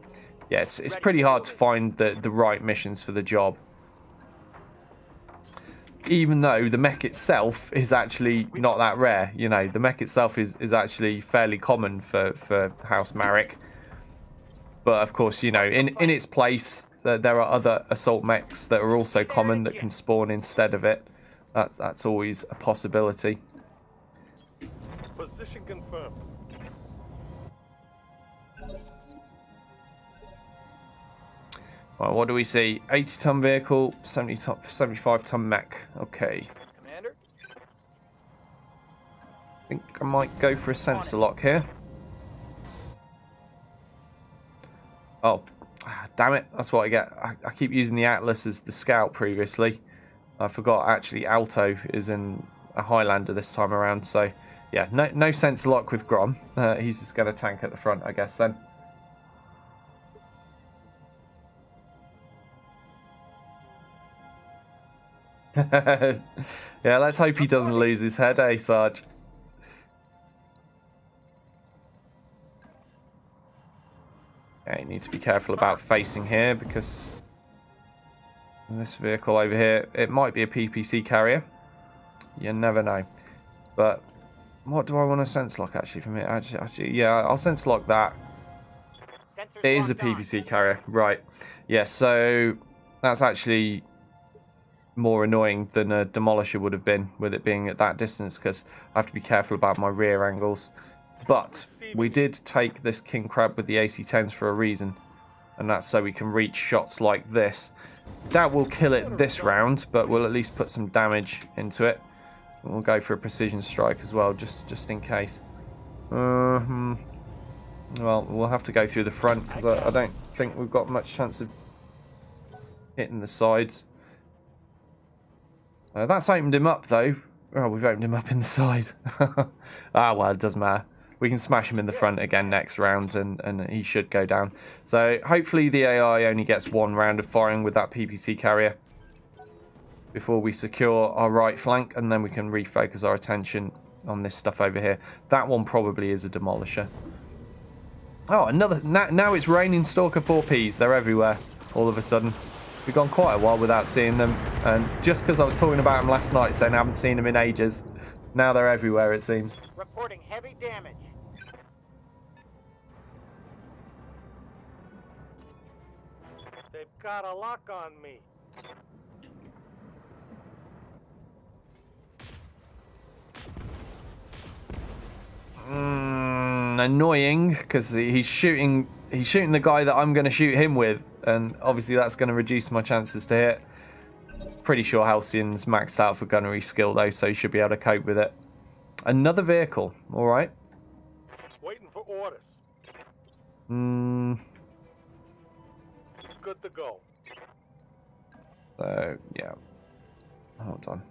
yeah, it's pretty hard to find the right missions for the job. Even though the mech itself is actually not that rare, you know, the mech itself is actually fairly common for House Marek. But of course, you know, in its place, there are other assault mechs that are also common that can spawn instead of it. That's always a possibility. Position confirmed. Well, what do we see? 80-ton vehicle, 75-ton mech. Okay. Commander? I think I might go for a sensor lock here. Oh, damn it. That's what I get. I keep using the Atlas as the scout previously. I forgot actually Alto is in a Highlander this time around. So, yeah, no sensor lock with Grom. He's just going to tank at the front, I guess, then. Yeah, let's hope he doesn't lose his head, eh, Sarge? Okay, you need to be careful about facing here because this vehicle over here, it might be a PPC carrier. You never know. But what do I want to sense lock actually from here? Actually, yeah, I'll sense lock that. It is a PPC carrier, right? Yeah, so that's actually more annoying than a demolisher would have been with it being at that distance because I have to be careful about my rear angles. But we did take this King Crab with the AC-10s for a reason, and that's so we can reach shots like this. Doubt we'll kill it this round, but we'll at least put some damage into it. And we'll go for a precision strike as well, just in case. Well, we'll have to go through the front because I don't think we've got much chance of hitting the sides. That's opened him up, though. Oh, we've opened him up in the side. Ah, well, it doesn't matter. We can smash him in the front again next round, and he should go down. So, hopefully the AI only gets 1 round of firing with that PPC carrier before we secure our right flank, and then we can refocus our attention on this stuff over here. That one probably is a demolisher. Oh, another... Now it's raining Stalker 4Ps. They're everywhere, all of a sudden. We've gone quite a while without seeing them, and just because I was talking about them last night saying I haven't seen them in ages, now they're everywhere, it seems. Reporting heavy damage. They've got a lock on me. Annoying, because he's shooting the guy that I'm going to shoot him with, and obviously that's going to reduce my chances to hit. Pretty sure Halcyon's maxed out for gunnery skill though, so he should be able to cope with it. Another vehicle, alright. Waiting for orders. Good to go. So, yeah. Hold on.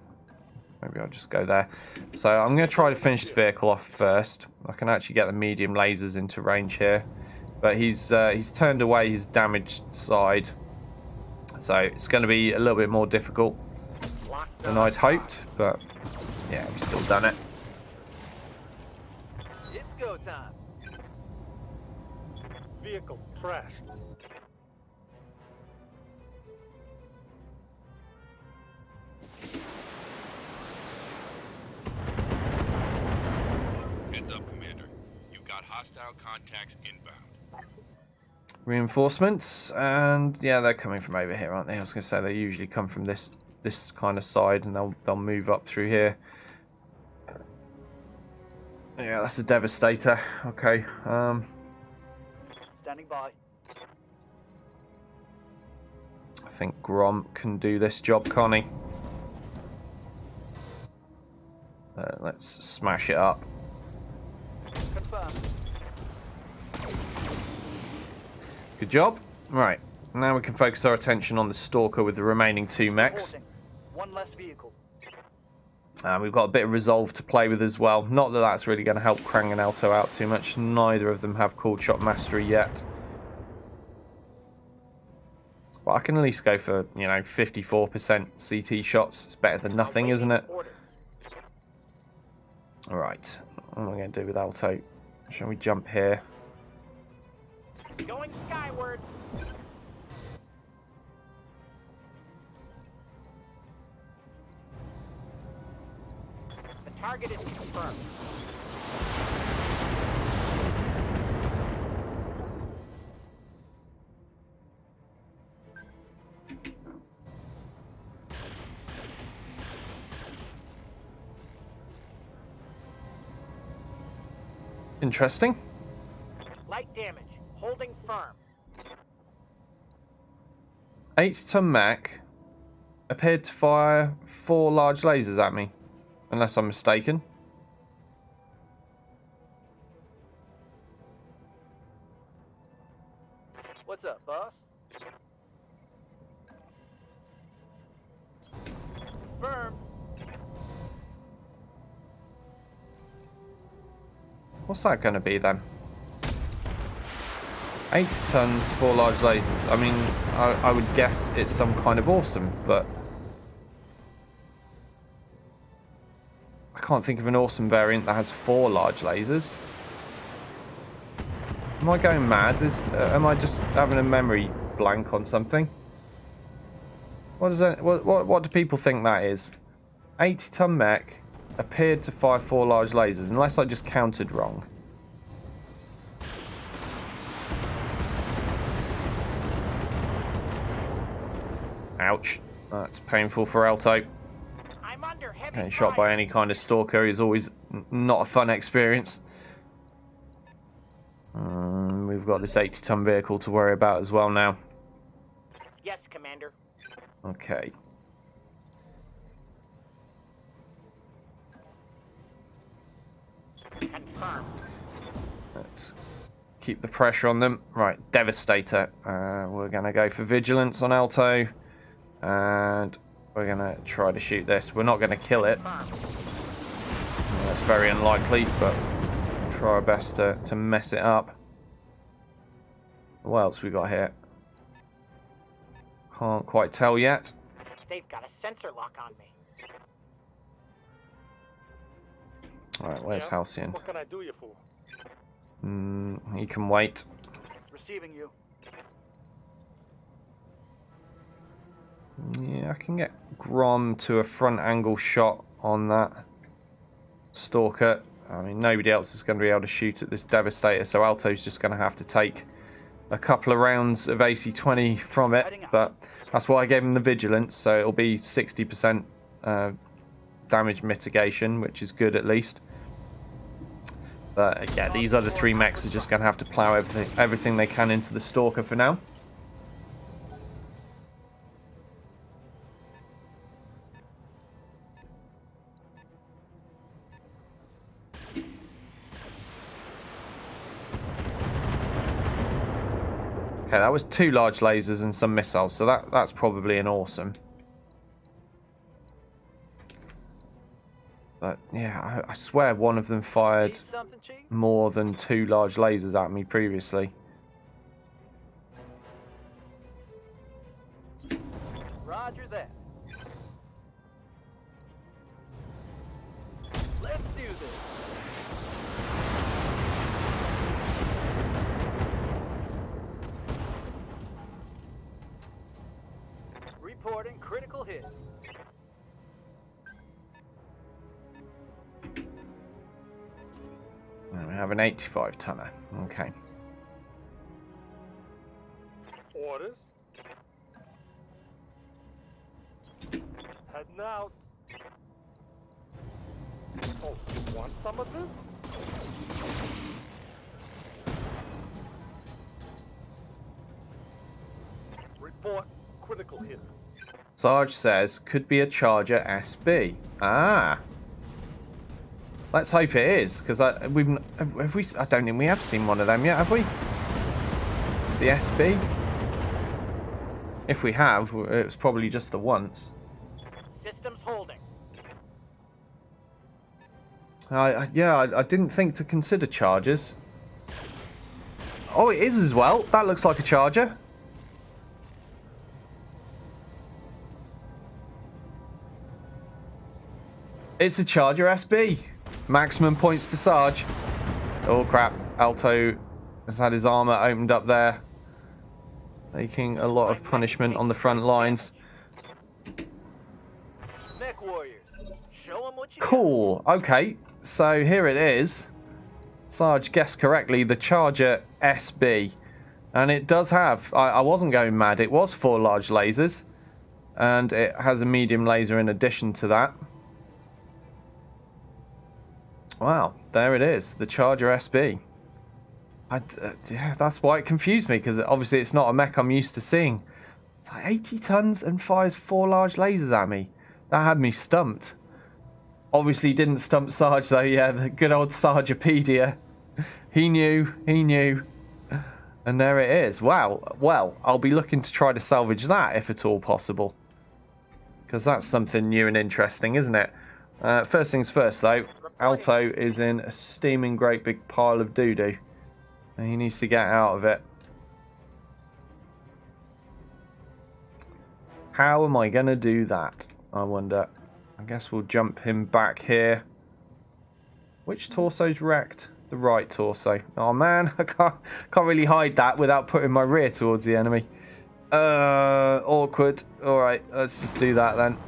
Maybe I'll just go there. So I'm going to try to finish this vehicle off first. I can actually get the medium lasers into range here. But he's turned away his damaged side. So it's going to be a little bit more difficult than I'd hoped. But yeah, we've still done it. It's go time. Vehicle trashed. hostile contacts inbound. Reinforcements, and yeah, they're coming from over here, aren't they? I was going to say they usually come from this kind of side, and they'll move up through here. Yeah, that's a Devastator. Okay. Standing by. I think Grom can do this job, can't he? Let's smash it up. Confirmed. Good job. Right, now we can focus our attention on the Stalker with the remaining 2 mechs. Reporting. One less vehicle. We've got a bit of resolve to play with as well. Not that that's really going to help Krang and Alto out too much. Neither of them have Cold Shot Mastery yet. But I can at least go for, 54% CT shots. It's better than nothing, isn't it? Alright, what am I going to do with Alto? Shall we jump here? Going skyward. The target is confirmed. Interesting. Light damage. Holding firm. 8-ton mech appeared to fire 4 large lasers at me, unless I'm mistaken. What's up, boss? Firm. What's that going to be then? 8 tons, 4 large lasers. I mean, I would guess it's some kind of awesome, but I can't think of an awesome variant that has 4 large lasers. Am I going mad? Am I just having a memory blank on something? What is that? What do people think that is? 80-ton mech appeared to fire 4 large lasers, unless I just counted wrong. Ouch. That's painful for Alto. I'm under heavy Getting shot by fire. any kind of stalker is always not a fun experience. We've got this 80-ton vehicle to worry about as well now. Yes, Commander. Okay. Confirmed. Let's keep the pressure on them. Right, Devastator. We're going to go for Vigilance on Alto. And we're going to try to shoot this. We're not going to kill it. That's very unlikely, but we'll try our best to mess it up. What else we got here? Can't quite tell yet. They've got a sensor lock on me. Alright, where's Yeah? Halcyon? What can I do you for? He can wait. Receiving you. Yeah, I can get Grom to a front angle shot on that Stalker. I mean, nobody else is going to be able to shoot at this Devastator, so Alto's just going to have to take a couple of rounds of AC-20 from it. But that's why I gave him the Vigilance, so it'll be 60% damage mitigation, which is good at least. But yeah, these other 3 mechs are just going to have to plow everything they can into the Stalker for now. Okay, that was 2 large lasers and some missiles, so that's probably an awesome. But yeah, I swear one of them fired Need something, Chief? more than 2 large lasers at me previously. Roger that. Let's do this. Reporting critical hit. And we have have an 85 tonner. Okay. Orders. Heading out. Oh, you want some of this? Report critical hit. Sarge says, could be a Charger SB. Ah. Let's hope it is, because I don't think we have seen one of them yet, have we? The SB? If we have, it was probably just the once. Systems holding. I didn't think to consider Chargers. Oh, it is as well. That looks like a Charger. It's a Charger SB. Maximum points to Sarge. Oh crap. Alto has had his armor opened up there. Making a lot of punishment on the front lines. Mech warriors, show 'em what you Cool. Okay. So here it is. Sarge guessed correctly. The Charger SB. And it does have... I wasn't going mad. It was 4 large lasers. And it has a medium laser in addition to that. Wow, there it is, the Charger SB. Yeah, that's why it confused me, because obviously it's not a mech I'm used to seeing. It's like 80 tons and fires 4 large lasers at me. That had me stumped. Obviously didn't stump Sarge though, yeah, the good old Sargepedia. He knew. And there it is. Wow, well, I'll be looking to try to salvage that if at all possible. Because that's something new and interesting, isn't it? First things first though, Alto is in a steaming great big pile of doo-doo. And he needs to get out of it. How am I going to do that, I wonder? I guess we'll jump him back here. Which torso's wrecked? The right torso. Oh man, I can't really hide that without putting my rear towards the enemy. Awkward. Alright, let's just do that then.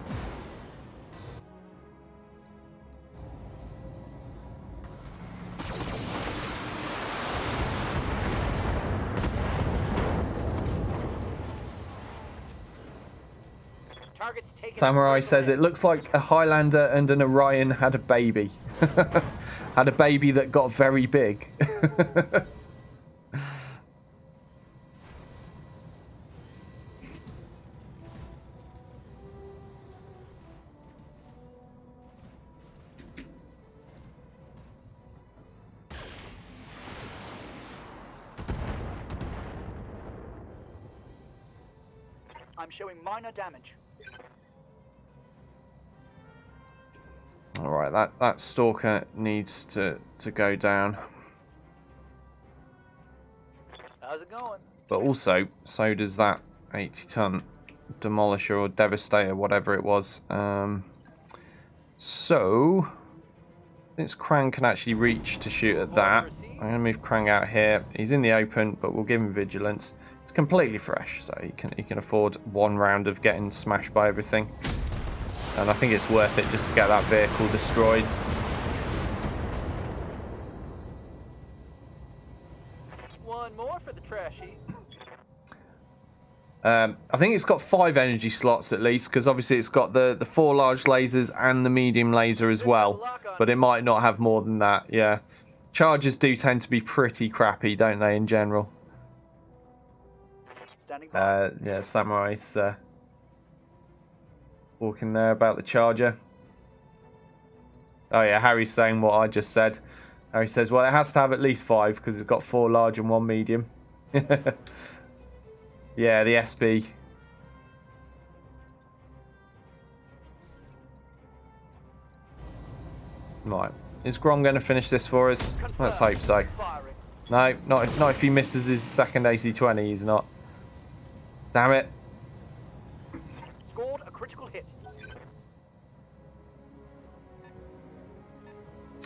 Samurai says it looks like a Highlander and an Orion had a baby. Had a baby that got very big. I'm showing minor damage. Alright, that stalker needs to go down. How's it going? But also, so does that 80-ton demolisher or devastator, whatever it was. So, since Krang can actually reach to shoot at that, I'm going to move Krang out here. He's in the open, but we'll give him vigilance. It's completely fresh, so he can afford 1 round of getting smashed by everything. And I think it's worth it just to get that vehicle destroyed. One more for the trash heap. I think it's got 5 energy slots at least, because obviously it's got the 4 large lasers and the medium laser as well. But it might not have more than that, yeah. Chargers do tend to be pretty crappy, don't they, in general? Yeah, Samurai's walking there about the Charger. Oh yeah, Harry's saying what I just said. Harry says, well, it has to have at least 5 because it's got 4 large and 1 medium. Yeah, the SB. Right. Is Grom going to finish this for us? Let's hope so. No, not if he misses his second AC-20, he's not. Damn it. Scored a critical hit.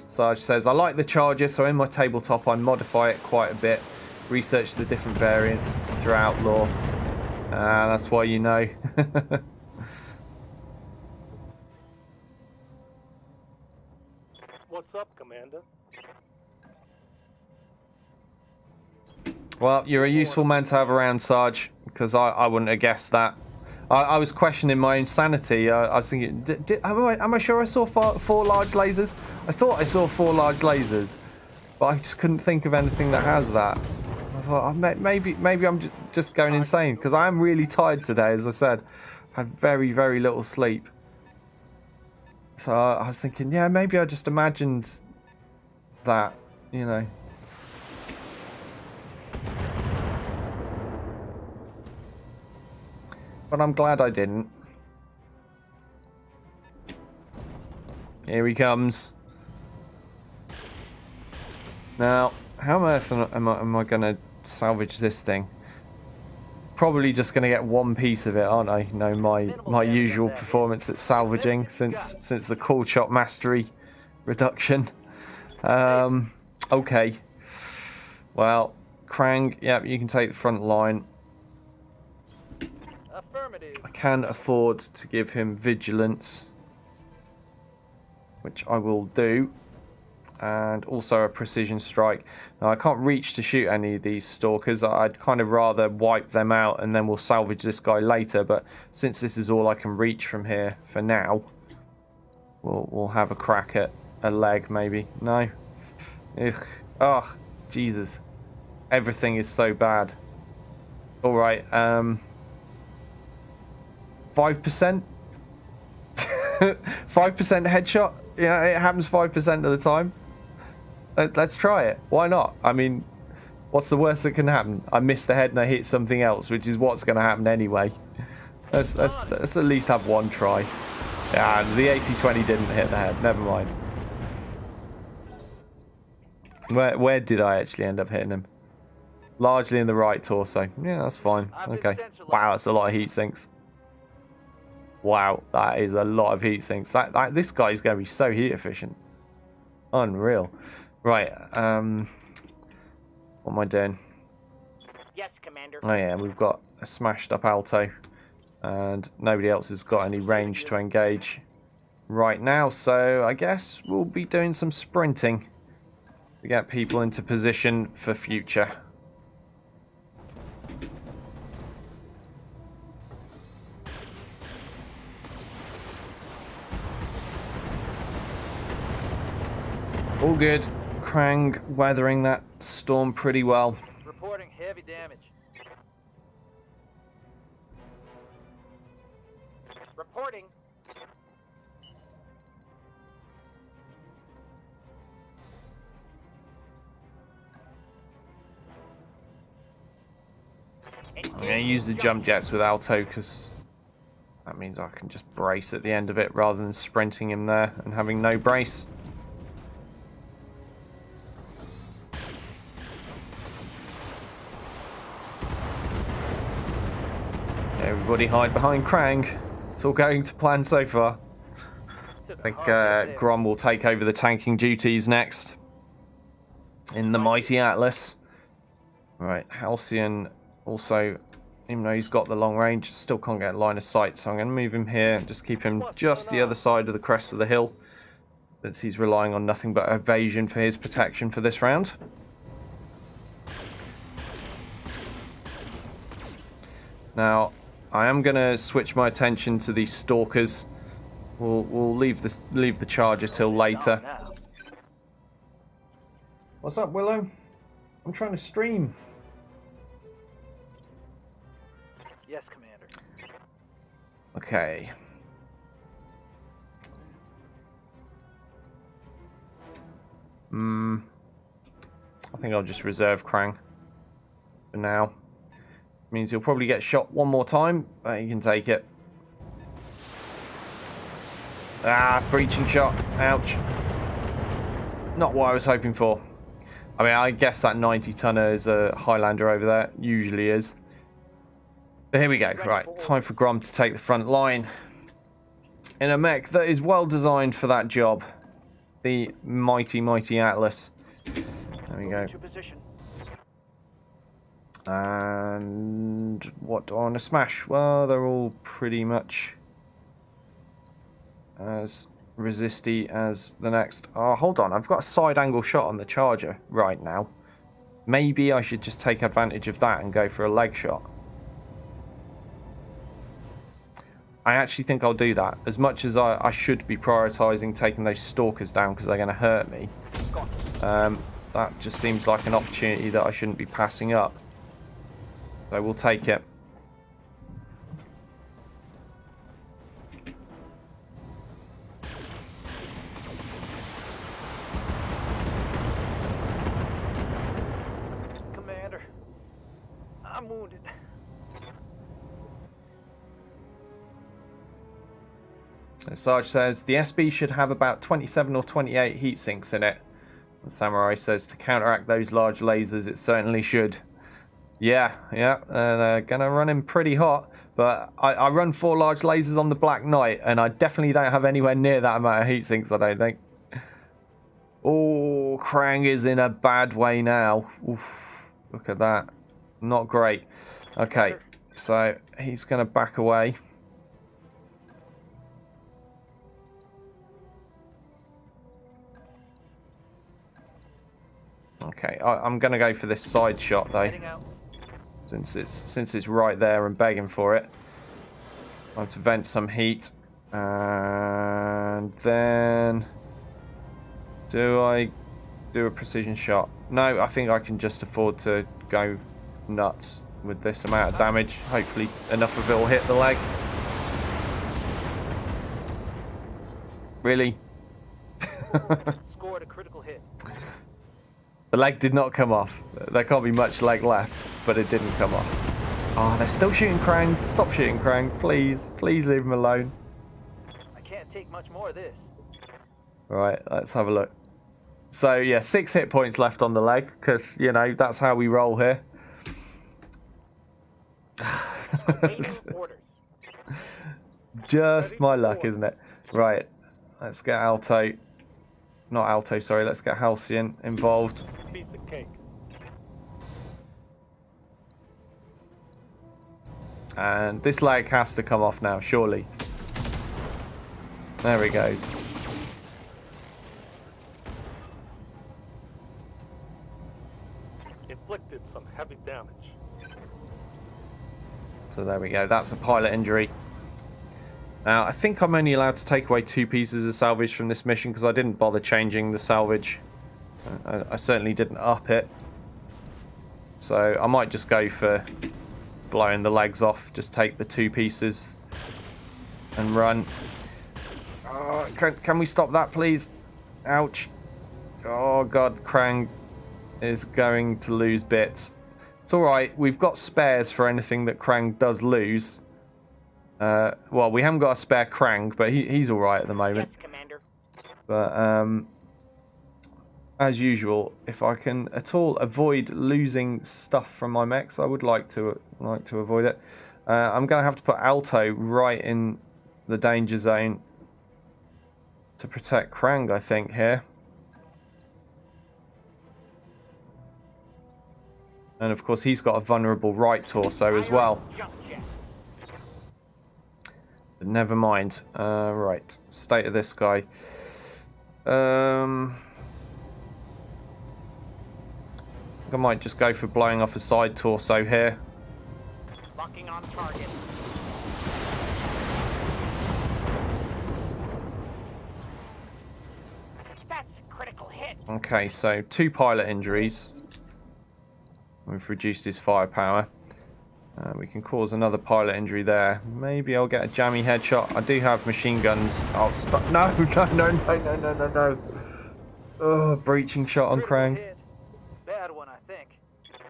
Sarge says, I like the Charger, so in my tabletop I modify it quite a bit. Research the different variants throughout lore. That's why you know. What's up, Commander? Well, you're a useful man to have around, Sarge, because I wouldn't have guessed that. I was questioning my own sanity. I was thinking, am I sure I saw four large lasers? I thought I saw 4 large lasers, but I just couldn't think of anything that has that. I thought, maybe I'm just going insane, because I am really tired today, as I said. I had very, very little sleep. So I was thinking, yeah, maybe I just imagined that, you know. But I'm glad I didn't. Here he comes. Now, how on earth am I going to salvage this thing? Probably just going to get one piece of it, aren't I? You know, my usual performance at salvaging since the call shot mastery reduction. Okay. Well, Krang, yeah, you can take the front line. I can afford to give him vigilance, which I will do, and also a precision strike. Now, I can't reach to shoot any of these stalkers. I'd kind of rather wipe them out and then we'll salvage this guy later, but since this is all I can reach from here for now, we'll have a crack at a leg maybe. No. Ugh. Oh, Jesus. Everything is so bad. Alright, 5%? 5% headshot? Yeah, it happens 5% of the time. Let's try it. Why not? I mean, what's the worst that can happen? I miss the head and I hit something else, which is what's going to happen anyway. Let's at least have one try. Yeah, the AC-20 didn't hit the head. Never mind. Where did I actually end up hitting him? Largely in the right torso. Yeah, that's fine. Okay. Wow, that's a lot of heat sinks. Wow, that is a lot of heat sinks. This guy's going to be so heat efficient. Unreal. Right, what am I doing? Yes, Commander. Oh yeah, we've got a smashed up Alto. And nobody else has got any range to engage right now. So I guess we'll be doing some sprinting to get people into position for future. All good. Krang weathering that storm pretty well. Reporting heavy damage. Reporting. I'm going to use the jump jets with Alto because that means I can just brace at the end of it rather than sprinting him there and having no brace. Everybody hide behind Krang. It's all going to plan so far. I think Grom will take over the tanking duties next in the Mighty Atlas. Right, Halcyon also, even though he's got the long range, still can't get line of sight, so I'm going to move him here and just keep him just the other side of the crest of the hill, since he's relying on nothing but evasion for his protection for this round. Now, I am going to switch my attention to these stalkers. We'll leave the charger till later. What's up, Willow? I'm trying to stream. Yes, Commander. Okay. I think I'll just reserve Krang for now. Means he'll probably get shot one more time, but he can take it. Ah, breaching shot. Ouch. Not what I was hoping for. I mean, I guess that 90-tonner is a Highlander over there. Usually is. But here we go. Right, time for Grom to take the front line. In a mech that is well designed for that job. The mighty, mighty Atlas. There we go. And what do I want to smash? Well, they're all pretty much as resisty as the next. Oh, hold on. I've got a side angle shot on the charger right now. Maybe I should just take advantage of that and go for a leg shot. I actually think I'll do that. As much as I should be prioritising taking those stalkers down because they're going to hurt me. That just seems like an opportunity that I shouldn't be passing up. So we'll take it. Commander, I'm wounded. Sarge says, the SB should have about 27 or 28 heat sinks in it. The Samurai says, to counteract those large lasers, it certainly should. Yeah, they're going to run him pretty hot. But I run 4 large lasers on the Black Knight, and I definitely don't have anywhere near that amount of heat sinks, I don't think. Oh, Krang is in a bad way now. Oof, look at that. Not great. Okay, so he's going to back away. Okay, I'm going to go for this side shot though, since it's right there and begging for it. I have to vent some heat, and then do I do a precision shot? No, I think I can just afford to go nuts with this amount of damage. Hopefully enough of it will hit the leg. Really? Scored a critical hit. The leg did not come off. There can't be much leg left, but it didn't come off. Oh, they're still shooting Krang. Stop shooting Krang, please. Please leave him alone. I can't take much more of this. Right, let's have a look. So, yeah, 6 hit points left on the leg, because, you know, that's how we roll here. Just my luck, isn't it? Right, let's get Alto. Not Alto, sorry. Let's get Halcyon involved. Piece of cake. And this leg has to come off now, surely. There he goes. Inflicted some heavy damage. So there we go. That's a pilot injury. Now, I think I'm only allowed to take away 2 pieces of salvage from this mission because I didn't bother changing the salvage. I certainly didn't up it. So I might just go for blowing the legs off. Just take the 2 pieces and run. Oh, can we stop that, please? Ouch. Oh, God. Krang is going to lose bits. It's alright. We've got spares for anything that Krang does lose. Well, we haven't got a spare Krang, but he's alright at the moment. Yes, Commander. But, as usual, if I can at all avoid losing stuff from my mechs, I would like to avoid it. I'm going to have to put Alto right in the danger zone to protect Krang, I think, here. And, of course, he's got a vulnerable right torso as well. But never mind. Right. State of this guy. I might just go for blowing off a side torso here. Locking on target. That's a critical hit. Okay, so 2 pilot injuries. We've reduced his firepower. We can cause another pilot injury there. Maybe I'll get a jammy headshot. I do have machine guns. Oh, stop. No. Oh, breaching shot on Krang. Bad one, I think.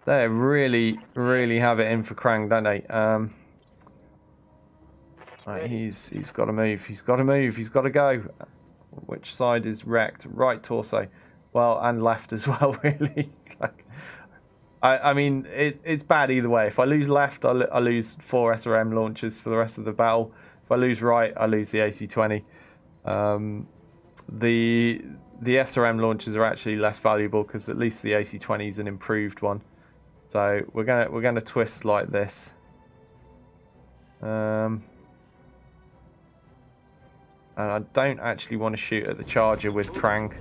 They really have it in for Krang, don't they? Right, he's got to move. He's got to move. He's got to go. Which side is wrecked? Right torso. Well, and left as well, really. Like, I mean, it's bad either way. If I lose left, I lose 4 SRM launchers for the rest of the battle. If I lose right, I lose the AC-20. The SRM launchers are actually less valuable because at least the AC-20 is an improved one. So we're gonna twist like this. And I don't actually want to shoot at the charger with Krang.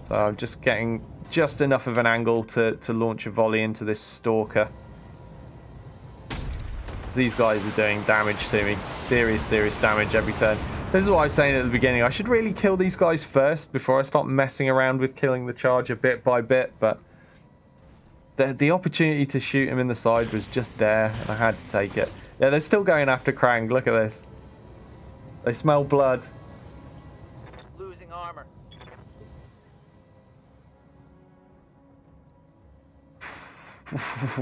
So I'm just getting just enough of an angle to launch a volley into this stalker. These guys are doing damage to me. Serious damage every turn. This is what I was saying at the beginning. I should really kill these guys first before I start messing around with killing the charger bit by bit. But the opportunity to shoot him in the side was just there, and I had to take it. Yeah, they're still going after Krang. Look at this. They smell blood. Losing armor.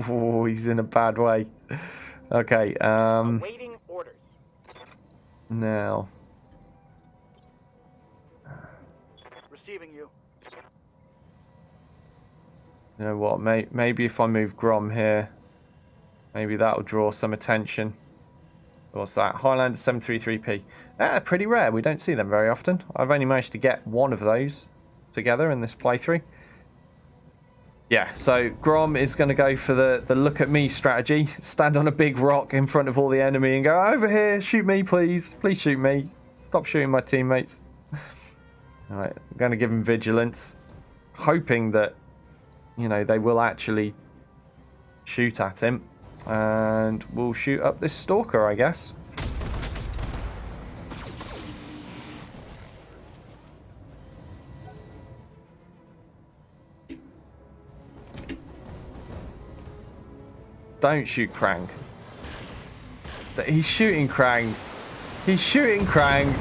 Oh, he's in a bad way. Okay, Awaiting orders. now. Receiving you. You know what, maybe if I move Grom here, maybe that'll draw some attention. What's that? Highlander 733p. Pretty rare. We don't see them very often. I've only managed to get one of those together in this playthrough. Yeah, so Grom is going to go for the look at me strategy. Stand on a big rock in front of all the enemy and go, over here, shoot me, please. Please shoot me. Stop shooting my teammates. Alright, I'm going to give him vigilance. Hoping that, you know, they will actually shoot at him. And we'll shoot up this stalker, I guess. Don't shoot Krang. He's shooting Krang. He's shooting Krang.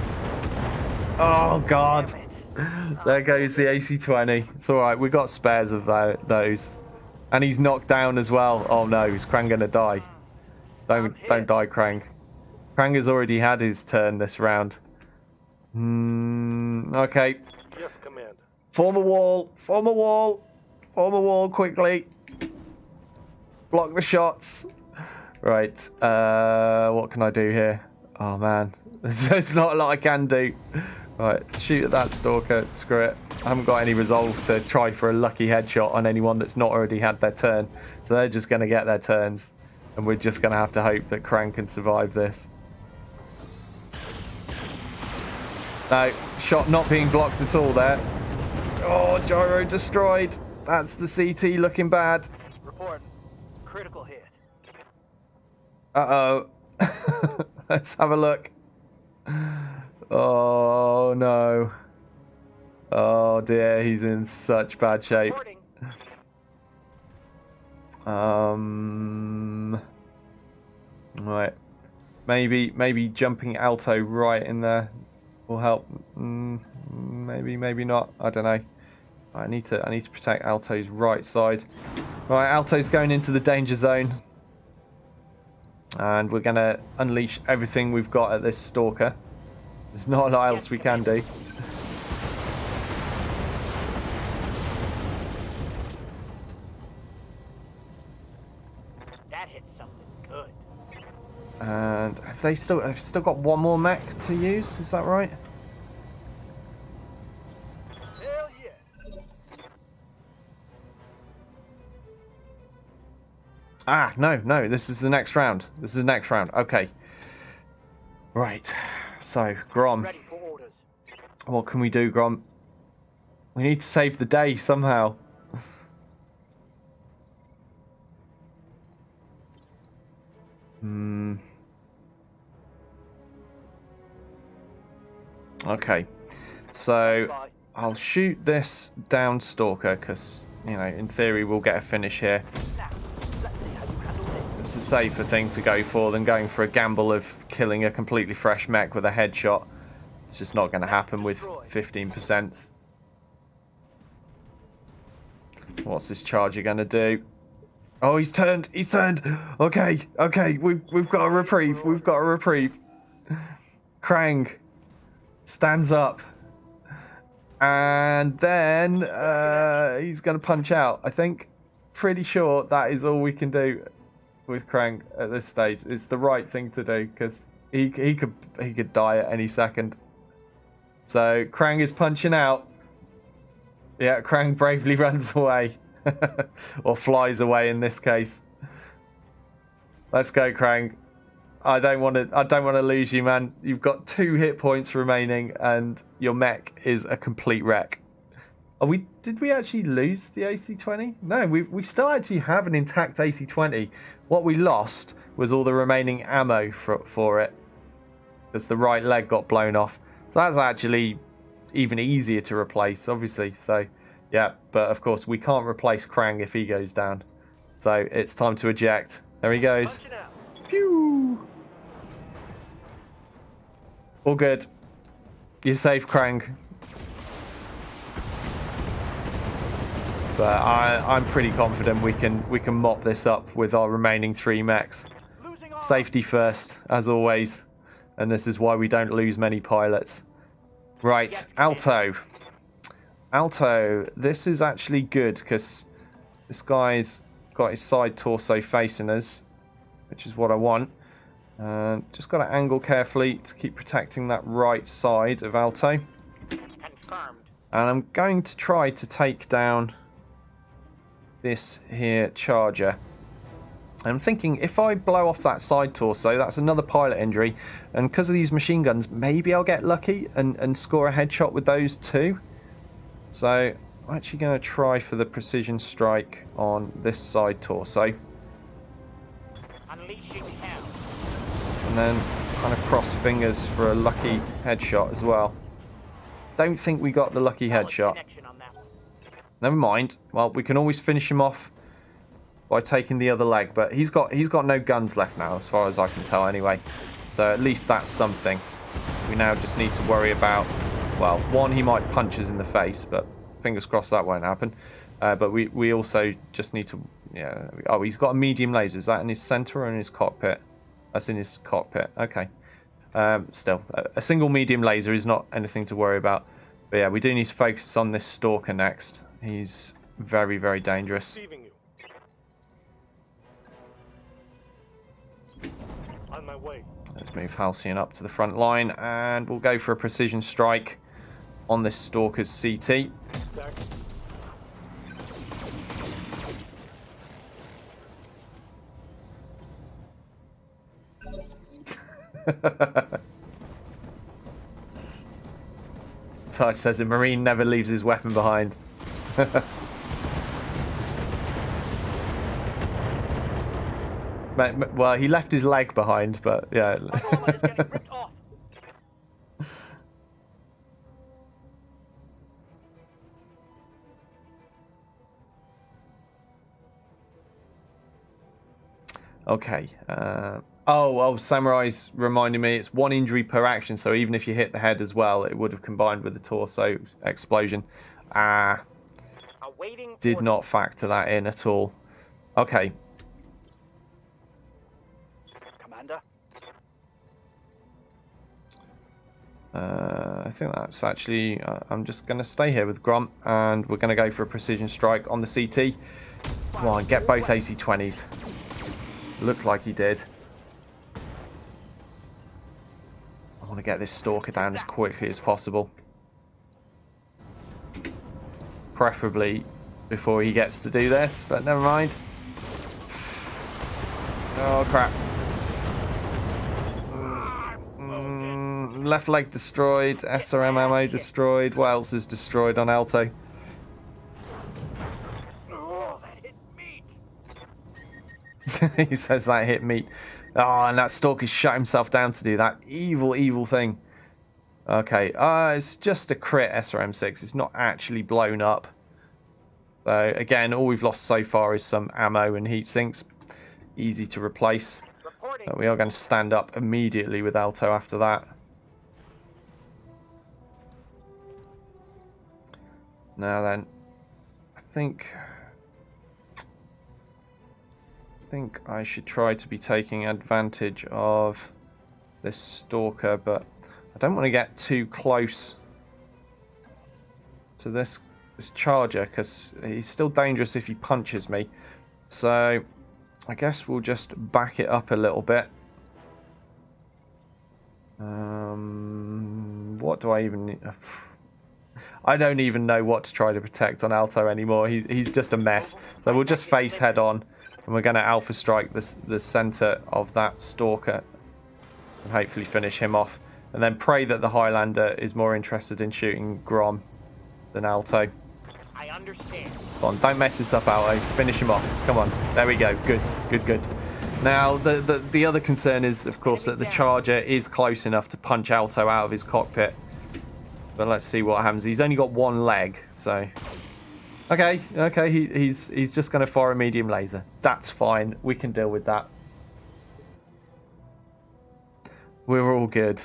Oh, God. There goes the AC-20. It's alright, we got spares of those. And he's knocked down as well. Oh no, is Krang gonna die? Don't die, Krang. Krang has already had his turn this round. Okay. Yes, Command. Form a wall. Form a wall. Form a wall quickly. Block the shots. Right. What can I do here? Oh man, there's not a lot I can do. Right, shoot at that stalker. Screw it. I haven't got any resolve to try for a lucky headshot on anyone that's not already had their turn. So they're just going to get their turns. And we're just going to have to hope that Krang can survive this. No, shot not being blocked at all there. Oh, gyro destroyed. That's the CT looking bad. Report. Critical hit. Uh-oh. Let's have a look. Oh, no. Oh, dear. He's in such bad shape. Reporting. Right. Maybe jumping Alto right in there will help. Maybe not. I don't know. I need to protect Alto's right side. Right, Alto's going into the danger zone. And we're going to unleash everything we've got at this stalker. There's not a lot else we can do. That hit something good. And have they still got one more mech to use? Is that right? Hell yeah. Ah, no. This is the next round. This is the next round. Okay. Right. So, Grom. Ready for orders. What can we do, Grom? We need to save the day somehow. Okay. So, I'll shoot this down stalker because, you know, in theory we'll get a finish here. It's a safer thing to go for than going for a gamble of killing a completely fresh mech with a headshot. It's just not going to happen with 15%. What's this charger going to do? Oh, he's turned. He's turned. Okay. We've got a reprieve. We've got a reprieve. Krang stands up. And then he's going to punch out. I think, pretty sure that is all we can do with Krang at this stage. It's the right thing to do because he could die at any second. So Krang is punching out. Yeah, Krang bravely runs away. Or flies away in this case. Let's go, Krang. I don't want to lose you, man. You've got 2 hit points remaining and your mech is a complete wreck. Did we actually lose the AC-20? No, we still actually have an intact AC-20. What we lost was all the remaining ammo for it, because the right leg got blown off. So that's actually even easier to replace, obviously. So yeah, but of course we can't replace Krang if he goes down. So it's time to eject. There he goes. Pew! All good. You're safe, Krang. But I'm pretty confident we can mop this up with our remaining 3 mechs. Safety first, as always. And this is why we don't lose many pilots. Right, Alto. Alto, this is actually good because this guy's got his side torso facing us, which is what I want. Just got to angle carefully to keep protecting that right side of Alto. Confirmed. And I'm going to try to take down this here charger. I'm thinking if I blow off that side torso, that's another pilot injury, and because of these machine guns, maybe I'll get lucky and score a headshot with those too. So I'm actually going to try for the precision strike on this side torso, Unleashing hell. and then kind of cross fingers for a lucky headshot as well. Don't think we got the lucky headshot. Connection on that one. Never mind. Well, we can always finish him off by taking the other leg, but he's got no guns left now, as far as I can tell anyway. So at least that's something. We now just need to worry about, well, one, he might punch us in the face, but fingers crossed that won't happen. But we also just need to, yeah. Oh, he's got a medium laser. Is that in his center or in his cockpit? That's in his cockpit. Okay. Still, a single medium laser is not anything to worry about. But yeah, we do need to focus on this stalker next. He's very, very dangerous. Receiving you. On my way. Let's move Halcyon up to the front line, and we'll go for a precision strike on this stalker's CT. Back. Sarge says a Marine never leaves his weapon behind. Well, he left his leg behind, but yeah. My armor is getting ripped off. Okay. Oh, Samurai's reminding me it's 1 injury per action, so even if you hit the head as well, it would have combined with the torso explosion. Awaiting Did order. not factor that in at all. Okay. Commander? I think that's actually... I'm just going to stay here with Grunt, and we're going to go for a precision strike on the CT. Come on, get both AC-20s. Looked like he did. I want to get this stalker down as quickly as possible. Preferably before he gets to do this, but never mind. Oh, crap. Left leg destroyed, SRM ammo destroyed. What else is destroyed on Alto? Oh, that hit meat. He says that hit meat. Oh, and that stalker shut himself down to do that evil, evil thing. Okay, it's just a crit SRM6. It's not actually blown up. So, again, all we've lost so far is some ammo and heat sinks. Easy to replace. Reporting. But we are going to stand up immediately with Alto after that. Now then, I think I should try to be taking advantage of this stalker, but I don't want to get too close to this charger because he's still dangerous if he punches me. So I guess we'll just back it up a little bit. What do I even need? I don't even know what to try to protect on Alto anymore. He's just a mess. So we'll just face head on, and we're going to alpha strike the center of that stalker and hopefully finish him off. And then pray that the Highlander is more interested in shooting Grom than Alto. I understand. Come on, don't mess this up, Alto. Finish him off. Come on. There we go. Good, good, good. Now, the other concern is, of course, that the Charger is close enough to punch Alto out of his cockpit. But let's see what happens. He's only got one leg, so... Okay, he's just going to fire a medium laser. That's fine. We can deal with that. We're all good.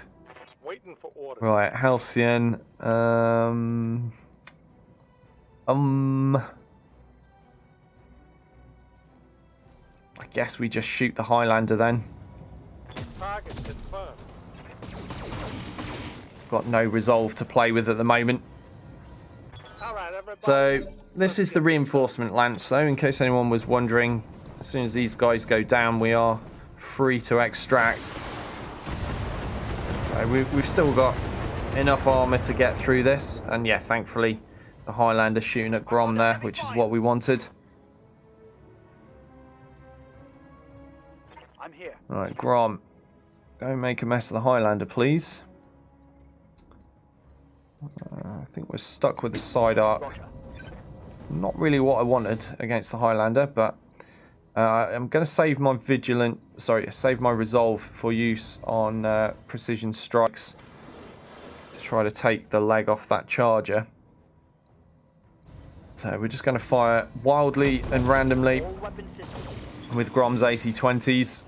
Waiting for orders. Right, Halcyon. I guess we just shoot the Highlander then. Target confirmed. Got no resolve to play with at the moment. All right, everybody. So this is the reinforcement lance. So in case anyone was wondering, as soon as these guys go down, we are free to extract. So we've still got enough armor to get through this, and yeah, thankfully the Highlander shooting at Grom there, which is what we wanted. I'm here. Right, Grom, go make a mess of the Highlander, please. I think we're stuck with the side arc. Not really what I wanted against the Highlander, but I'm going to save my save my resolve for use on precision strikes to try to take the leg off that Charger. So we're just going to fire wildly and randomly with Grom's AC-20s.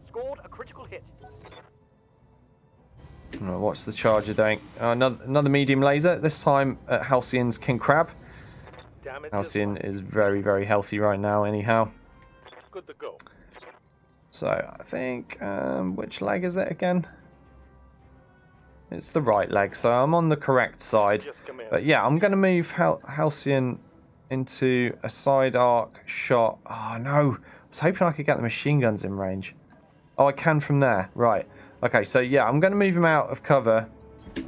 Scored a critical hit. Oh, what's the Charger doing? Another medium laser, this time at Halcyon's King Crab. Halcyon is very, very healthy right now anyhow. Good to go. So I think, which leg is it again? It's the right leg, so I'm on the correct side. But yeah, I'm going to move Halcyon into a side arc shot. Oh no, I was hoping I could get the machine guns in range. Oh, I can from there, right. Okay, so yeah, I'm going to move him out of cover. A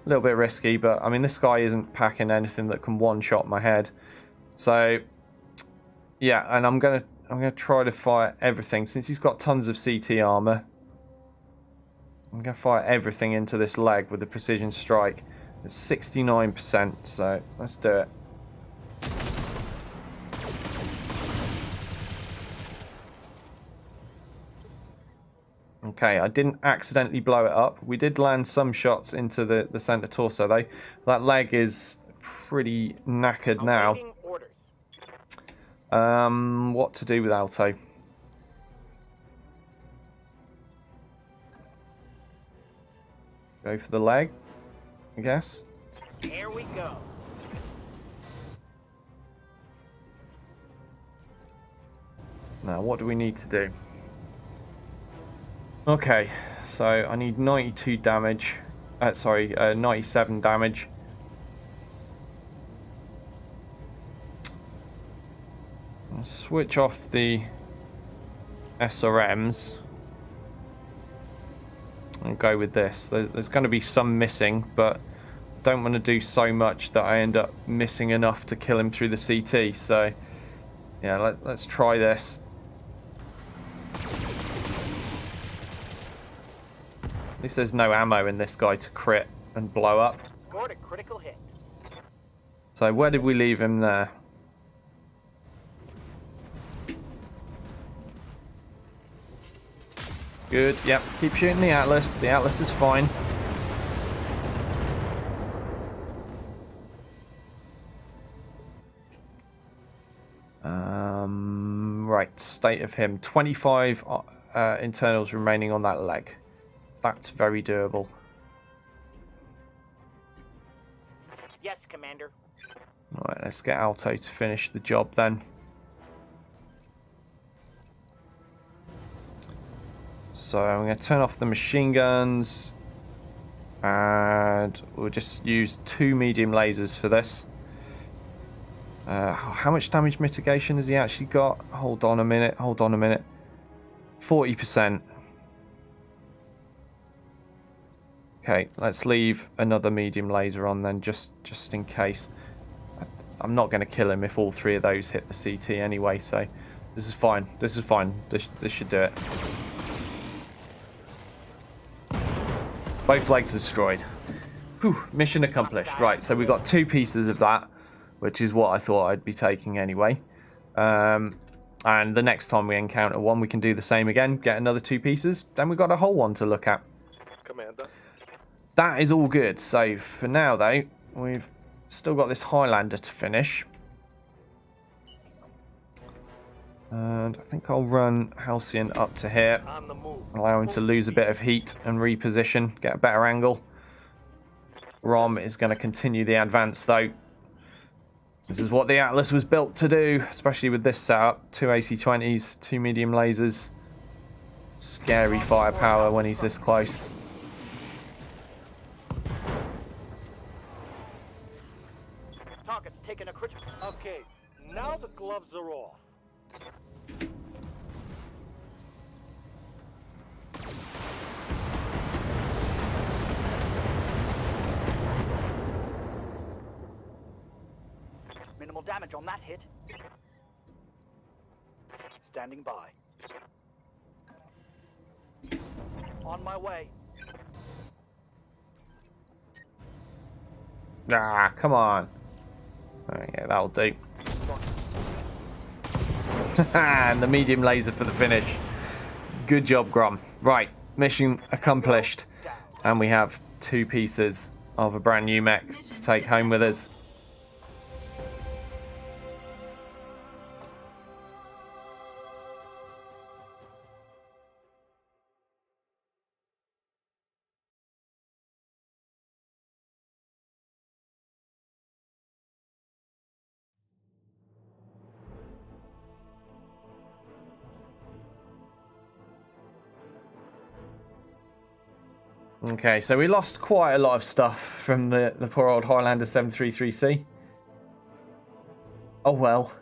little bit risky, but I mean, this guy isn't packing anything that can one-shot my head. So yeah, and I'm gonna try to fire everything since he's got tons of CT armor. I'm gonna fire everything into this leg with the precision strike. It's 69%, so let's do it. Okay, I didn't accidentally blow it up. We did land some shots into the center torso though. That leg is pretty knackered now. What to do with Alto? Go for the leg, I guess. Here we go. Now, what do we need to do? Okay, so I need 92 damage. 97 damage. I'll switch off the SRMs and go with this. There's going to be some missing, but I don't want to do so much that I end up missing enough to kill him through the CT. So yeah, let's try this. At least there's no ammo in this guy to crit and blow up. Scored a critical hit. So where did we leave him there? Good, yep, keep shooting the Atlas. The Atlas is fine. Right, state of him. 25 internals remaining on that leg. That's very doable. Yes, Commander. Right, let's get Alto to finish the job then. So I'm going to turn off the machine guns. And we'll just use 2 medium lasers for this. How much damage mitigation has he actually got? Hold on a minute, 40%. Okay, let's leave another medium laser on then, just in case. I'm not going to kill him if all 3 of those hit the CT anyway, so this is fine. This should do it. Both legs destroyed. Whew, mission accomplished. Right, so we got 2 pieces of that, which is what I thought I'd be taking anyway. And the next time we encounter one, we can do the same again, get another 2 pieces. Then we've got a whole one to look at. Commander. That is all good. So for now, though, we've still got this Highlander to finish. And I think I'll run Halcyon up to here, On the move. allow him to lose a bit of heat and reposition, get a better angle. Rom is going to continue the advance, though. This is what the Atlas was built to do, especially with this setup. 2 AC-20s, 2 medium lasers. Scary firepower when he's this close. Target's taking a critical. Okay, now the gloves are off. Minimal damage on that hit. Standing by. On my way. Ah, come on. Oh, yeah, that'll do. And the medium laser for the finish. Good job, Grom. Right, mission accomplished. And we have 2 pieces of a brand new mech to take home with us. Okay, so we lost quite a lot of stuff from the poor old Highlander 733C. Oh well.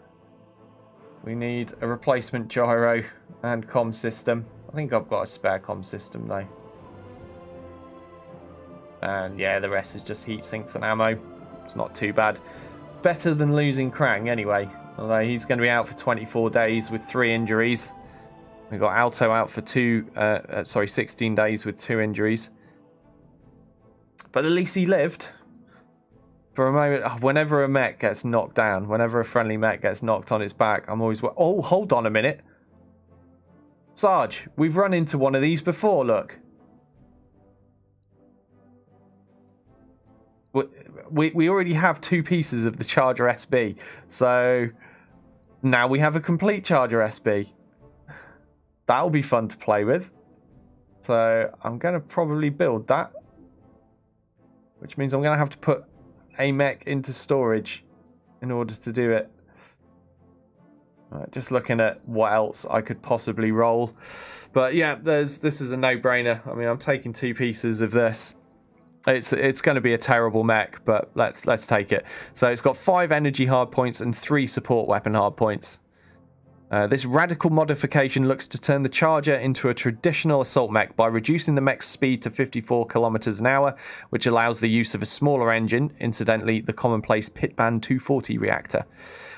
We need a replacement gyro and comm system. I think I've got a spare comm system though. And yeah, the rest is just heat sinks and ammo. It's not too bad. Better than losing Krang anyway. Although he's going to be out for 24 days with 3 injuries. We've got Alto out for 16 days with 2 injuries. But at least he lived. For a moment, whenever a mech gets knocked down, whenever a friendly mech gets knocked on its back, I'm always... Oh, hold on a minute. Sarge, we've run into one of these before, look. We already have 2 pieces of the Charger SB. So now we have a complete Charger SB. That'll be fun to play with. So I'm going to probably build that. Which means I'm going to have to put a mech into storage in order to do it. Right, just looking at what else I could possibly roll. But yeah, this is a no-brainer. I mean, I'm taking 2 pieces of this. It's going to be a terrible mech, but let's take it. So it's got 5 energy hardpoints and 3 support weapon hardpoints. This radical modification looks to turn the Charger into a traditional assault mech by reducing the mech's speed to 54 kilometers an hour, which allows the use of a smaller engine, incidentally the commonplace Pitman 240 reactor.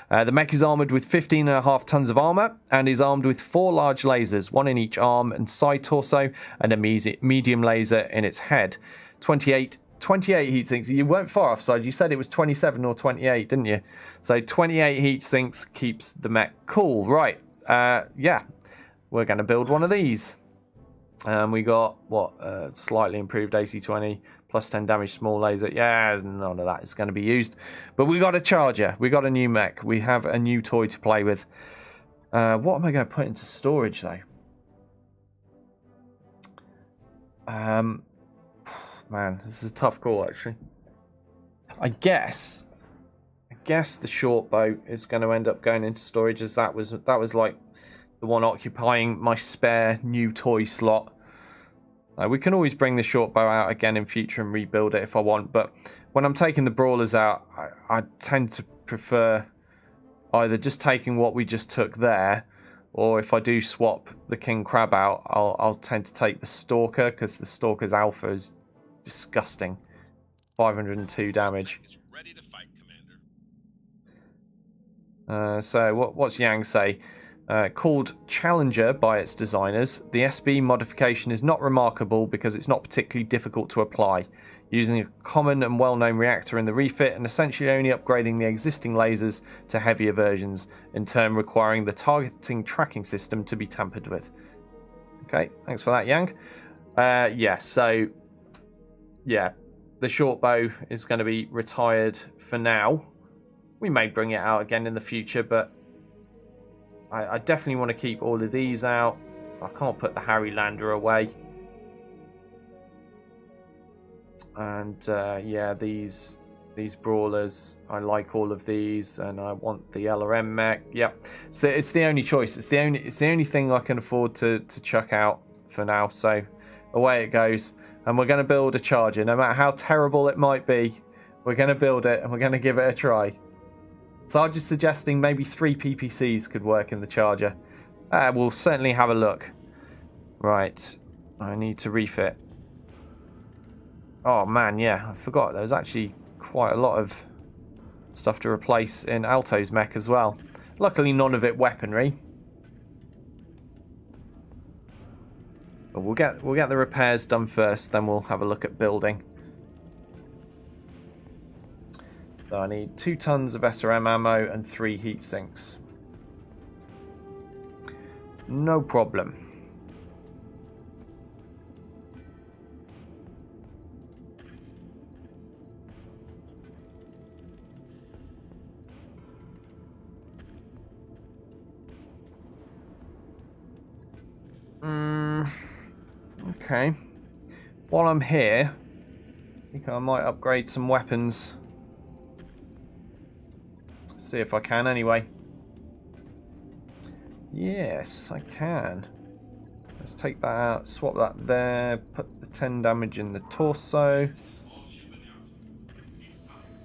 The mech is armoured with 15.5 tons of armour and is armed with 4 large lasers, 1 in each arm and side torso, and a medium laser in its head. 28 heat sinks. You weren't far offside. You said it was 27 or 28, didn't you? So 28 heat sinks keeps the mech cool. Right. Yeah. We're going to build one of these. We got, what, slightly improved AC-20, plus 10 damage small laser. Yeah, none of that is going to be used. But we got a Charger. We got a new mech. We have a new toy to play with. What am I going to put into storage, though? Man, this is a tough call, actually. I guess the short bow is going to end up going into storage, as that was like the one occupying my spare new toy slot. We can always bring the short bow out again in future and rebuild it if I want, but when I'm taking the brawlers out, I tend to prefer either just taking what we just took there, or if I do swap the King Crab out, I'll tend to take the Stalker, because the Stalker's alpha is disgusting. 502 damage. Ready to fight, Commander. So what's Yang say? Called Challenger by its designers, the SB modification is not remarkable because it's not particularly difficult to apply. using a common and well-known reactor in the refit and essentially only upgrading the existing lasers to heavier versions, in turn requiring the targeting tracking system to be tampered with. Okay, thanks for that, Yang. Yeah, so yeah, the short bow is going to be retired for now. We may bring it out again in the future, but I definitely want to keep all of these out. I can't put the Harry Lander away. And yeah, these brawlers, I like all of these, and I want the LRM mech. Yep, so it's the only choice. It's the only thing I can afford to chuck out for now. So away it goes, and we're going to build a charger, no matter how terrible it might be. We're going to build it, and we're going to give it a try. So I'm just suggesting maybe 3 PPCs could work in the charger. We'll certainly have a look. Right, I need to refit. Oh man, yeah, I forgot there was actually quite a lot of stuff to replace in Alto's mech as well. Luckily none of it weaponry. But we'll get the repairs done first, then we'll have a look at building. So I need 2 tons of SRM ammo and 3 heat sinks. No problem. Okay. While I'm here, I think I might upgrade some weapons. See if I can anyway. Yes, I can. Let's take that out, swap that there, put the 10 damage in the torso.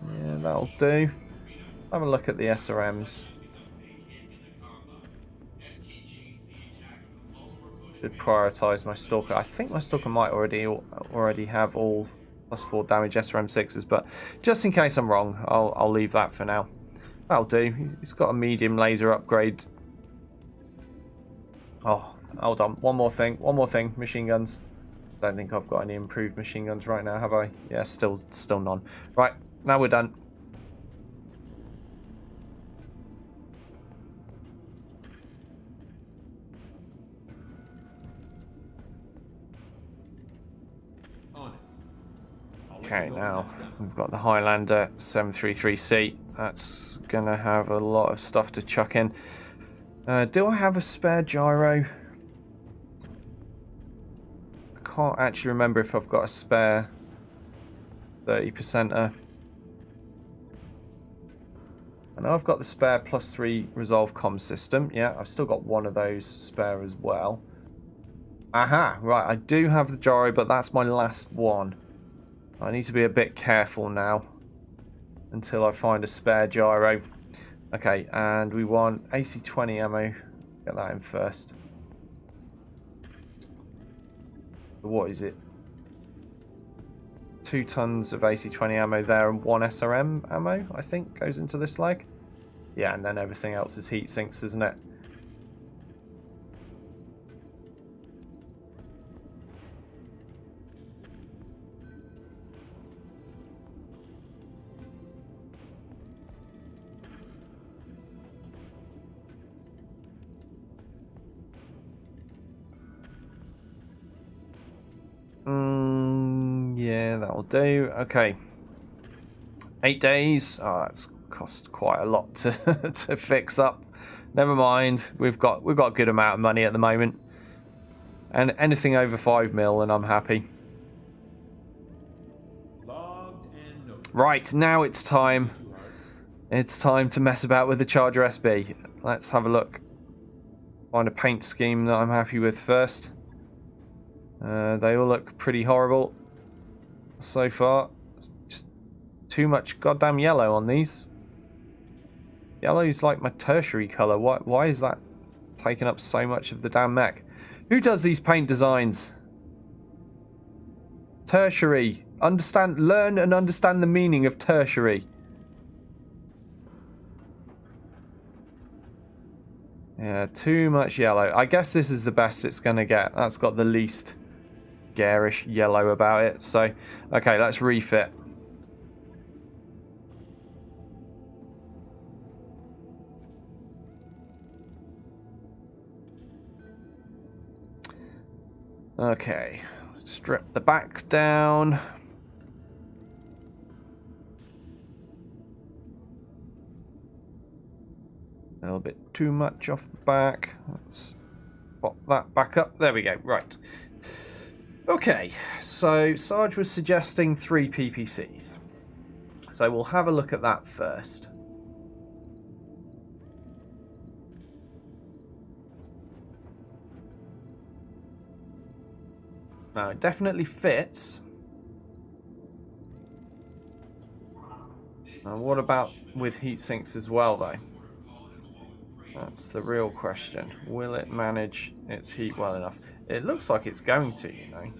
Yeah, that'll do. Have a look at the SRMs. Should prioritise my Stalker. I think my Stalker might already have all +4 damage SRM6s, but just in case I'm wrong, I'll leave that for now. That'll do. He's got a medium laser upgrade. Oh, hold on. One more thing. Machine guns. Don't think I've got any improved machine guns right now, have I? Yeah, still none. Right, now we're done. Okay, now we've got the Highlander 733C. That's gonna have a lot of stuff to chuck in. Do I have a spare gyro? I can't actually remember if I've got a spare 30%er. I know I've got the spare +3 resolve comm system. Yeah, I've still got one of those spare as well. Aha, right, I do have the gyro, but that's my last one. I need to be a bit careful now until I find a spare gyro. Okay, and we want AC-20 ammo. Let's get that in first. What is it? 2 tons of AC-20 ammo there and 1 SRM ammo, I think, goes into this leg. Yeah, and then everything else is heat sinks, isn't it? Yeah, that'll do. Okay. 8 days. Oh, that's cost quite a lot to to fix up. Never mind. We've got a good amount of money at the moment. And anything over 5 mil and I'm happy. Right, now it's time. It's time to mess about with the Charger SB. Let's have a look. Find a paint scheme that I'm happy with first. They all look pretty horrible so far. Just too much goddamn yellow on these. Yellow is like my tertiary colour. Why is that taking up so much of the damn mech? Who does these paint designs? Tertiary. Learn and understand the meaning of tertiary. Yeah, too much yellow. I guess this is the best it's going to get. That's got the least garish yellow about it. So, okay, let's refit. Okay, strip the back down. A little bit too much off the back. Let's pop that back up. There we go. Right. Okay, so Sarge was suggesting 3 PPCs. So we'll have a look at that first. Now, it definitely fits. Now, what about with heat sinks as well, though? That's the real question. Will it manage its heat well enough? It looks like it's going to, you know.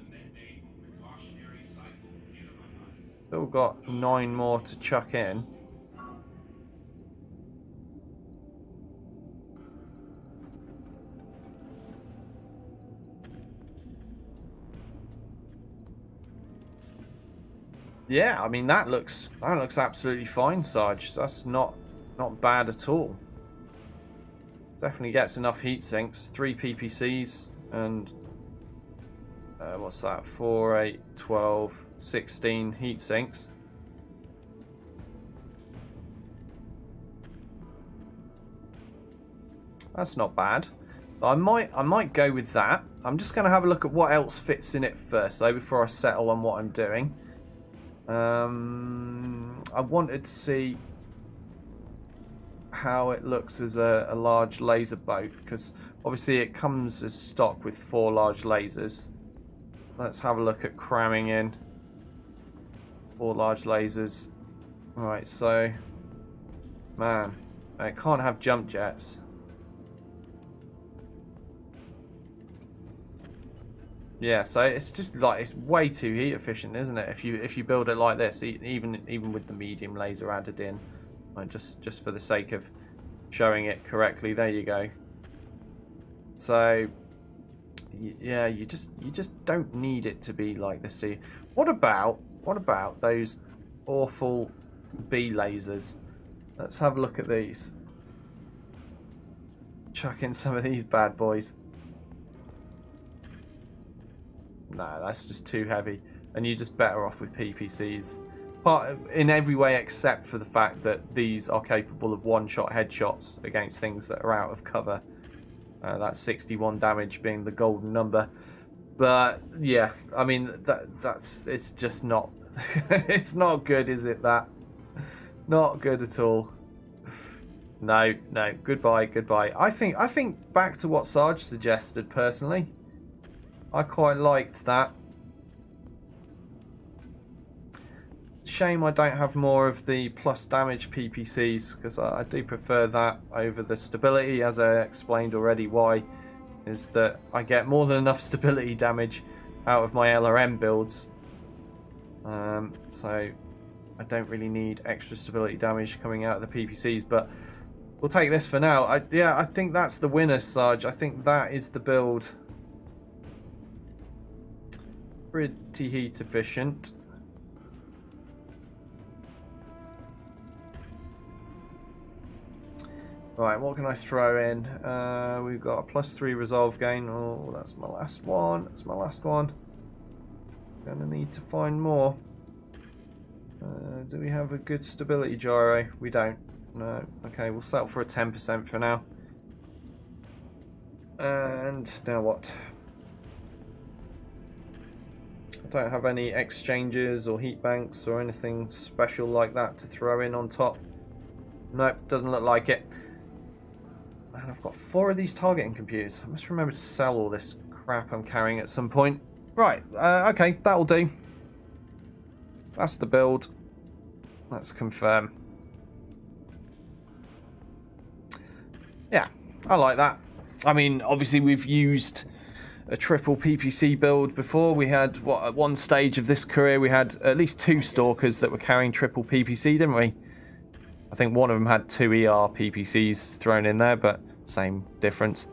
Still got 9 more to chuck in. Yeah, I mean that looks absolutely fine, Sarge. That's not bad at all. Definitely gets enough heat sinks. 3 PPCs and what's that? 4, 8, 12, 16 heat sinks. That's not bad. I might go with that. I'm just going to have a look at what else fits in it first, though, before I settle on what I'm doing. I wanted to see how it looks as a large laser boat, because obviously it comes as stock with 4 large lasers. Let's have a look at cramming in 4 large lasers. Right, so man, it can't have jump jets. Yeah, so it's just like it's way too heat efficient, isn't it? If you build it like this, even with the medium laser added in, like just for the sake of showing it correctly. There you go. So yeah, you just don't need it to be like this, do you? What about those awful B lasers? Let's have a look at these. Chuck in some of these bad boys. No, that's just too heavy, and you're just better off with PPCs. In every way except for the fact that these are capable of one-shot headshots against things that are out of cover. That's 61 damage being the golden number. But yeah, I mean it's just not it's not good, is it? That not good at all. No, goodbye. I think back to what Sarge suggested personally. I quite liked that. Shame I don't have more of the plus damage PPCs, because I do prefer that over the stability, as I explained already why, is that I get more than enough stability damage out of my LRM builds. So I don't really need extra stability damage coming out of the PPCs, but we'll take this for now. I think that's the winner, Sarge. I think that is the build. Pretty heat efficient. Right, what can I throw in? We've got a +3 resolve gain. Oh, that's my last one. That's my last one. Gonna need to find more. Do we have a good stability gyro? We don't. No. Okay, we'll settle for a 10% for now. And now what? I don't have any exchanges or heat banks or anything special like that to throw in on top. Nope, doesn't look like it. And I've got 4 of these targeting computers. I must remember to sell all this crap I'm carrying at some point. Right, okay, that'll do. That's the build. Let's confirm. Yeah, I like that. I mean, obviously we've used a triple PPC build before. We had, what, at one stage of this career, we had at least 2 stalkers that were carrying triple PPC, didn't we? I think one of them had 2 ER PPCs thrown in there, but same difference.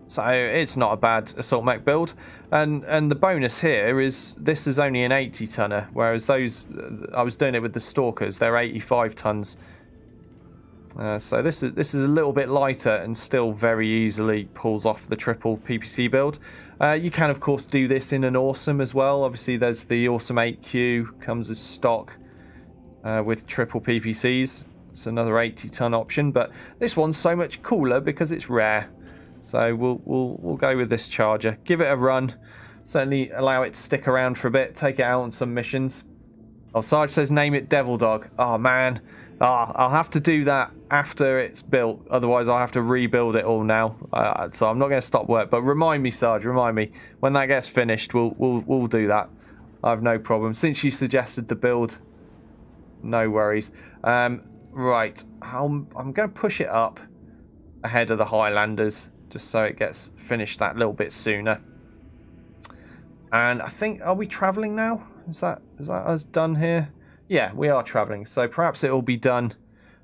So it's not a bad assault mech build, and the bonus here is this is only an 80 tonner, whereas those I was doing it with the Stalkers, they're 85 tons. So this is a little bit lighter and still very easily pulls off the triple PPC build. You can of course do this in an Awesome as well. Obviously there's the Awesome 8Q comes as stock with triple PPCs. It's another 80 ton option, but this one's so much cooler because it's rare. So we'll go with this Charger. Give it a run. Certainly allow it to stick around for a bit. Take it out on some missions. Oh, Sarge says name it Devil Dog. Oh man. I'll have to do that after it's built. Otherwise I'll have to rebuild it all now. So I'm not going to stop work. But remind me, Sarge. Remind me when that gets finished. We'll do that. I have no problem. Since you suggested the build, no worries. Right. I'm going to push it up ahead of the Highlanders, just so it gets finished that little bit sooner. And I think, are we travelling now? Is that us done here? Yeah, we are travelling. So perhaps it will be done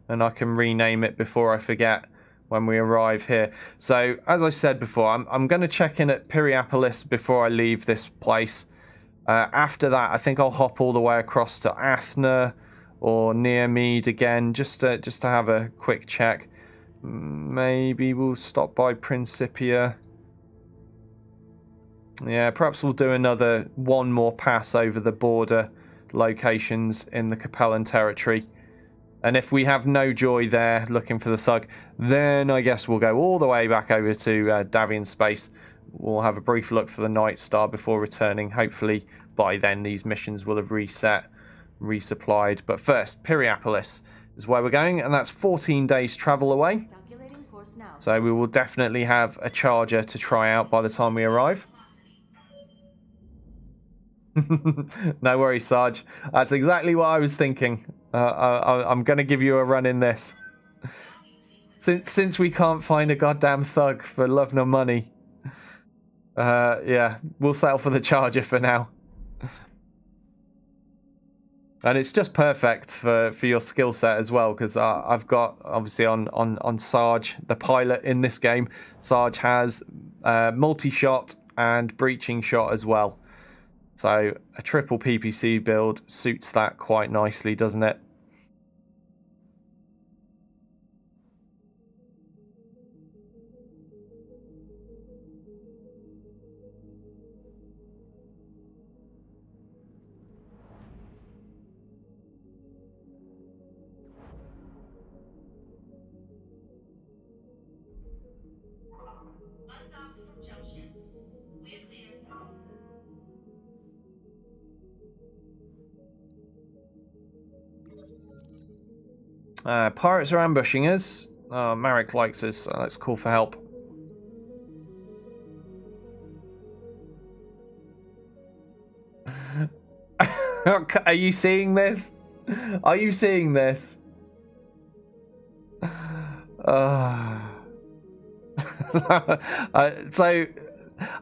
and I can rename it before I forget when we arrive here. So as I said before, I'm going to check in at Piriapolis before I leave this place. After that, I think I'll hop all the way across to Athna or Nearmead again, just to have a quick check. Maybe we'll stop by Principia. Yeah, perhaps we'll do one more pass over the border locations in the Capellan territory. And if we have no joy there looking for the thug, then I guess we'll go all the way back over to Davian Space. We'll have a brief look for the Night Star before returning. Hopefully by then these missions will have reset, resupplied. But first, Piriapolis is where we're going, and that's 14 days travel away. So we will definitely have a Charger to try out by the time we arrive. No worries, Sarge. That's exactly what I was thinking. I'm going to give you a run in this. Since we can't find a goddamn thug for love nor money. Yeah, we'll settle for the Charger for now. And it's just perfect for your skill set as well, because I've got, obviously, on Sarge, the pilot in this game, Sarge has multi-shot and breaching shot as well. So a triple PPC build suits that quite nicely, doesn't it? Pirates are ambushing us. Marek likes us, so let's call for help. Are you seeing this? Are you seeing this? So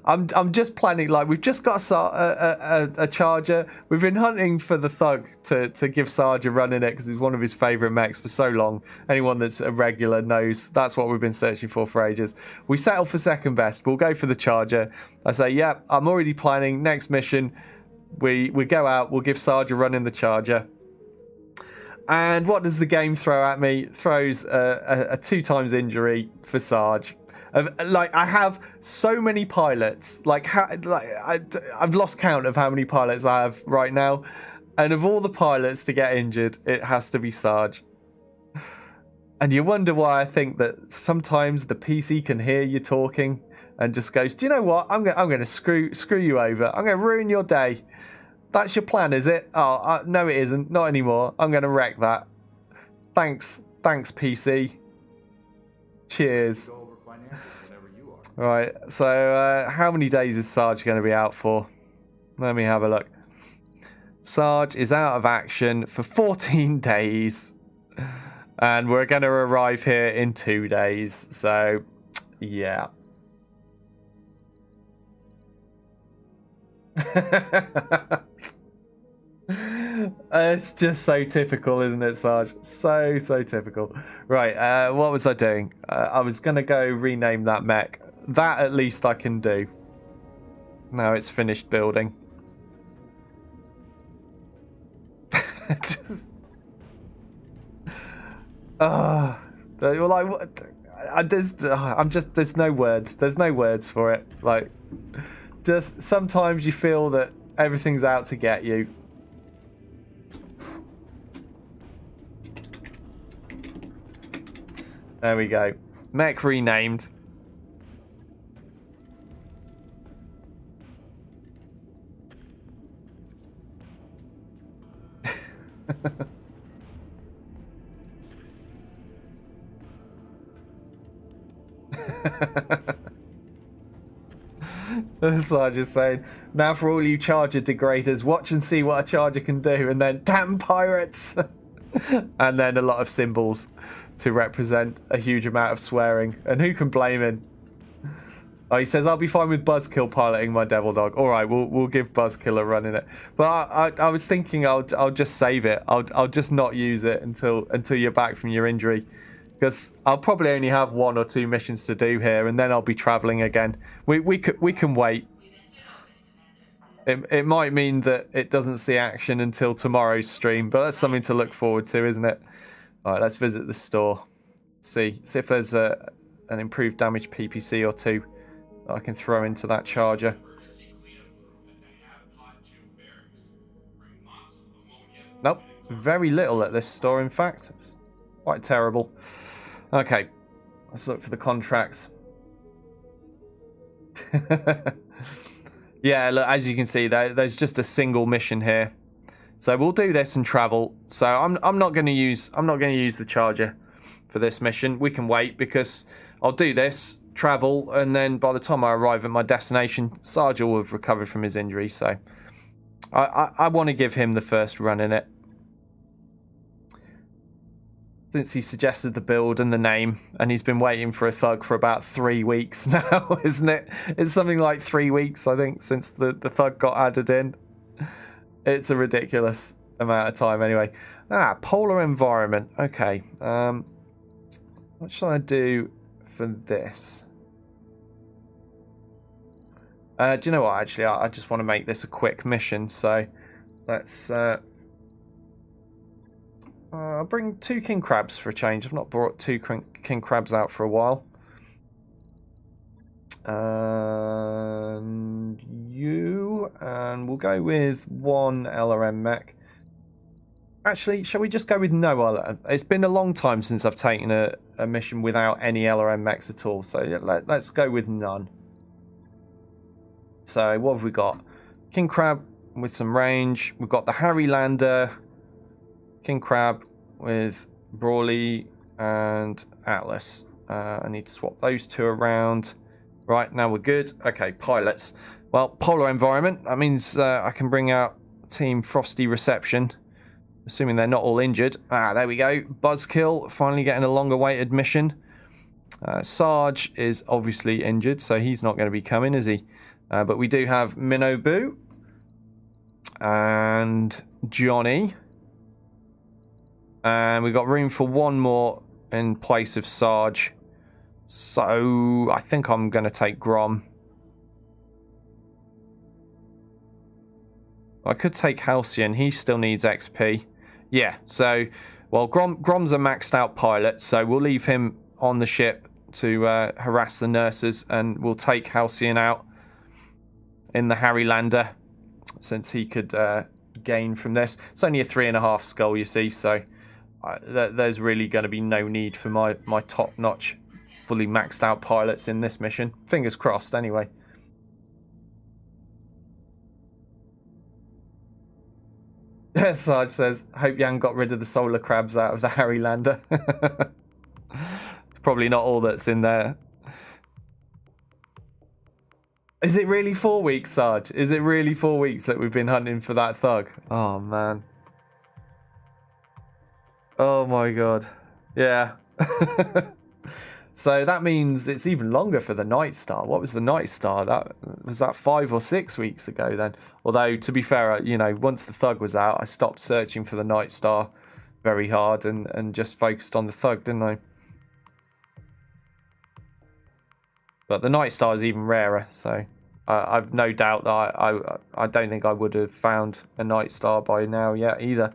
I'm just planning, like, we've just got a Charger. We've been hunting for the thug to give Sarge a run in it because he's one of his favourite mechs for so long. Anyone that's a regular knows that's what we've been searching for ages. We settle for second best. We'll go for the Charger. I say, yeah, I'm already planning. Next mission, we go out. We'll give Sarge a run in the Charger. And what does the game throw at me? It throws a 2 times injury for Sarge. Like, I have so many pilots. I've lost count of how many pilots I have right now. And of all the pilots to get injured, it has to be Sarge. And you wonder why I think that sometimes the PC can hear you talking and just goes, do you know what? I'm going to screw you over. I'm going to ruin your day. That's your plan, is it? Oh, no, it isn't. Not anymore. I'm going to wreck that. Thanks, PC. Cheers. Right, so how many days is Sarge going to be out for? Let me have a look. Sarge is out of action for 14 days. And we're going to arrive here in 2 days. So, yeah. It's just so typical, isn't it, Sarge? So typical. Right, what was I doing? I was going to go rename that mech. That at least I can do. Now it's finished building. Just... like, what? There's no words. There's no words for it. Like, just sometimes you feel that everything's out to get you. There we go. Mech renamed. So I'm just saying, now for all you Charger degraders, watch and see what a Charger can do, and then damn pirates, and then a lot of symbols to represent a huge amount of swearing, and who can blame him? Oh, he says, I'll be fine with Buzzkill piloting my Devil Dog. All right, we'll give Buzzkill a run in it. But I was thinking I'll just save it. I'll just not use it until you're back from your injury, because I'll probably only have 1 or 2 missions to do here, and then I'll be traveling again. We can wait. It might mean that it doesn't see action until tomorrow's stream, but that's something to look forward to, isn't it? All right, let's visit the store. See if there's an improved damage PPC or 2 that I can throw into that Charger. Nope, very little at this store, in fact. It's quite terrible. Okay, let's look for the contracts. Yeah, look, as you can see, there's just a single mission here. So we'll do this and travel. So I'm not going to use the Charger for this mission. We can wait, because I'll do this, travel, and then by the time I arrive at my destination, Sarge will have recovered from his injury. So I want to give him the first run in it, since he suggested the build and the name, and he's been waiting for a thug for about 3 weeks now, isn't it? It's something like 3 weeks, I think, since the thug got added in. It's a ridiculous amount of time anyway. Polar environment. Okay. What shall I do for this? Do you know what? Actually, I just want to make this a quick mission, so let's... I'll bring 2 king crabs for a change. I've not brought 2 king crabs out for a while. And we'll go with 1 LRM mech. Actually, shall we just go with no LRM? It's been a long time since I've taken a mission without any LRM mechs at all, so let's go with none. So what have we got? King crab with some range. We've got the Harry Lander, King Crab with Brawley and Atlas. I need to swap those 2 around. Right, now we're good. Okay, pilots. Well, polar environment. That means I can bring out Team Frosty Reception, assuming they're not all injured. There we go. Buzzkill finally getting a long-awaited mission. Sarge is obviously injured, so he's not going to be coming, is he? But we do have Minobu and Johnny. And we've got room for 1 more in place of Sarge. So I think I'm going to take Grom. I could take Halcyon. He still needs XP. Yeah, so, well, Grom's a maxed out pilot, so we'll leave him on the ship to harass the nurses, and we'll take Halcyon out in the Harry Lander, since he could gain from this. It's only a 3.5 skull, you see, so there's really going to be no need for my top-notch, fully maxed out pilots in this mission. Fingers crossed, anyway. Sarge says, hope Yang got rid of the solar crabs out of the Harry Lander. It's probably not all that's in there. Is it really 4 weeks, Sarge? Is it really 4 weeks that we've been hunting for that thug? Oh, man. Oh, my God. Yeah. So that means it's even longer for the Night Star. What was the Night Star? Was that 5 or 6 weeks ago then? Although, to be fair, you know, once the thug was out, I stopped searching for the Night Star very hard and just focused on the thug, didn't I? But the Night Star is even rarer, so I've no doubt that I don't think I would have found a Night Star by now yet either.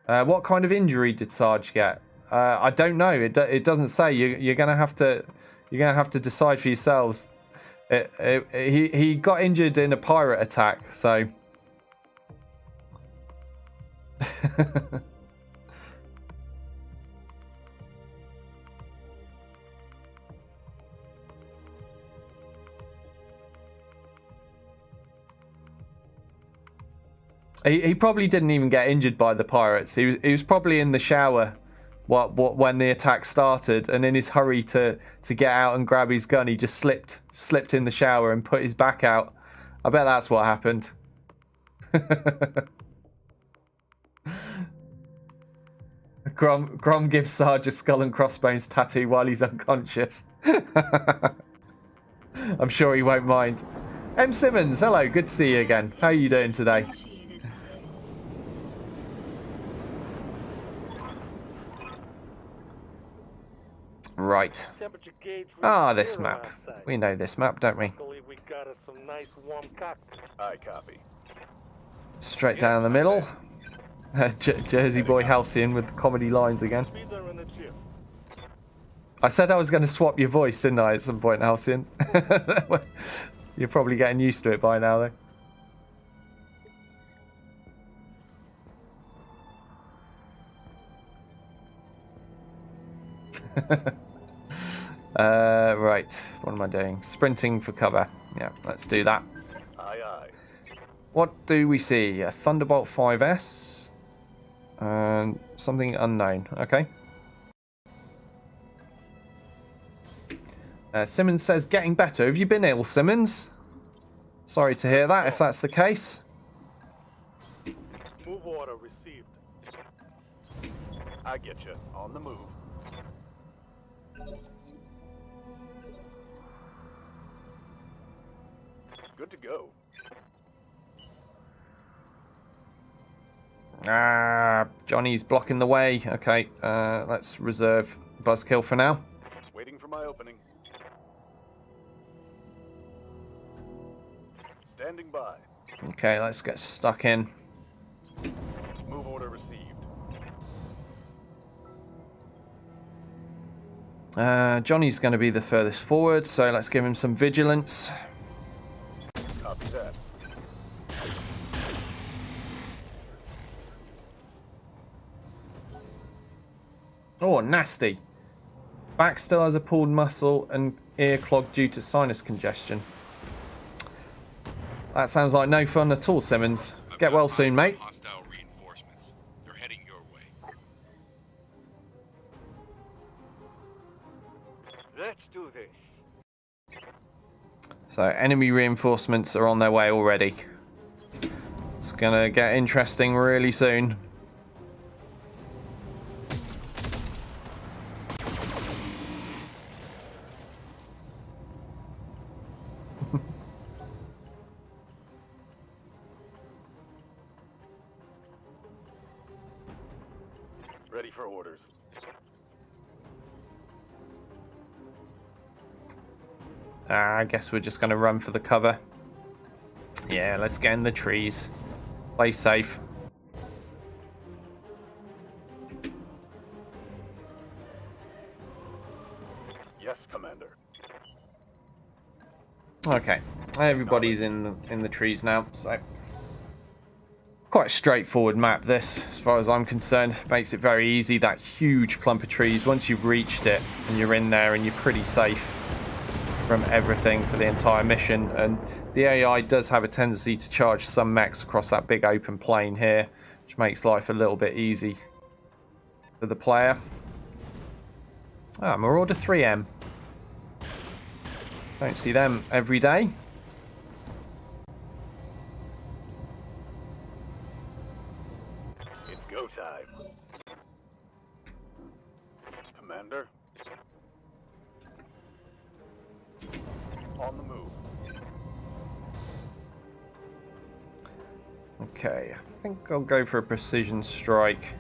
What kind of injury did Sarge get? I don't know. It doesn't say. You're gonna have to decide for yourselves. He got injured in a pirate attack, so. He probably didn't even get injured by the pirates. He was probably in the shower when the attack started, and in his hurry to get out and grab his gun, he just slipped in the shower and put his back out. I bet that's what happened. Grom gives Sarge a skull and crossbones tattoo while he's unconscious. I'm sure he won't mind. M. Simmons, hello, good to see you again. How are you doing today? Right. Ah, this map. We know this map, don't we? We got us some nice warm cocktails. I copy. Straight down the middle. Jersey boy Halcyon with the comedy lines again. I said I was going to swap your voice, didn't I, at some point, Halcyon? You're probably getting used to it by now, though. Right, what am I doing? Sprinting for cover. Yeah, let's do that. Aye, aye. What do we see? A Thunderbolt 5S and something unknown. Okay. Simmons says, getting better. Have you been ill, Simmons? Sorry to hear that, if that's the case. Move order received. I get you. On the move. Good to go. Johnny's blocking the way. Okay, let's reserve Buzzkill for now. Waiting for my opening. Standing by. Okay, let's get stuck in. Move order received. Johnny's going to be the furthest forward, so let's give him some vigilance. Copy that. Oh, nasty. Back still has a pulled muscle and ear clogged due to sinus congestion. That sounds like no fun at all, Simmons. Get well soon, mate. Hostile reinforcements. They're heading your way. Let's do this. So, enemy reinforcements are on their way already. It's gonna get interesting really soon. Ready for orders. I guess we're just gonna run for the cover. Yeah, let's get in the trees. Play safe. Yes, Commander. Okay, everybody's in the trees now, so quite a straightforward map this, as far as I'm concerned. Makes it very easy. That huge clump of trees, once you've reached it and you're in there and you're pretty safe from everything for the entire mission. And the AI does have a tendency to charge some mechs across that big open plain here, which makes life a little bit easy for the player. Marauder 3M. Don't see them every day. It's go time. Commander. On the move. Okay, I think I'll go for a precision strike.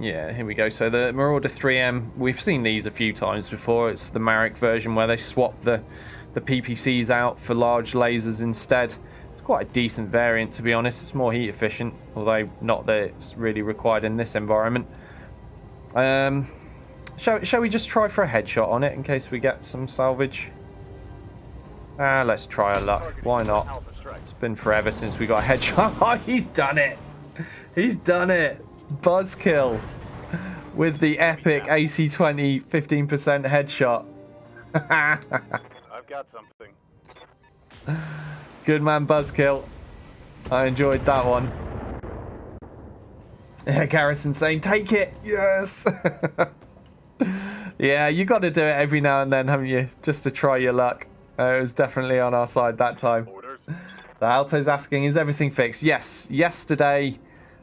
Yeah, here we go. So the Marauder 3M, we've seen these a few times before. It's the Marek version where they swap the PPCs out for large lasers instead. It's quite a decent variant, to be honest. It's more heat efficient, although not that it's really required in this environment. Shall we just try for a headshot on it in case we get some salvage? Let's try our luck. Why not? It's been forever since we got a headshot. Oh, he's done it. He's done it. Buzzkill with the epic AC-20 15% headshot. I've got something. Good man, Buzzkill. I enjoyed that one. Garrison saying, take it. Yes. Yeah, you got to do it every now and then, haven't you? Just to try your luck. It was definitely on our side that time. Orders. So Alto's asking, is everything fixed? Yes. Yesterday,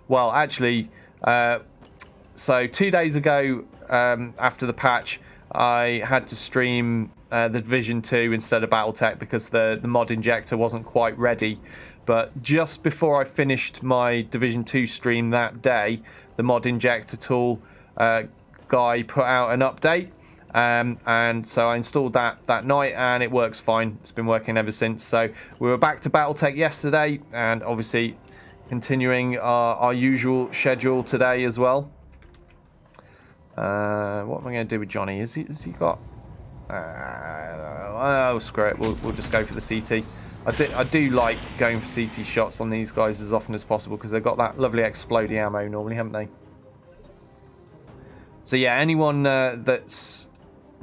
well, actually, so 2 days ago, after the patch, I had to stream the Division 2 instead of Battletech because the mod injector wasn't quite ready. But just before I finished my Division 2 stream that day, the mod injector tool guy put out an update. And so I installed that night and it works fine. It's been working ever since. So we were back to Battletech yesterday and obviously continuing our usual schedule today as well. What am I going to do with Johnny? Has he got... oh, screw it. We'll just go for the CT. I do like going for CT shots on these guys as often as possible because they've got that lovely exploding ammo normally, haven't they? So yeah, anyone that's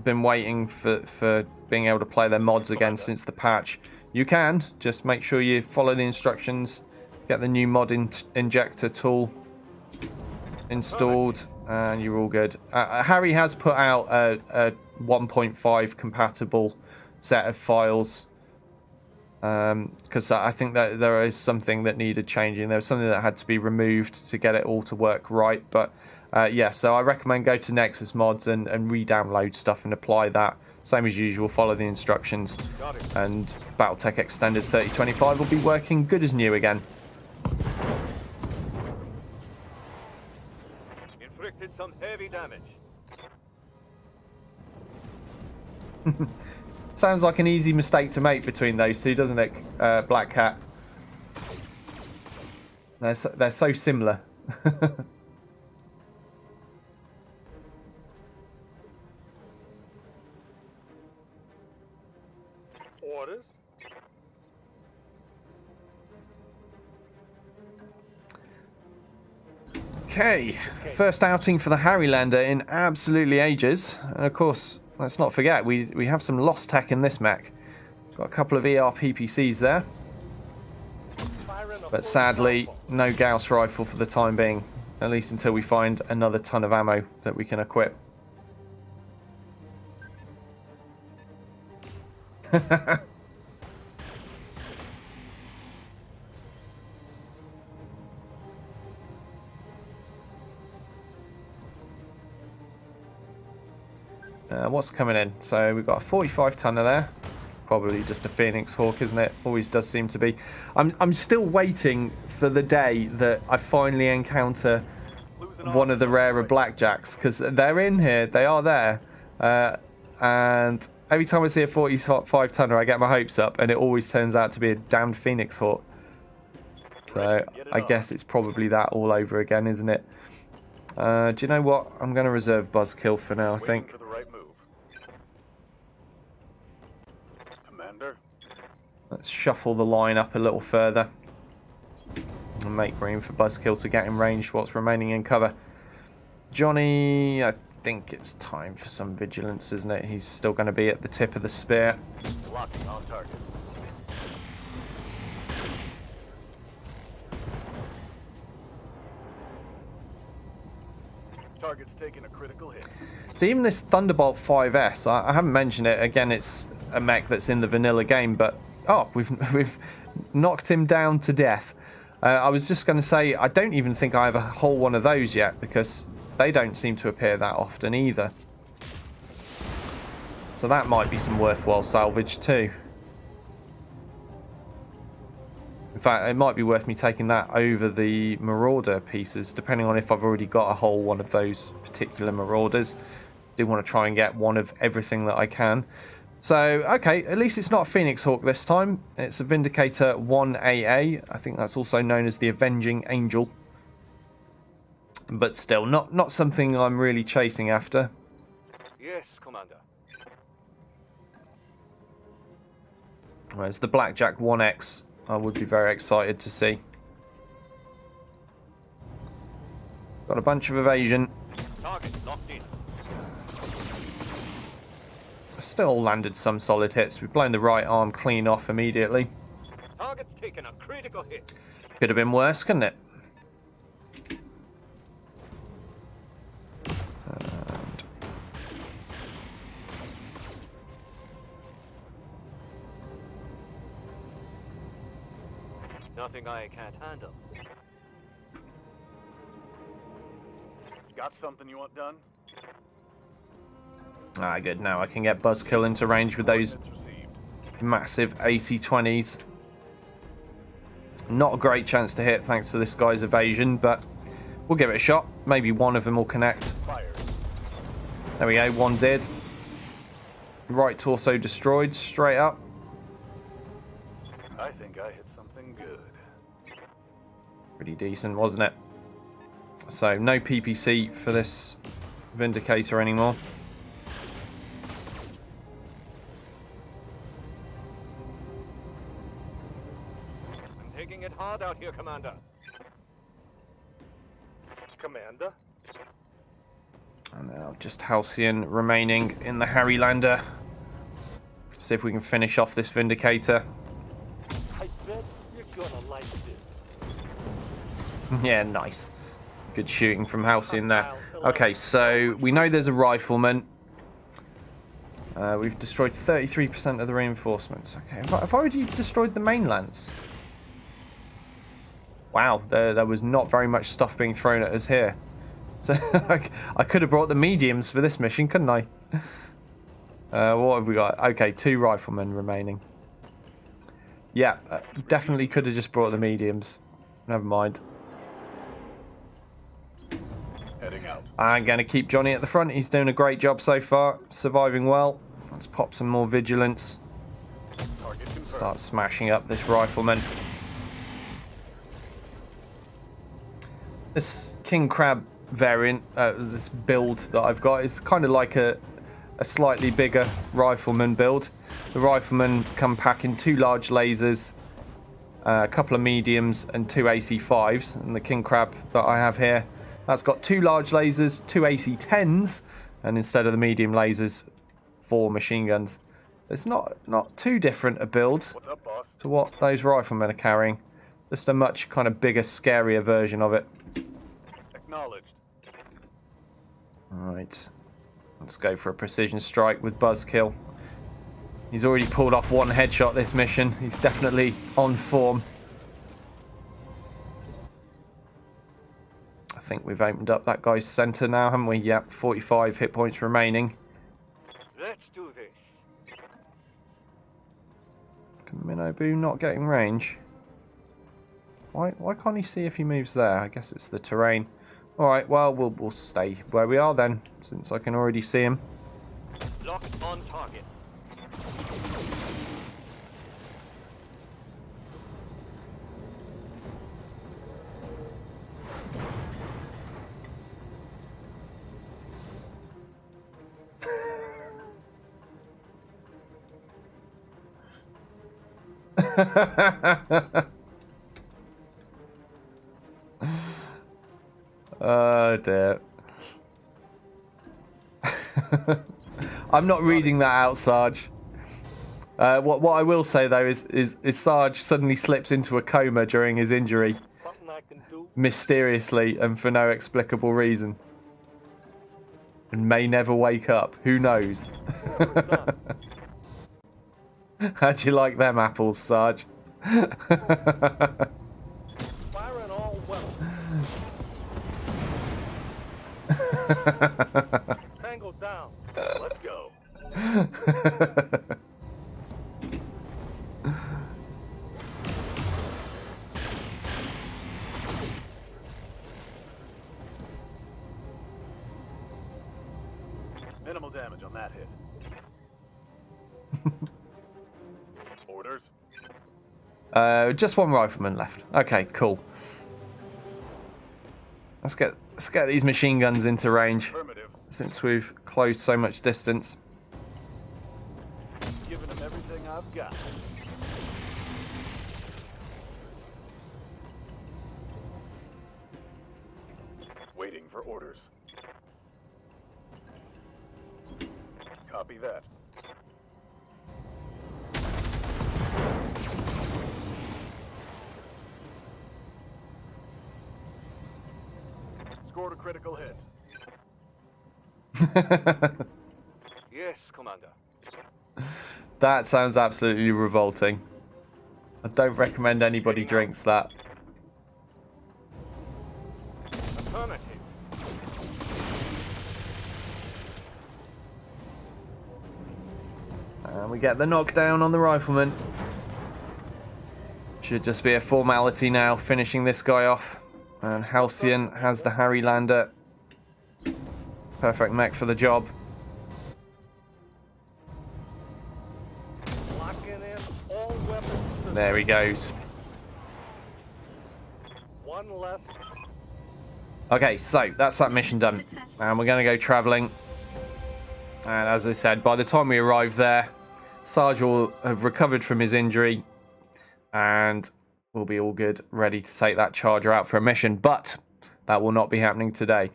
been waiting for being able to play their mods again since the patch, you can. Just make sure you follow the instructions, get the new mod injector tool installed, and you're all good. Harry has put out a 1.5 compatible set of files because I think that there is something that needed changing. There was something that had to be removed to get it all to work right, but yeah, so I recommend go to Nexus Mods and re-download stuff and apply that. Same as usual, follow the instructions, and Battletech Extended 3025 will be working good as new again. Inflicted some heavy damage. Sounds like an easy mistake to make between those two, doesn't it, Black Cat? They're so similar. Orders. Okay, first outing for the Harrylander in absolutely ages, and of course, let's not forget we have some lost tech in this mech. Got a couple of ER PPCs there, but sadly no Gauss rifle for the time being, at least until we find another ton of ammo that we can equip. What's coming in? So we've got a 45 tonner there. Probably just a Phoenix Hawk, isn't it? Always does seem to be. I'm still waiting for the day that I finally encounter one of the rarer blackjacks, because they're in here. They are there. And every time I see a 45 tonner, I get my hopes up, and it always turns out to be a damned Phoenix Hawk. So I guess it's probably that all over again, isn't it? Do you know what? I'm going to reserve Buzzkill for now, I think. For the right move. Commander. Let's shuffle the line up a little further and make room for Buzzkill to get in range what's remaining in cover. Johnny, I think it's time for some vigilance, isn't it? He's still going to be at the tip of the spear. Locking on target. Target's taking a critical hit. So even this Thunderbolt 5S, I haven't mentioned it. Again, it's a mech that's in the vanilla game, but oh, we've knocked him down to death. I was just going to say, I don't even think I have a whole one of those yet, because they don't seem to appear that often either. So that might be some worthwhile salvage too. In fact, it might be worth me taking that over the Marauder pieces, depending on if I've already got a whole one of those particular Marauders. Do want to try and get one of everything that I can. So, okay, at least it's not a Phoenix Hawk this time. It's a Vindicator 1AA. I think that's also known as the Avenging Angel. But still, not something I'm really chasing after. Yes, Commander. Whereas the Blackjack 1X, I would be very excited to see. Got a bunch of evasion. Target locked in. Still landed some solid hits. We've blown the right arm clean off immediately. Target's taken a critical hit. Could have been worse, couldn't it? And Nothing I can't handle. Got something you want done? ah, good. Now I can get Buzzkill into range with those massive AC-20s. Not a great chance to hit thanks to this guy's evasion, but we'll give it a shot. Maybe one of them will connect. Fire. There we go, one did. Right torso destroyed, straight up. I think I hit something good. Pretty decent, wasn't it? So, no PPC for this Vindicator anymore. I'm taking it hard out here, Commander. Commander? And now just Halcyon remaining in the Harrylander. See if we can finish off this Vindicator. I bet you're gonna like this. Yeah, nice. Good shooting from Halcyon there. Okay, so we know there's a rifleman. We've destroyed 33% of the reinforcements. Okay, have I already destroyed the mainlands? Wow, there was not very much stuff being thrown at us here. So I could have brought the mediums for this mission, couldn't I? What have we got? Okay, 2 riflemen remaining. Yeah, definitely could have just brought the mediums. Never mind. Heading out. I'm going to keep Johnny at the front. He's doing a great job so far. Surviving well. Let's pop some more vigilance. Target confirmed. Start smashing up this rifleman. This King Crab variant, this build that I've got is kind of like a slightly bigger rifleman build. The riflemen come packing 2 large lasers, a couple of mediums and 2 AC-5s. And the King Crab that I have here, that's got 2 large lasers, 2 AC-10s, and instead of the medium lasers, 4 machine guns. It's not too different a build What's up, boss? to what those riflemen are carrying. Just a much kind of bigger, scarier version of it. Acknowledged. Alright. Let's go for a precision strike with Buzzkill. He's already pulled off 1 headshot this mission. He's definitely on form. I think we've opened up that guy's centre now, haven't we? Yep, 45 hit points remaining. Let's do this. Minobu not getting range. Why can't he see if he moves there? I guess it's the terrain. Alright, well, we'll stay where we are then, since I can already see him. Locked on target. Oh dear. I'm not reading that out, Sarge. What I will say though is Sarge suddenly slips into a coma during his injury, Something I can do? mysteriously and for no explicable reason, and may never wake up. Who knows? How'd you like them apples, Sarge? Firing all well. Tango down. Let's go. Minimal damage on that hit. Orders. Just one rifleman left. Okay, cool. Let's get these machine guns into range Affirmative. since we've closed so much distance. Giving them everything I've got. Waiting for orders. Copy that. Scored a critical hit. Yes, Commander. That sounds absolutely revolting. I don't recommend anybody drinks that. Affirmative. And we get the knockdown on the rifleman. Should just be a formality now, finishing this guy off. And Halcyon has the Harry Lander. Perfect mech for the job. Locking in all weapons. There he goes. One left. Okay, so that's that mission done. And we're going to go travelling. And as I said, by the time we arrive there, Sarge will have recovered from his injury. And we'll be all good, ready to take that charger out for a mission. But that will not be happening today,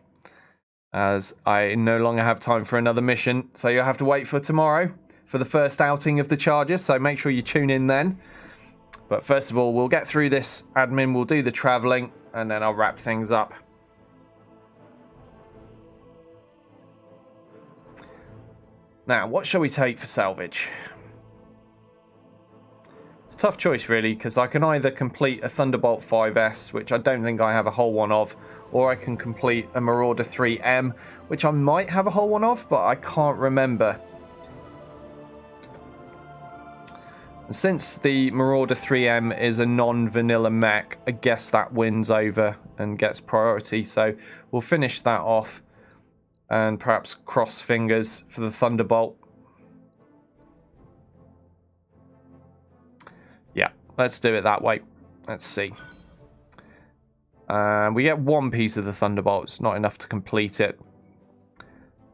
as I no longer have time for another mission. So you'll have to wait for tomorrow for the first outing of the charger. So make sure you tune in then. But first of all, we'll get through this admin. We'll do the travelling, and then I'll wrap things up. Now, what shall we take for salvage? It's a tough choice, really, because I can either complete a Thunderbolt 5S, which I don't think I have a whole one of, or I can complete a Marauder 3M, which I might have a whole one of, but I can't remember. And since the Marauder 3M is a non-vanilla mech, I guess that wins over and gets priority, so we'll finish that off and perhaps cross fingers for the Thunderbolt. Yeah, let's do it that way. Let's see. We get one piece of the Thunderbolt. It's not enough to complete it.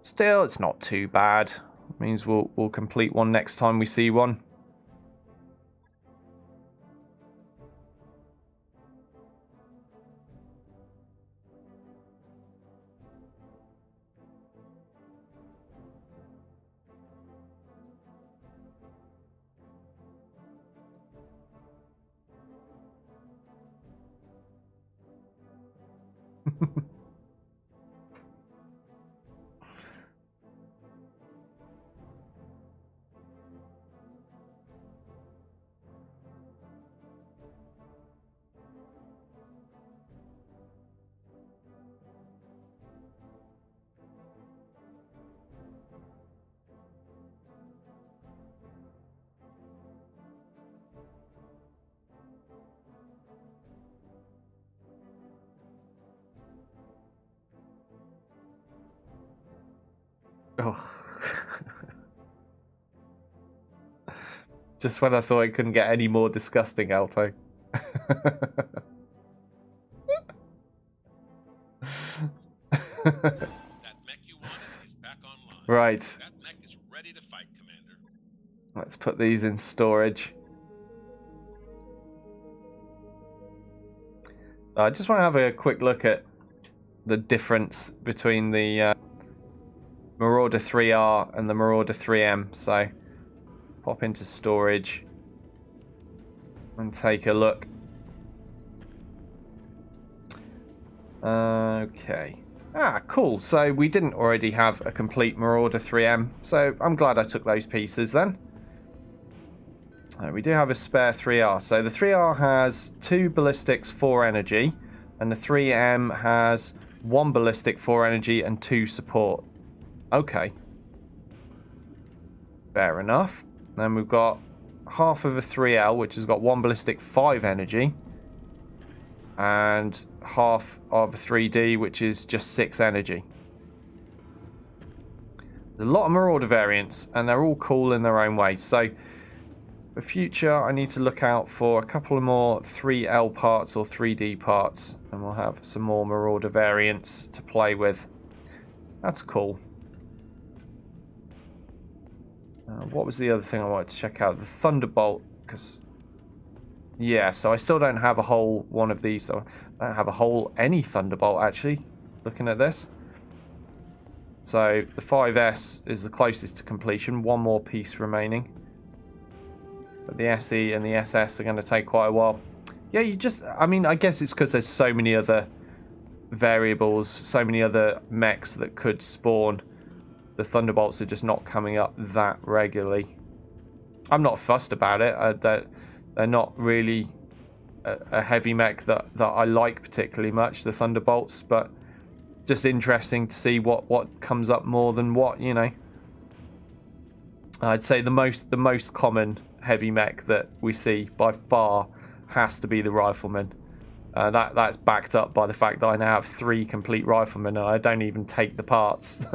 Still, it's not too bad. It means we'll complete one next time we see one. Oh. Just when I thought it couldn't get any more disgusting, Alto. That mech you wanted is back online. Right. That mech is ready to fight, Commander. Let's put these in storage. I just want to have a quick look at the difference between the Marauder 3R and the Marauder 3M. So pop into storage and take a look. Okay. Ah, cool. So we didn't already have a complete Marauder 3M, so I'm glad I took those pieces then. We do have a spare 3R. So the 3R has 2 ballistics, 4 energy, and the 3M has 1 ballistic, 4 energy, and 2 support. Okay. Fair enough. Then we've got half of a 3L, which has got 1 ballistic, 5 energy, and half of a 3D, which is just 6 energy. There's a lot of Marauder variants, and they're all cool in their own way. So for future, I need to look out for a couple of more 3L parts or 3D parts, and we'll have some more Marauder variants to play with. That's cool. What was the other thing I wanted to check out? The Thunderbolt, because yeah, so I still don't have a whole one of these. So I don't have a whole any Thunderbolt actually. Looking at this, so the 5S is the closest to completion. One more piece remaining. But the SE and the SS are going to take quite a while. Yeah, I mean, I guess it's because there's so many other variables, so many other mechs that could spawn. The Thunderbolts are just not coming up that regularly. I'm not fussed about it. They're not really a heavy mech that I like particularly much, the Thunderbolts, but just interesting to see what comes up more than what, you know. I'd say the most common heavy mech that we see by far has to be the Rifleman. That's backed up by the fact that I now have 3 complete Riflemen and I don't even take the parts.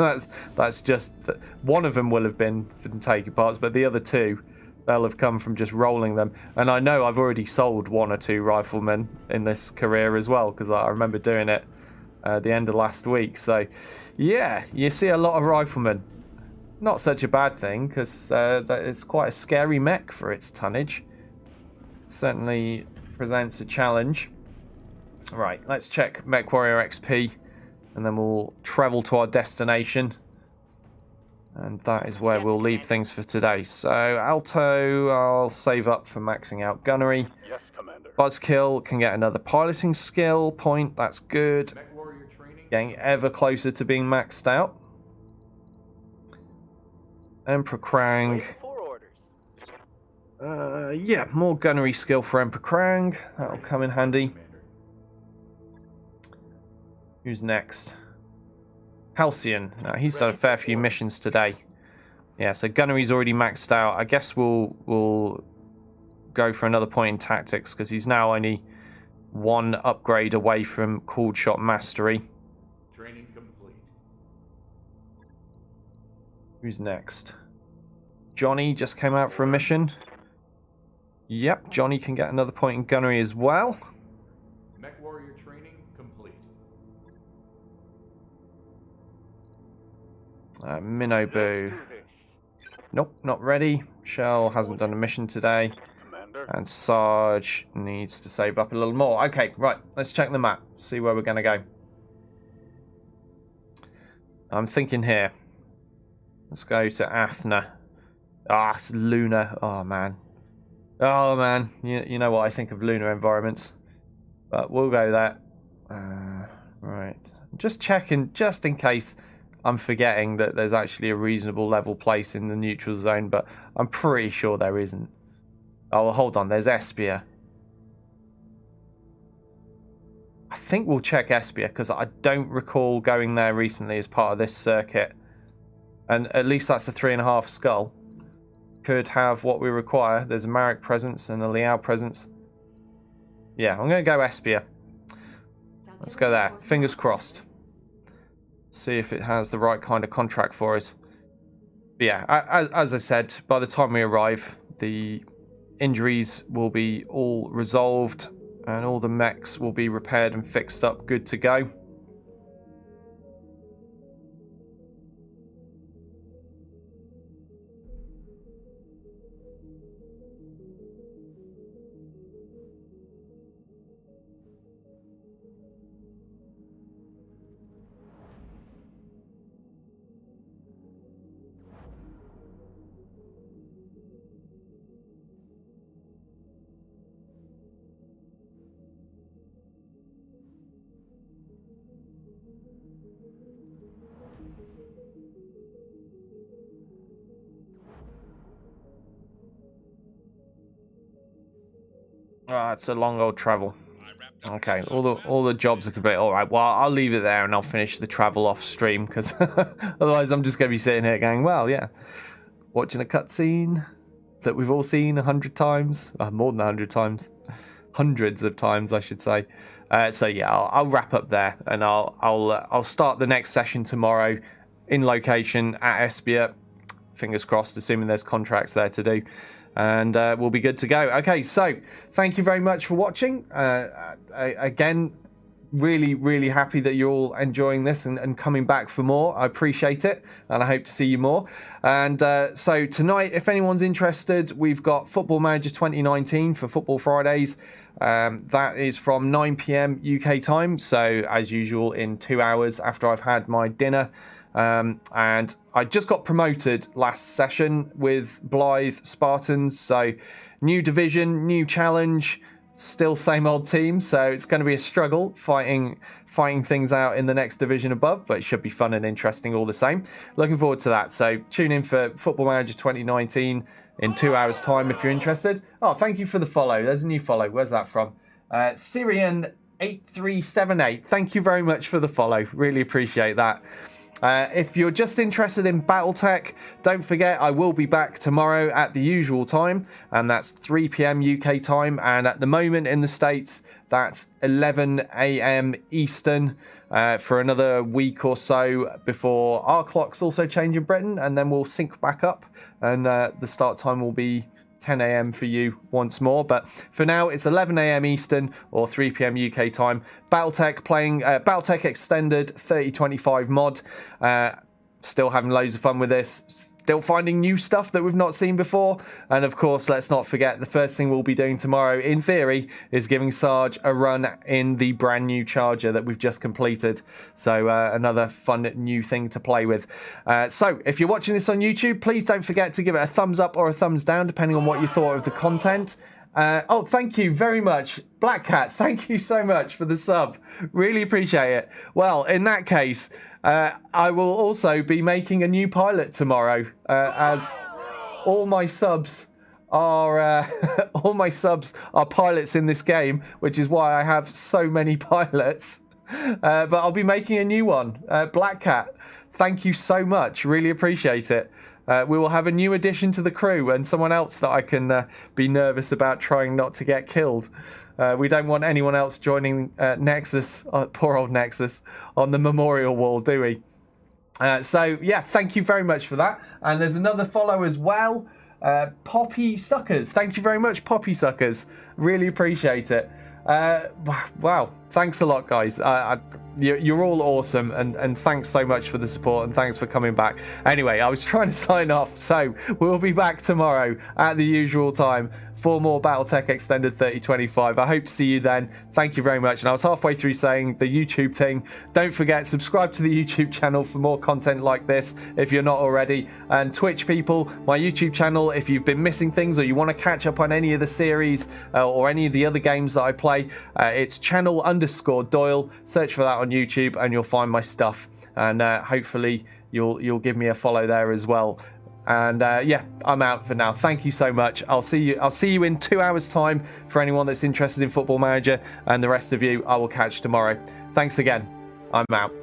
that's just one of them will have been from taking parts, but the other 2 they'll have come from just rolling them. And I know I've already sold 1 or 2 Riflemen in this career as well, because I remember doing it at the end of last week. So yeah, you see a lot of Riflemen. Not such a bad thing, because it's quite a scary mech for its tonnage. Certainly presents a challenge. Right, let's check Mech Warrior XP, and then we'll travel to our destination. And that is where we'll leave things for today. So, Alto, I'll save up for maxing out gunnery. Yes, Commander. Buzzkill can get another piloting skill point. That's good. Getting ever closer to being maxed out. Emperor Krang. Yeah, more gunnery skill for Emperor Krang. That'll come in handy. Who's next? Halcyon. Now, he's done a fair few missions today. Yeah, so gunnery's already maxed out. I guess we'll go for another point in tactics, because he's now only 1 upgrade away from Cooled Shot Mastery. Training complete. Who's next? Johnny just came out for a mission. Yep, Johnny can get another point in gunnery as well. Mech Warrior training complete. Minobu. Nope, not ready. Shell hasn't done a mission today. Commander. And Sarge needs to save up a little more. Okay, right, let's check the map. See where we're going to go. I'm thinking here. Let's go to Athna. Ah, it's lunar. Oh, man. Oh, man. You know what I think of lunar environments. But we'll go there. Right. Just checking, just in case I'm forgetting that there's actually a reasonable level place in the neutral zone, but I'm pretty sure there isn't. Oh, well, hold on. There's Espia. I think we'll check Espia, because I don't recall going there recently as part of this circuit. And at least that's a 3.5 skull. Could have what we require. There's a Marek presence and a Liao presence. Yeah, I'm going to go Espia. Let's go there. Fingers crossed. See if it has the right kind of contract for us. But yeah, as I said, by the time we arrive, the injuries will be all resolved and all the mechs will be repaired and fixed up, good to go. Oh, it's a long old travel. Okay, all the jobs are complete. All right, well, I'll leave it there and I'll finish the travel off stream, because otherwise I'm just going to be sitting here going, well, yeah, watching a cutscene that we've all seen 100 times, more than 100 times, hundreds of times, I should say. So yeah, I'll wrap up there, and I'll start the next session tomorrow in location at Espia. Fingers crossed, assuming there's contracts there to do. And we'll be good to go. Okay, so thank you very much for watching. Again, really happy that you're all enjoying this and coming back for more. I appreciate it, and I hope to see you more. And so tonight, if anyone's interested, we've got Football Manager 2019 for Football Fridays. That is from 9 p.m. UK time, so as usual in 2 hours after I've had my dinner. And I just got promoted last session with Blythe Spartans, so new division, new challenge, still same old team, so it's going to be a struggle fighting things out in the next division above, but it should be fun and interesting all the same. Looking forward to that, so tune in for Football Manager 2019 in 2 hours time if you're interested. Oh, thank you for the follow. There's a new follow. Where's that from? Syrian8378, thank you very much for the follow, really appreciate that. If you're just interested in Battletech, don't forget I will be back tomorrow at the usual time, and that's 3 p.m. UK time, and at the moment in the States that's 11 a.m. Eastern for another week or so before our clocks also change in Britain, and then we'll sync back up, and the start time will be 10 a.m. for you once more, but for now it's 11 a.m. Eastern or 3 p.m. UK time. Battletech playing Battletech Extended 3025 mod. Still having loads of fun with this. Still finding new stuff that we've not seen before. And of course, let's not forget the first thing we'll be doing tomorrow, in theory, is giving Sarge a run in the brand new Charger that we've just completed. So another fun new thing to play with. So if you're watching this on YouTube, please don't forget to give it a thumbs up or a thumbs down, depending on what you thought of the content. Oh, thank you very much. Black Cat, thank you so much for the sub. Really appreciate it. Well, in that case, I will also be making a new pilot tomorrow, as all my subs are pilots in this game, which is why I have so many pilots. But I'll be making a new one. Black Cat, thank you so much. Really appreciate it. We will have a new addition to the crew and someone else that I can be nervous about trying not to get killed. We don't want anyone else joining Nexus, poor old Nexus, on the memorial wall, do we? So, yeah, thank you very much for that. And there's another follow as well. Poppy Suckers. Thank you very much, Poppy Suckers. Really appreciate it. Wow, thanks a lot, guys. You're all awesome, and thanks so much for the support, and thanks for coming back. Anyway, I was trying to sign off, so we'll be back tomorrow at the usual time for more Battletech Extended 3025. I hope to see you then. Thank you very much. And I was halfway through saying the YouTube thing. Don't forget, subscribe to the YouTube channel for more content like this if you're not already. And Twitch people, my YouTube channel, if you've been missing things or you want to catch up on any of the series or any of the other games that I play, it's channel_Doyle. Search for that on YouTube and you'll find my stuff. And hopefully you'll give me a follow there as well. And yeah, I'm out for now. Thank you so much. I'll see you in 2 hours time for anyone that's interested in Football Manager, and the rest of you I will catch tomorrow. Thanks again. I'm out.